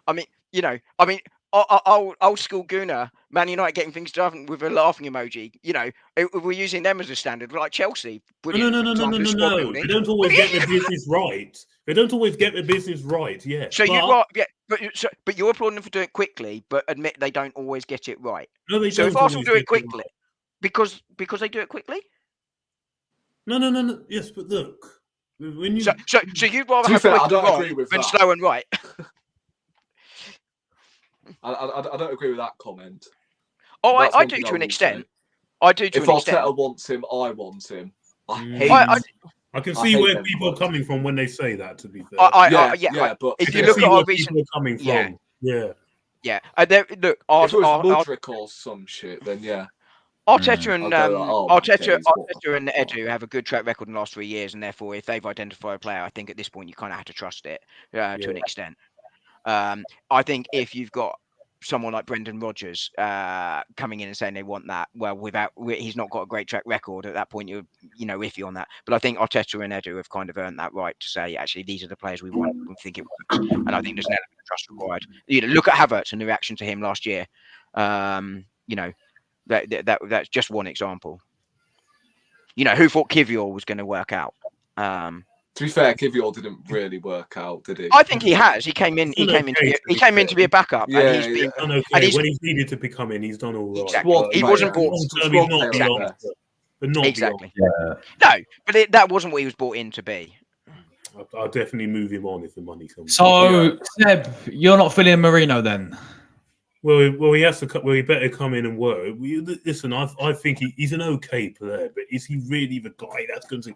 I mean, old school Gooner, Man United getting things done with a laughing emoji. We're using them as a standard. We're like Chelsea. Brilliant example of squad No. building. They don't always get their business right. They don't always get their business right. Yeah. So but you're applauding them for doing it quickly, but admit they don't always get it right. No, they So don't if Arsenal always do it get quickly, right. because they do it quickly. No. Yes, but look, when you So you'd rather To be have fair, quick I don't and agree wrong with than that. slow and right. I don't agree with that comment. Oh, That's I one do thing to I an will extent. say. I do to If an extent. Arteta wants him, I want him. I Mm. hate. I can I see hate where them people are quotes. coming from when they say that. To be fair, But if I you can look see at where our recent, people are coming from. Yeah. Yeah. Look, if it was Mudryk or some shit, then yeah. Arteta and I'll go like, oh, okay, Arteta and Edu have a good track record in the last 3 years, and therefore, if they've identified a player, I think at this point you kind of have to trust it to an extent. I think if you've got someone like Brendan Rodgers coming in and saying they want that, well, he's not got a great track record at that point. You're iffy on that. But I think Arteta and Edu have kind of earned that right to say, actually, these are the players we want. We think it works, and I think there's an element of trust required. Look at Havertz and the reaction to him last year. That's just one example. Who thought Kivior was going to work out? To be fair, Kivior didn't really work out, did he? I think he has. He came in. He came in to be a backup, Yeah, and he's been. Done okay. And he's, when he's needed to become in, he's done all right. Exactly. He wasn't bought. Long-term, he's not Exactly. beyond, but not Exactly. beyond. No, but that wasn't what he was brought in to be. I'll definitely move him on if the money comes. So, Seb, you're not feeling Merino then? Well, he has to. Well, he better come in and work. Listen, I think he's an okay player, but is he really the guy that's going to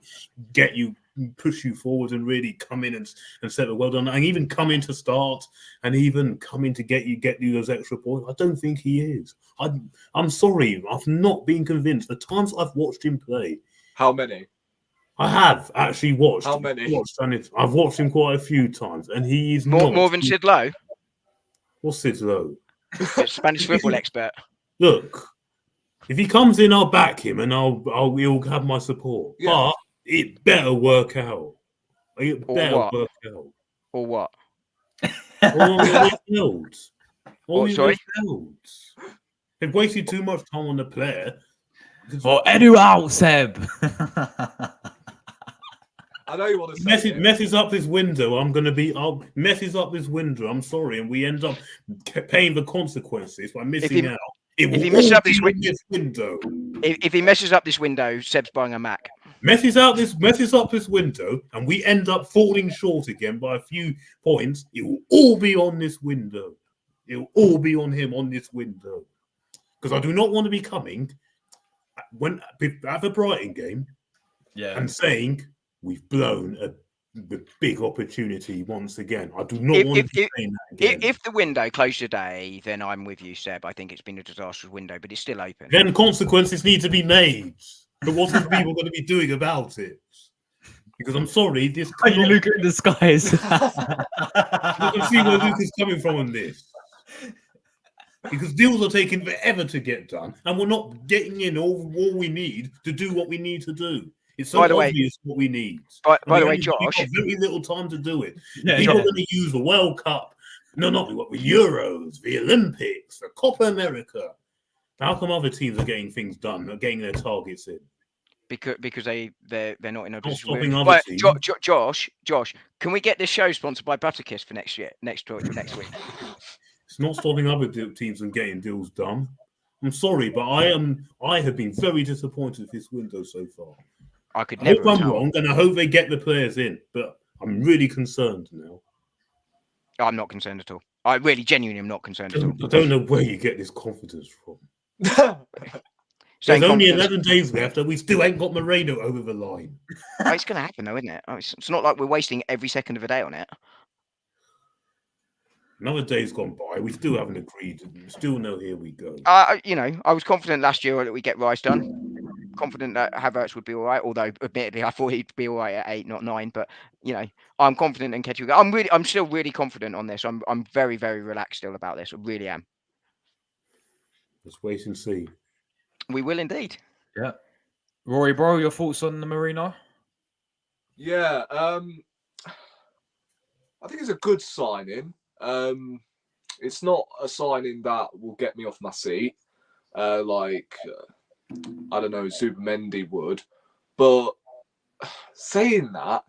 get you, push you forward, and really come in and set the well done, and even come in to start, and even come in to get you those extra points? I don't think he is. I'm sorry, I've not been convinced. The times I've watched him play, How many? I have actually watched. How many? I've watched him quite a few times, and he is more than Sid Lowe. What's Sid Lowe? Spanish football expert. Look, if he comes in, I'll back him, and he'll have my support. Yeah. But it better work out. It better what? work out. Or what? All the fields. Oh, sorry? Fields. They've wasted too much time on the player. Well, Edu out, Seb. I know you want to say messes up this window. I'll messes up this window. I'm sorry, and we end up paying the consequences by missing out. If he messes up this window, if he messes up this window, Seb's buying a Mac. Messes up this window, and we end up falling short again by a few points. It will all be on this window. It will all be on him on this window. Because I do not want to be coming at the Brighton game, and saying we've blown the big opportunity once again. I do not want to be saying that again. If the window closed today, then I'm with you, Seb. I think it's been a disastrous window, but it's still open. Then consequences need to be made. So what are people going to be doing about it? Because I'm sorry, this. Are you looking at the skies? You can see where Luke is coming from on this. Because deals are taking forever to get done, and we're not getting in all we need to do what we need to do. It's so obvious what we need. By the way, Josh, we've got very little time to do it. Yeah, People are going to use the World Cup, not the Euros, the Olympics, the Copa America. How come other teams are getting things done, are getting their targets in? Because they're not in a Not position. stopping other But teams. Josh, can we get this show sponsored by Butterkiss for next week? It's not stopping other teams from getting deals done. I'm sorry, but I have been very disappointed with this window so far. I could I never. hope I'm wrong, and I hope they get the players in, but I'm really concerned now. I'm not concerned at all. I really, genuinely am not concerned at all. I don't know where you get this confidence from. Saying There's only confidence- 11 days left, and we still ain't got Merino over the line. Oh, it's going to happen, though, isn't it? Oh, it's not like we're wasting every second of a day on it. Another day's gone by. We still haven't agreed. Still no, here we go. I was confident last year that we get Rice done. Confident that Havertz would be all right. Although, admittedly, I thought he'd be all right at 8, not 9. But I'm confident in Ketu. I'm still really confident on this. I'm very, very relaxed still about this. I really am. Let's wait and see. We will indeed. Yeah. Rory, bro, your thoughts on the Merino? Yeah, I think it's a good signing. It's not a signing that will get me off my seat, like I don't know, Zubimendi would. But saying that,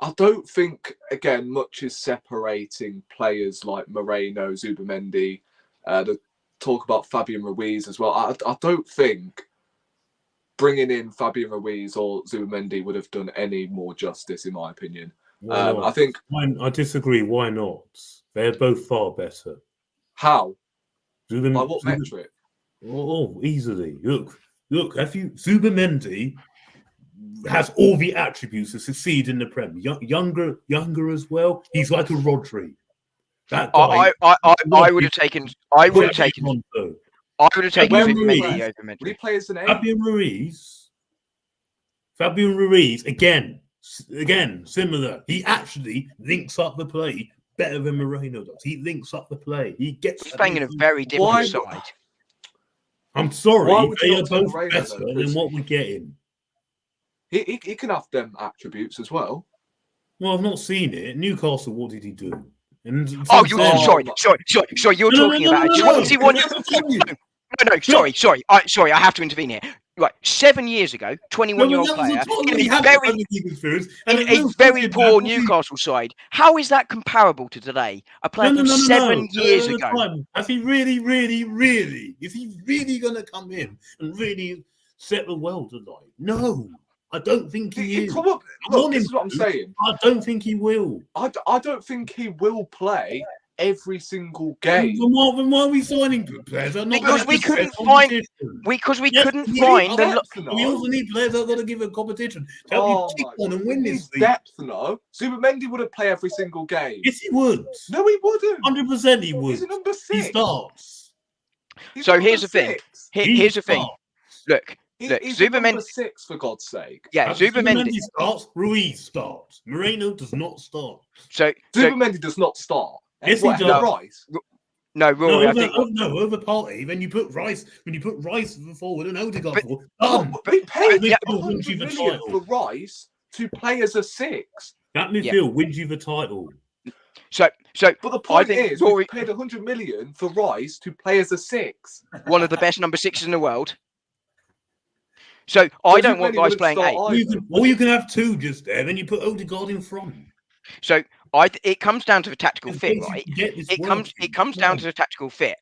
I don't think again much is separating players like Moreno, Zubimendi. The talk about Fabian Ruiz as well. I don't think bringing in Fabian Ruiz or Zubimendi would have done any more justice, in my opinion. I think I disagree. Why not? They're both far better. How? By what metric? Oh, easily. Look. Zubimendi has all the attributes to succeed in the Prem. Younger as well. He's like a Rodri. That guy. I would have taken. I would have taken Zubimendi over Mendy. Would he play as an 8? Fabian Ruiz again, similar. He actually links up the play better than Moreno does. He links up the play. He gets. He's playing in a very different side. I'm sorry, they are both better than what we're getting. He can have them attributes as well. Well, I've not seen it. Newcastle, what did he do? And sorry. You're talking about a 21-year-old. No. Sorry. I have to intervene here. Right, 7 years ago, 21-year-old player in a very poor Newcastle side. How is that comparable to today? A player from 7 years ago. Has he really? Is he really going to come in and really set the world alight? No, I don't think he is. Look, this is what I'm saying. I don't think he will. I don't think he will play every single game. Then why are we signing good players? Because we couldn't find. Couldn't find. We also need players that are going to give a competition. Help you kick on and win this league. Depth, no. Zubimendi wouldn't play every single game. Yes, he would. No, he wouldn't. 100% he would. He's a number 6. He starts. So here's the thing. Here's the thing. Look, he's Zubimendi number 6 for God's sake. Yeah, Zubimendi starts. Ruiz starts. Moreno does not start. So Zubimendi does not start. Yes, he does. Rice. No, Rory. I think over Partey. Then you put Rice. When you put Rice forward and Odegaard forward, but he paid wins you the million title for Rice to play as a 6. That midfield wins you the title. So, but the point is, we paid 100 million for Rice to play as a 6. One of the best number 6s in the world. So I don't want Rice playing 8. Or you can have 2 just there. Then you put Odegaard in front. So it comes down to the tactical fit, right? It comes down to the tactical fit.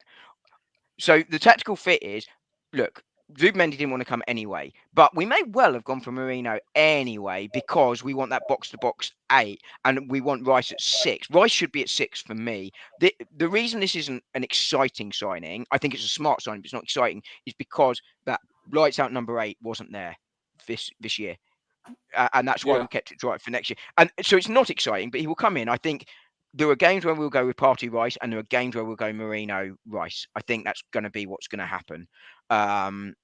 So the tactical fit is, look, Zubimendi didn't want to come anyway, but we may well have gone for Merino anyway because we want that box-to-box 8 and we want Rice at 6. Rice should be at 6 for me. The reason this isn't an exciting signing, I think it's a smart signing, but it's not exciting, is because that lights out number 8 wasn't there this year. And that's why we kept it dry for next year. And so it's not exciting, but he will come in. I think there are games where we'll go with Partey Rice and there are games where we'll go Merino Rice. I think that's going to be what's going to happen. Obviously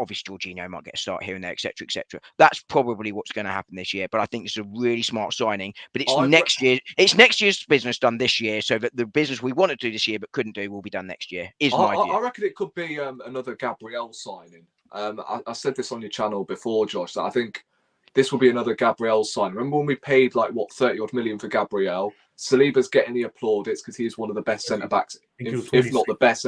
Jorginho might get a start here and there, etc., etc. That's probably what's going to happen this year. But I think it's a really smart signing. But it's next year. It's next year's business done this year, so that the business we wanted to do this year but couldn't do will be done next year. I reckon it could be another Gabriel signing. I said this on your channel before, Josh, that I think this will be another Gabriel sign. Remember when we paid 30-odd million for Gabriel? Saliba's getting the applaudits because he is one of the best centre backs, if not the best.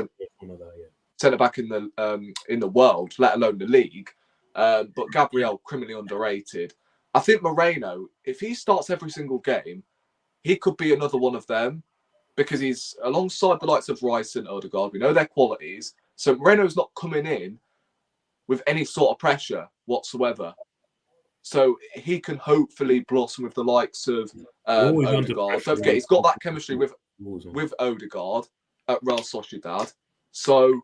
centre back in the world, let alone the league. But Gabriel, criminally underrated. I think Moreno, if he starts every single game, he could be another one of them because he's alongside the likes of Rice and Odegaard. We know their qualities. So Moreno's not coming in with any sort of pressure whatsoever. So he can hopefully blossom with the likes of Odegaard. Don't forget, he's got that chemistry with Odegaard at Real Sociedad. So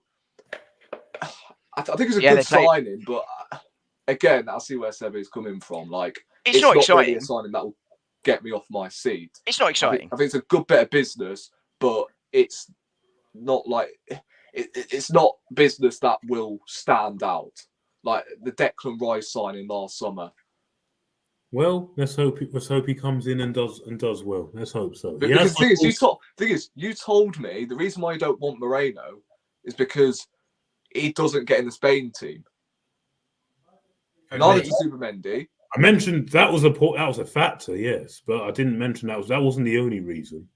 I think it's a good signing, but again, I see where Sebe's coming from. Like, it's not exciting. Really a signing that will get me off my seat. It's not exciting. I think it's a good bit of business, but it's not like it's not business that will stand out like the Declan Rice signing last summer. Well, let's hope he comes in and does well. Let's hope so. Because the thing is, you told me the reason why you don't want Merino is because he doesn't get in the Spain team. Neither does Zubimendi. I mentioned that was a factor, yes, but I didn't mention that wasn't the only reason.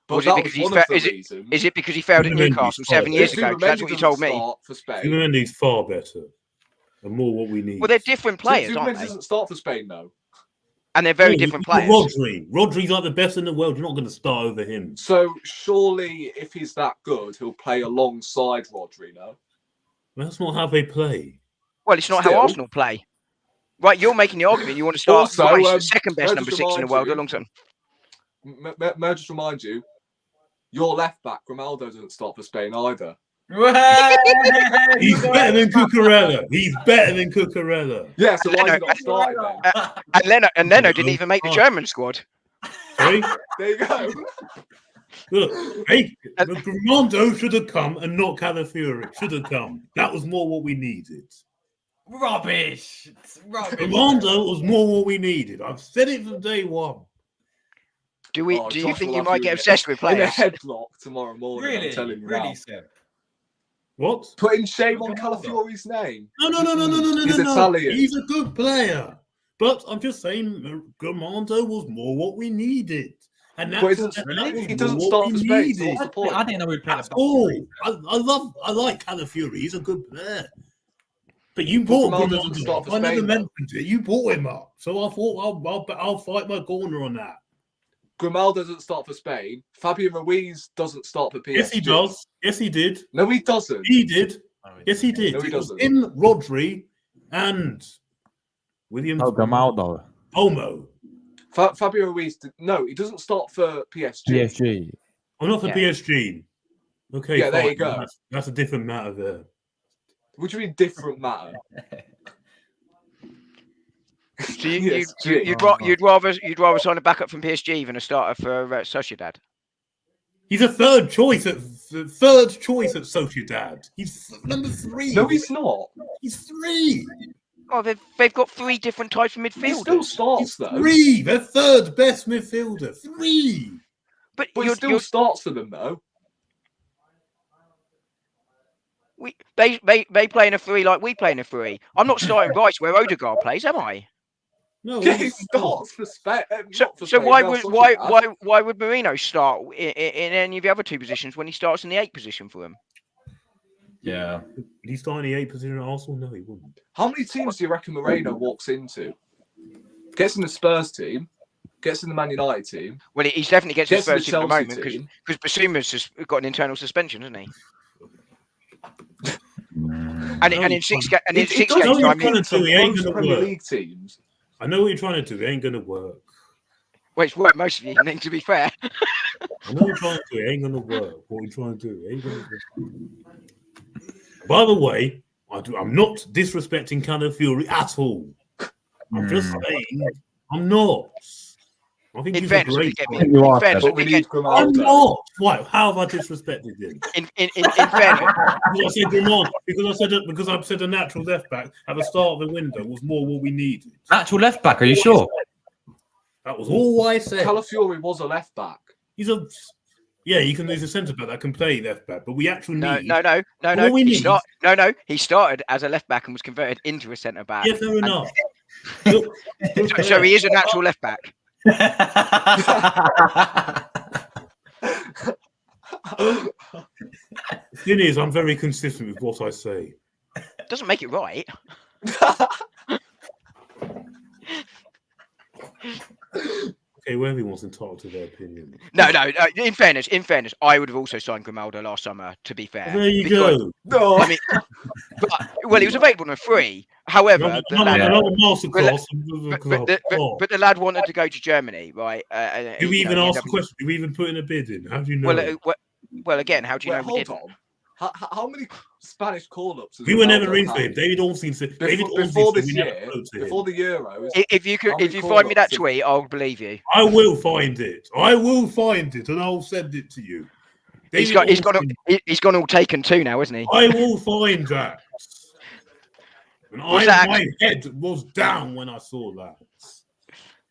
But is it because he failed at Newcastle 7 years ago? That's what you told me. Zubimendi's far better and more what we need. Well, they're different players, aren't they? Doesn't start for Spain, though. And they're very different players. Rodri's like the best in the world. You're not going to start over him. So surely, if he's that good, he'll play alongside Rodri, no? That's not how they play. Well, it's not how Arsenal play. Right, you're making the argument. You want to start second best number 6 in the world alongside. May I just remind you, your left back, Grimaldo, doesn't start for Spain either. He's better than Cucurella. Yeah, so why is he not starting then? And Leno didn't even make the German squad. Sorry? There you go. Look, Grimaldo should have come and not Calafiori. Should have come. That was more what we needed. Rubbish. Grimaldo was more what we needed. I've said it from day one. Do you think you might get obsessed with players? In a headlock tomorrow morning. Really? I'm telling you really, now. Seb? What? Putting shame on Calafiori's name. No. He's Italian. He's a good player. But I'm just saying, Grimaldo was more what we needed. And he doesn't start for Spain. So what's the point? I didn't know he'd play. I like Calafiori. He's a good player. But you bought him. I never mentioned it. You bought him up. So I thought I'll fight my corner on that. Grimaldo doesn't start for Spain. Fabio Ruiz doesn't start for PSG. Yes, he does. Yes, he did. No, he doesn't. He did. Yes, he did. No, he doesn't. In Rodri and Williams. Oh, Grimaldo. Olmo. Fabio Ruiz. He doesn't start for PSG. PSG. Oh, not for PSG. Okay. Yeah, fine. there you go. That's a different matter there. What do you mean different matter? So you'd rather sign a backup from PSG than a starter for Sociedad? He's a third choice at Sociedad. He's number 3. No, he's not. He's 3. Oh, they've got 3 different types of midfielders. He still starts though. 3. They're third best midfielder. 3. But he still starts for them though. They play in a 3 like we play in a 3. I'm not starting Rice where Odegaard plays, am I? No, yeah, he starts for Spain. So why would Merino start in any of the other 2 positions when he starts in the 8th position for them? Yeah. Would he start in the 8th position at Arsenal? No, he wouldn't. How many teams do you reckon Merino walks into? Gets in the Spurs team, gets in the Man United team. Well, he's definitely gets in the Spurs team at the moment team. because Basuma's just got an internal suspension, hasn't he? And in 6 games, Premier League teams. I know what you're trying to do. It ain't going to work. Well, it's worked most of the evening, to be fair. I know what you're trying to do. It ain't going to work. What you're trying to do. It ain't going to work. By the way, I'm not disrespecting Calafiori at all. I'm just saying I'm not. I think he's a great player. But we need Grimaldo. I'm not. Why? How have I disrespected him? In fairness, because I said a natural left back at the start of the window was more what we needed. Natural left back? Are you sure? That was all I said. Calafiori was a left back. He's a centre back that can play left back, but we actually need. No. He started as a left back and was converted into a centre back. Yeah, fair enough. So he is a natural left back. Thing is, I'm very consistent with what I say. Doesn't make it right. Okay, well, everyone's entitled to their opinion. No. In fairness, I would have also signed Grimaldo last summer. To be fair, There you because, go. No, I mean, well, he was available on a free. However, the lad, Another masterclass. but the lad wanted to go to Germany, right? Do we even ask a question? Do we even put in a bid in? How do you know? Well, again, how do you know we hold didn't? on. How many Spanish call-ups? We were never in for him. David Ornstein said. Before this year, before the Euros. If you find me that tweet, I'll believe you. I will find it. And I'll send it to you. He's gone all taken too now, isn't he? I will find that. And my head was down when I saw that.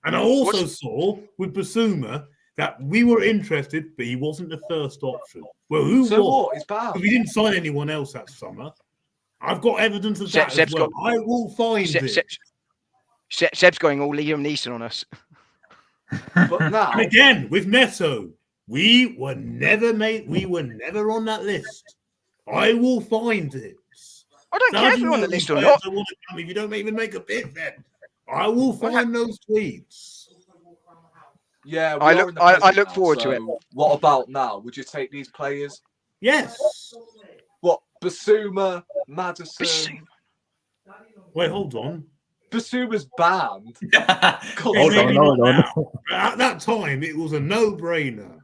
And I also saw with Basuma that we were interested, but he wasn't the first option. Well, who was? What? It's bad. Because we didn't sign anyone else that summer. I've got evidence of that as well. I will find it. Seb's going all Liam Neeson on us. But now, and again, with Neto, we were never on that list. I will find it. I don't care if you're on the list or not. If you don't even make a bid, then I will find those tweets. Yeah, I look forward to it. What about now? Would you take these players? Yes. What? Basuma, Maddison. Wait, hold on. Basuma's banned. Hold on. At that time, it was a no-brainer.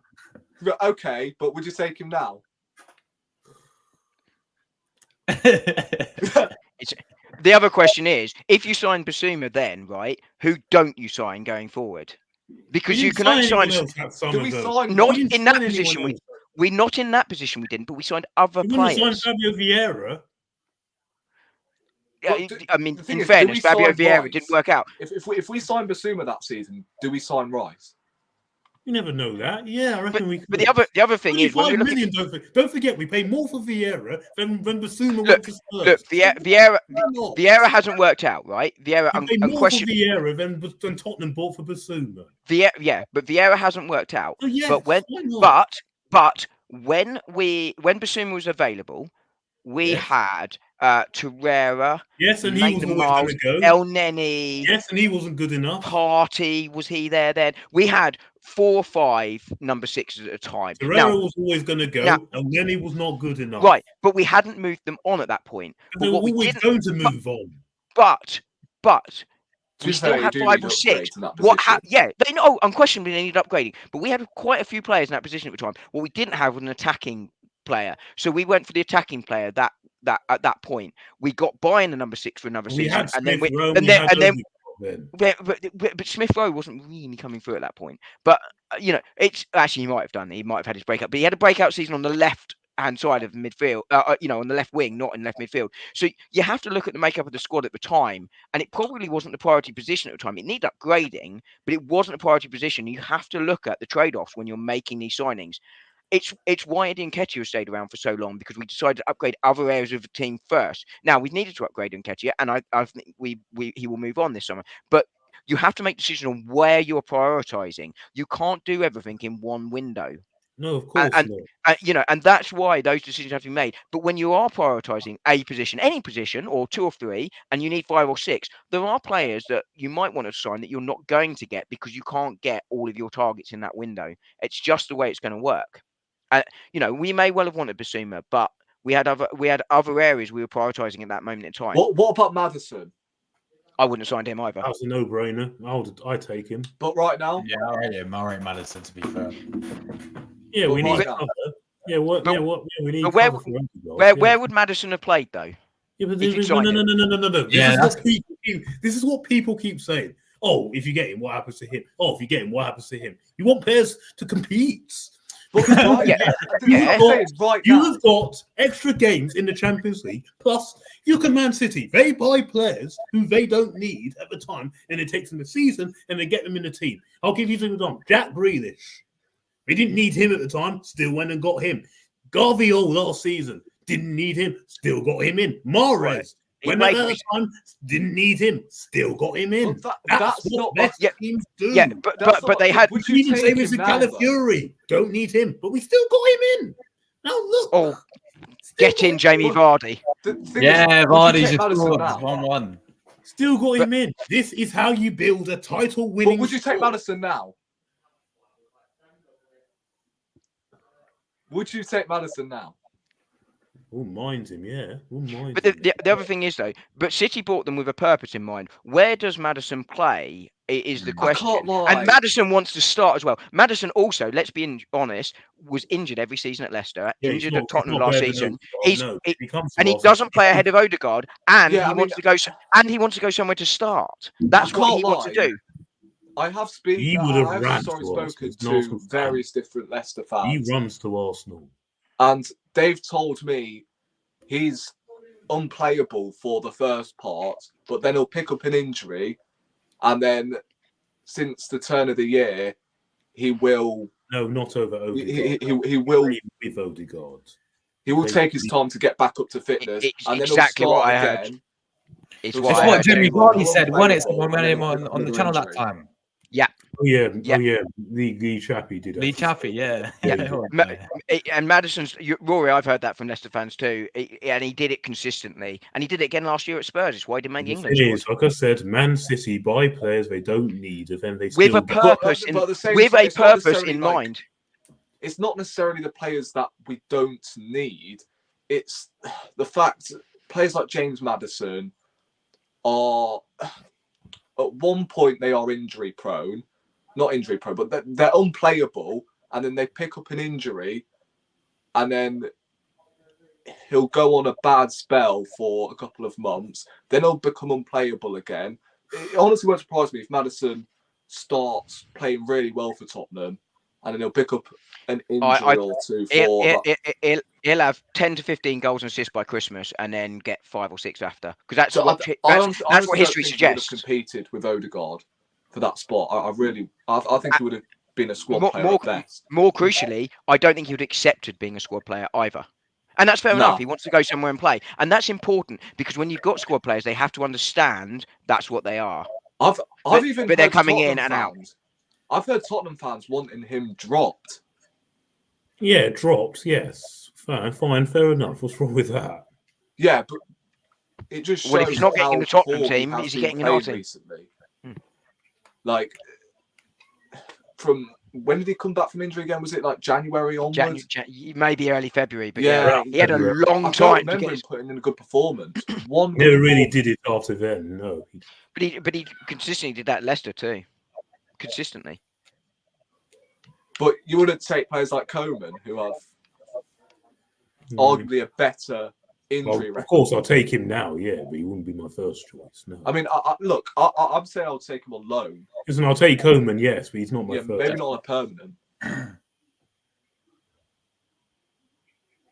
Okay, but would you take him now? The other question is, if you sign Basuma, then right, who don't you sign going forward? Because you can only sign. Not in that position. We're not in that position. We didn't, but we signed other players. We signed Fabio Vieira. I mean, in fairness, Fabio Vieira didn't work out. If we sign Basuma that season, do we sign Rice? You never know that. Yeah, I reckon we could. But the other thing is, when don't forget, we pay more for Vieira than Basuma went to Spurs. Look, Vieira hasn't worked out, right? Vieira, unquestionably. Vieira than Tottenham bought for Basuma. But Vieira hasn't worked out. Oh, yes, but when Basuma was available, we had Torreira. Yes, and he was always going to go. El Neni. Yes, and he wasn't good enough. Party, was he there then? We had 4 or 5 number 6s at a time. Torreira was always going to go, and then he was not good enough. Right, but we hadn't moved them on at that point. They were always going to move on. But we still had 5 or 6. They know unquestionably they needed upgrading, but we had quite a few players in that position at the time. What we didn't have was an attacking player, so we went for the attacking player. That at that point we got buying the number 6 for another season, but Smith Rowe wasn't really coming through at that point. But it's actually he might have done. He might have had his breakout, but he had a breakout season on the left-hand side of midfield. On the left wing, not in left midfield. So you have to look at the makeup of the squad at the time, and it probably wasn't the priority position at the time. It needed upgrading, but it wasn't a priority position. You have to look at the trade-offs when you're making these signings. It's why Eddie Nketiah stayed around for so long, because we decided to upgrade other areas of the team first. Now we've needed to upgrade Nketiah, and I think he will move on this summer. But you have to make decisions on where you're prioritizing. You can't do everything in one window. No, of course not. And that's why those decisions have to be made. But when you are prioritizing a position, any position, or 2 or 3, and you need 5 or 6, there are players that you might want to sign that you're not going to get because you can't get all of your targets in that window. It's just the way it's going to work. We may well have wanted Basuma, but we had other areas we were prioritizing at that moment in time. What about Maddison? I wouldn't have signed him either. That was a no-brainer. I'd take him. But right now, I rate Maddison, to be fair. Yeah, we need cover. We need cover for where would Maddison have played though? Yeah, but no. This is what people keep saying. Oh, if you get him, what happens to him? Oh, if you get him, what happens to him? You want players to compete. But you have got extra games in the Champions League. Plus, you can Man City. They buy players who they don't need at the time, and it takes them a season, and they get them in the team. I'll give you some examples. Jack Grealish. We didn't need him at the time. Still went and got him. Garviol last season. Didn't need him. Still got him in. Mahrez. When at the time, didn't need him. Still got him in. That's what best teams do. Yeah, but they had. We even say this with Calafiori. Don't need him, but we still got him in. Now look. Get in, Jamie Vardy. The thing Yeah, is, would Vardy you take just Maddison scored now? 1-1. Still got But- him in. This is how you build a But title-winning. would you take squad. Maddison now? Would you take Maddison now? Wouldn't mind him, yeah. Wouldn't mind But him. the other thing is, though, but City bought them with a purpose in mind. Where does Maddison play is the I question. can't lie. And Maddison wants to start as well. Maddison also, let's be honest, was injured every season at Leicester, Yeah, injured he's at Tottenham not last better than season. Odegaard, He's he comes to and he Arsenal. doesn't play ahead of Odegaard, and Yeah, he I wants mean- to go. And he wants to go somewhere to start. That's I what can't he wants to lie. do. I have He would have I have ran sorry to Arsenal. spoken He's an to Arsenal fan. various different Leicester fans, He runs to Arsenal. and they've told me he's unplayable for the first part, but then he'll pick up an injury, and then since the turn of the year, he will No, not over Odegaard. he will with Odegaard. he will They- take his time to get back up to fitness, It's and then exactly he'll what start I heard. again. It's It's what It's I what heard. Jamie too. Vardy said when it's Unplayable, when and then him he'll on pick up the another channel that injury. time. Oh yeah, Yeah. oh yeah. Lee Chappie did it. Lee Chappie, yeah. Yeah. And Maddison's Rory, I've heard that from Leicester fans too, and he did it consistently, and he did it again last year at Spurs. It's why he didn't make the The England thing squad. is, like I said, Man City buy players they don't need, and then they With still a purpose But at the same with time, a it's not purpose necessarily in like- mind. It's not necessarily the players that we don't need. It's the fact players like James Maddison are at one point they are injury prone, not injury prone, but they're unplayable, and then they pick up an injury, and then he'll go on a bad spell for a couple of months, then he'll become unplayable again. It honestly won't surprise me if Maddison starts playing really well for Tottenham, and then he'll pick up an injury or two for He'll have 10 to 15 goals and assists by Christmas, and then get 5 or 6 after. Because that's So what I that's honestly what don't history think he would have suggests. competed with Odegaard for that spot. I think he would have been a squad player at best. More crucially, I don't think he would have accepted being a squad player either. And that's fair No. enough. He wants to go somewhere and play. And that's important because when you've got squad players, they have to understand that's what they are. I've But- even but they're heard coming Tottenham in and out. fans- I've heard Tottenham fans wanting him dropped. Yeah, dropped. Yes, fine, fair enough. What's wrong with that? Yeah, but it just shows Well, if he's not getting in the how Tottenham poor team, has is he been getting in our played team? recently? Hmm. Like, from when did he come back from injury again? Was it like January onwards? Maybe early February, but Yeah, he had a February. long I time don't to remember get. him putting in a good performance. One Never good really performance. did it after then. No, But he consistently did that at Leicester too. Consistently. But you wouldn't take players like Coman, who have arguably a better injury Well, record. of course, I'll take him now. Yeah, but he wouldn't be my first choice. No, I mean, look, I'm saying I'll take him on loan. listen, I'll take Coleman. Yes, but he's not my Yeah, first. maybe not on a permanent.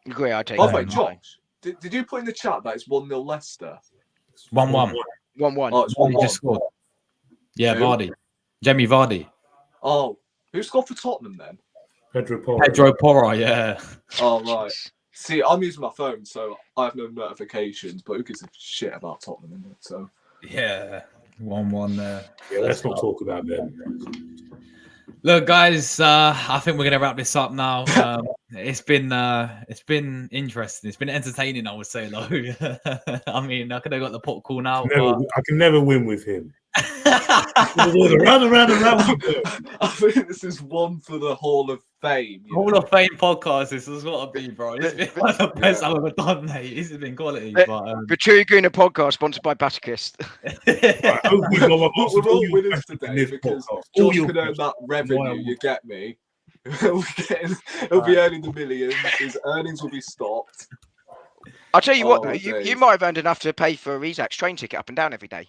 Agree, I'd take By the way, him. Josh, did you put in the chat that it's 1-0 Leicester? 1-1. 1-1. Oh, it's He 1-1. just scored. Yeah, Who? Vardy. Jamie Vardy. Oh, who scored for Tottenham then? Pedro Porro. Pedro Porro, yeah. Oh, right. See, I'm using my phone, so I have no notifications, but who gives a shit about Tottenham, innit? So, Yeah. 1-1 there. Yeah, let's not talk about them. Look, guys, I think we're gonna wrap this up now. It's been interesting. It's been entertaining, I would say, though. I mean, I could have got the pot call now. I can never win with him. But... Round and round and round. I think this is one for the Hall of Fame. you Hall know? of Fame podcast. This has got to be, bro. This has been one of the best I've ever done, mate. This has been quality. But The True Gooner podcast sponsored by Baticus. We're all winners today because Josh can earn that revenue. You get me? He'll be earning the millions. His earnings will be stopped. I'll tell you what, though, Oh, you days. might have earned enough to pay for Isak's train ticket up and down every day.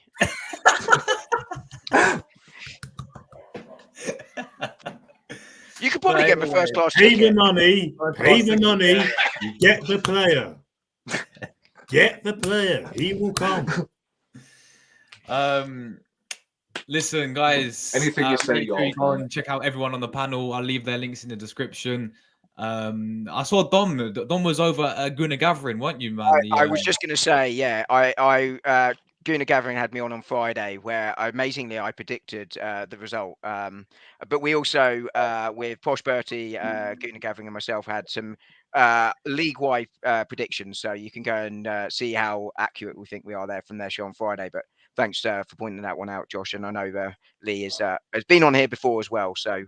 You could probably But get him a anyway, first class Pay the ticket. money. Pay the money. Get the player. Get the player. He will come. Listen, guys. Anything you say, make sure you you're go off, and check out everyone on the panel. I'll leave their links in the description. I saw Dom. Dom was over at Guna Gathering, weren't you, man? I was just going to say, yeah, I Guna Gathering had me on Friday, where amazingly I predicted the result. But we also, with Posh Bertie, Guna Gathering, and myself, had some league-wide predictions. So you can go and see how accurate we think we are there from their show on Friday. But thanks for pointing that one out, Josh. And I know Lee has been on here before as well. So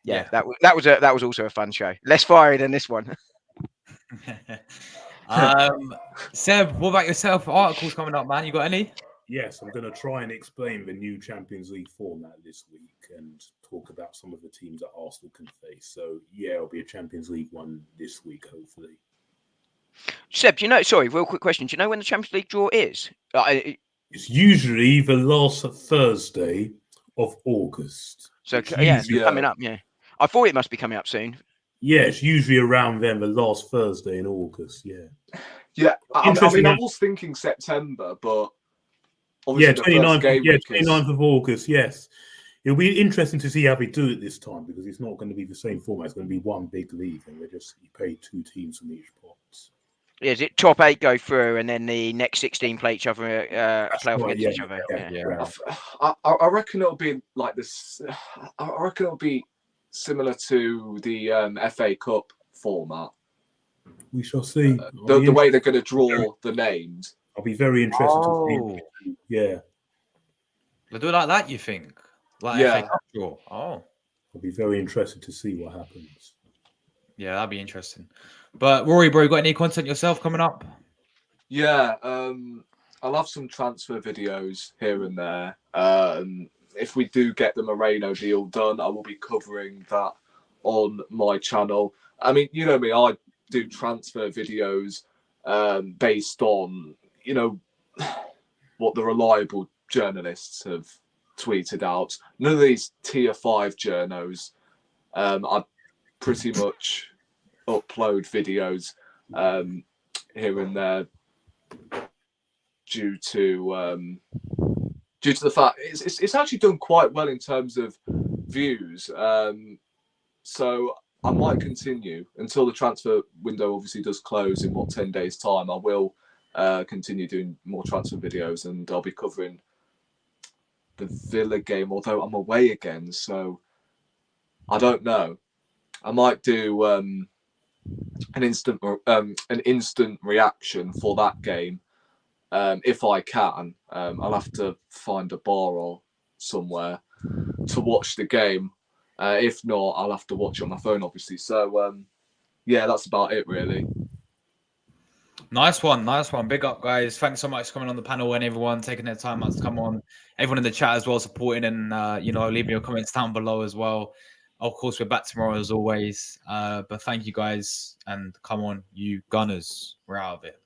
yeah, that was also a fun show. Less fiery than this one. Seb, what about yourself? Articles coming up, man. You got any? Yes, I'm going to try and explain the new Champions League format this week and talk about some of the teams that Arsenal can face. So, yeah, it'll be a Champions League one this week, hopefully. Seb, do you know? Sorry, real quick question. Do you know when the Champions League draw is? It's usually the last Thursday of August. So yeah, it's coming up. Yeah, I thought it must be coming up soon. Yeah, it's usually around then, the last Thursday in August. Yeah. Yeah, I mean, I was thinking September, but obviously 29th of August. Yes, it'll be interesting to see how they do it this time because it's not going to be the same format. It's going to be one big league, and you pay 2 teams from each pot. Yeah, is it top 8 go through, and then the next 16 play each other, play off against each other? Yeah. I reckon it'll be like this. I reckon it'll be similar to the FA Cup format. We shall see. The way they're going to draw the names. I'll be very interested to see. Yeah. They'll do it like that, you think? Like Yeah. FA Cup draw? Oh. I'll be very interested to see what happens. Yeah, that'd be interesting. But Rory, bro, you got any content yourself coming up? Yeah, I'll have some transfer videos here and there. If we do get the Merino deal done, I will be covering that on my channel. I mean, you know me, I do transfer videos based on, you know, what the reliable journalists have tweeted out. None of these tier 5 journos. I pretty much upload videos here and there due to the fact it's actually done quite well in terms of views. So I might continue until the transfer window obviously does close in 10 days time. I will continue doing more transfer videos, and I'll be covering the Villa game, although I'm away again, so I don't know. I might do an instant reaction for that game if I can. I'll have to find a bar or somewhere to watch the game. If not, I'll have to watch it on my phone, obviously. So yeah, that's about it, really. Nice one. Big up, guys. Thanks so much for coming on the panel and everyone taking their time out to come on. Everyone in the chat as well supporting and leaving your comments down below as well. Of course, we're back tomorrow as always. But thank you guys, and come on, you Gunners. We're out of it.